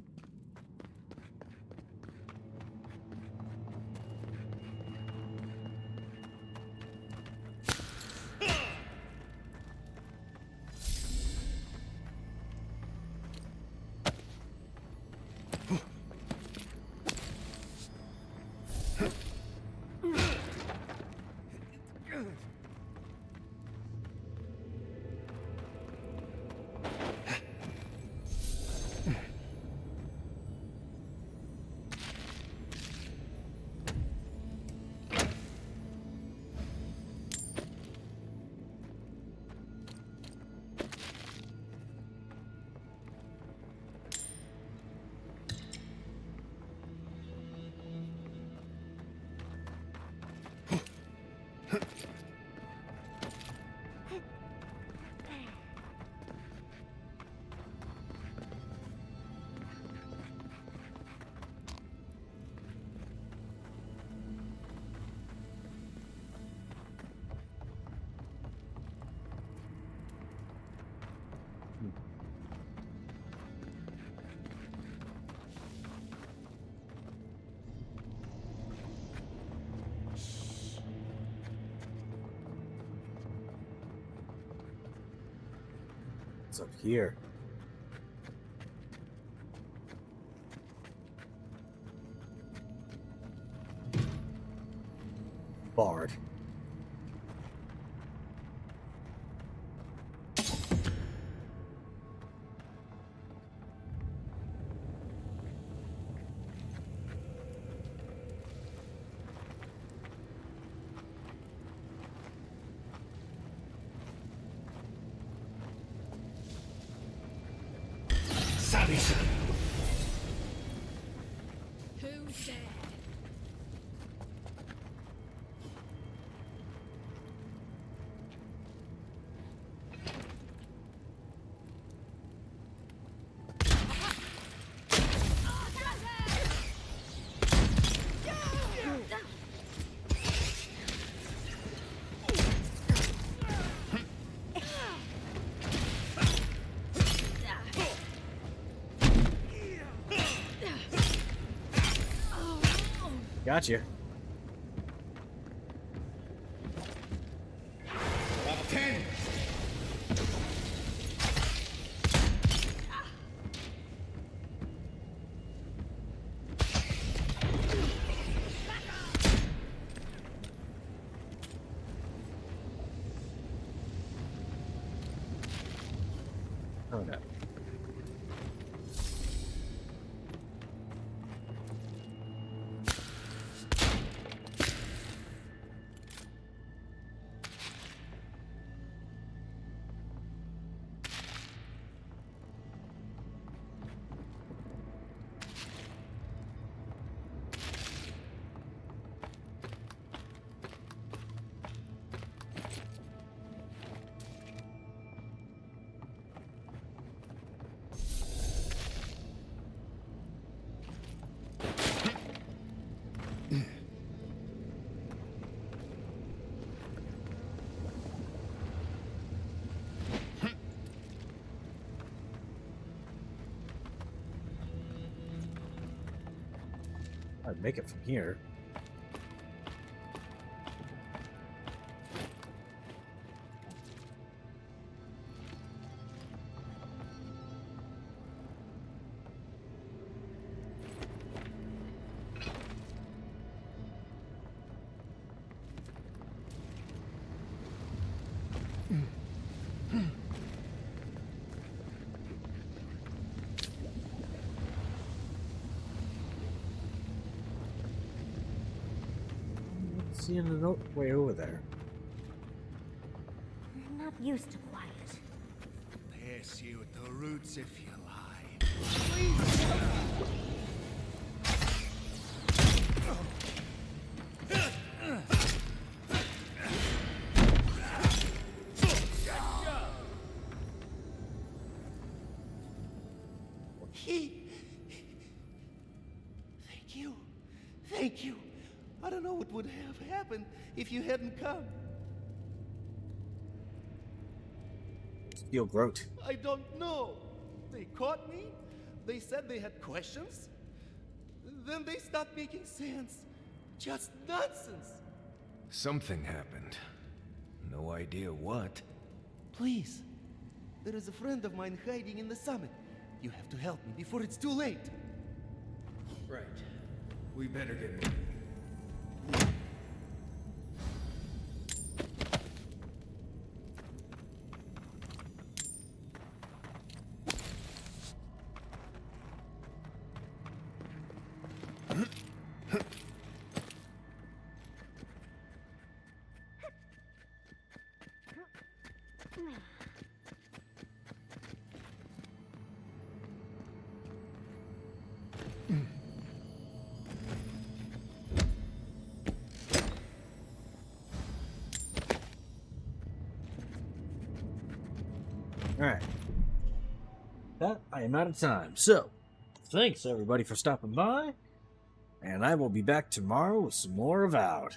Speaker 2: What's up here? Bard.
Speaker 14: Who's there?
Speaker 2: Gotcha.
Speaker 17: Up 10.
Speaker 2: Oh no. I'd make it from here. Seeing the note way over there.
Speaker 12: I'm not used to quiet.
Speaker 17: Pierce you at the roots if you like.
Speaker 18: Thank you. Thank you. I don't know what would have happened if you hadn't come.
Speaker 2: Steel Groat.
Speaker 18: I don't know. They caught me. They said they had questions. Then they stopped making sense. Just nonsense.
Speaker 7: Something happened. No idea what.
Speaker 18: Please. There is a friend of mine hiding in the summit. You have to help me before it's too late.
Speaker 7: Right. We better get moving.
Speaker 2: Alright. That I am out of time. So, thanks everybody for stopping by. And I will be back tomorrow with some more Avowed.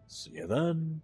Speaker 2: See you then.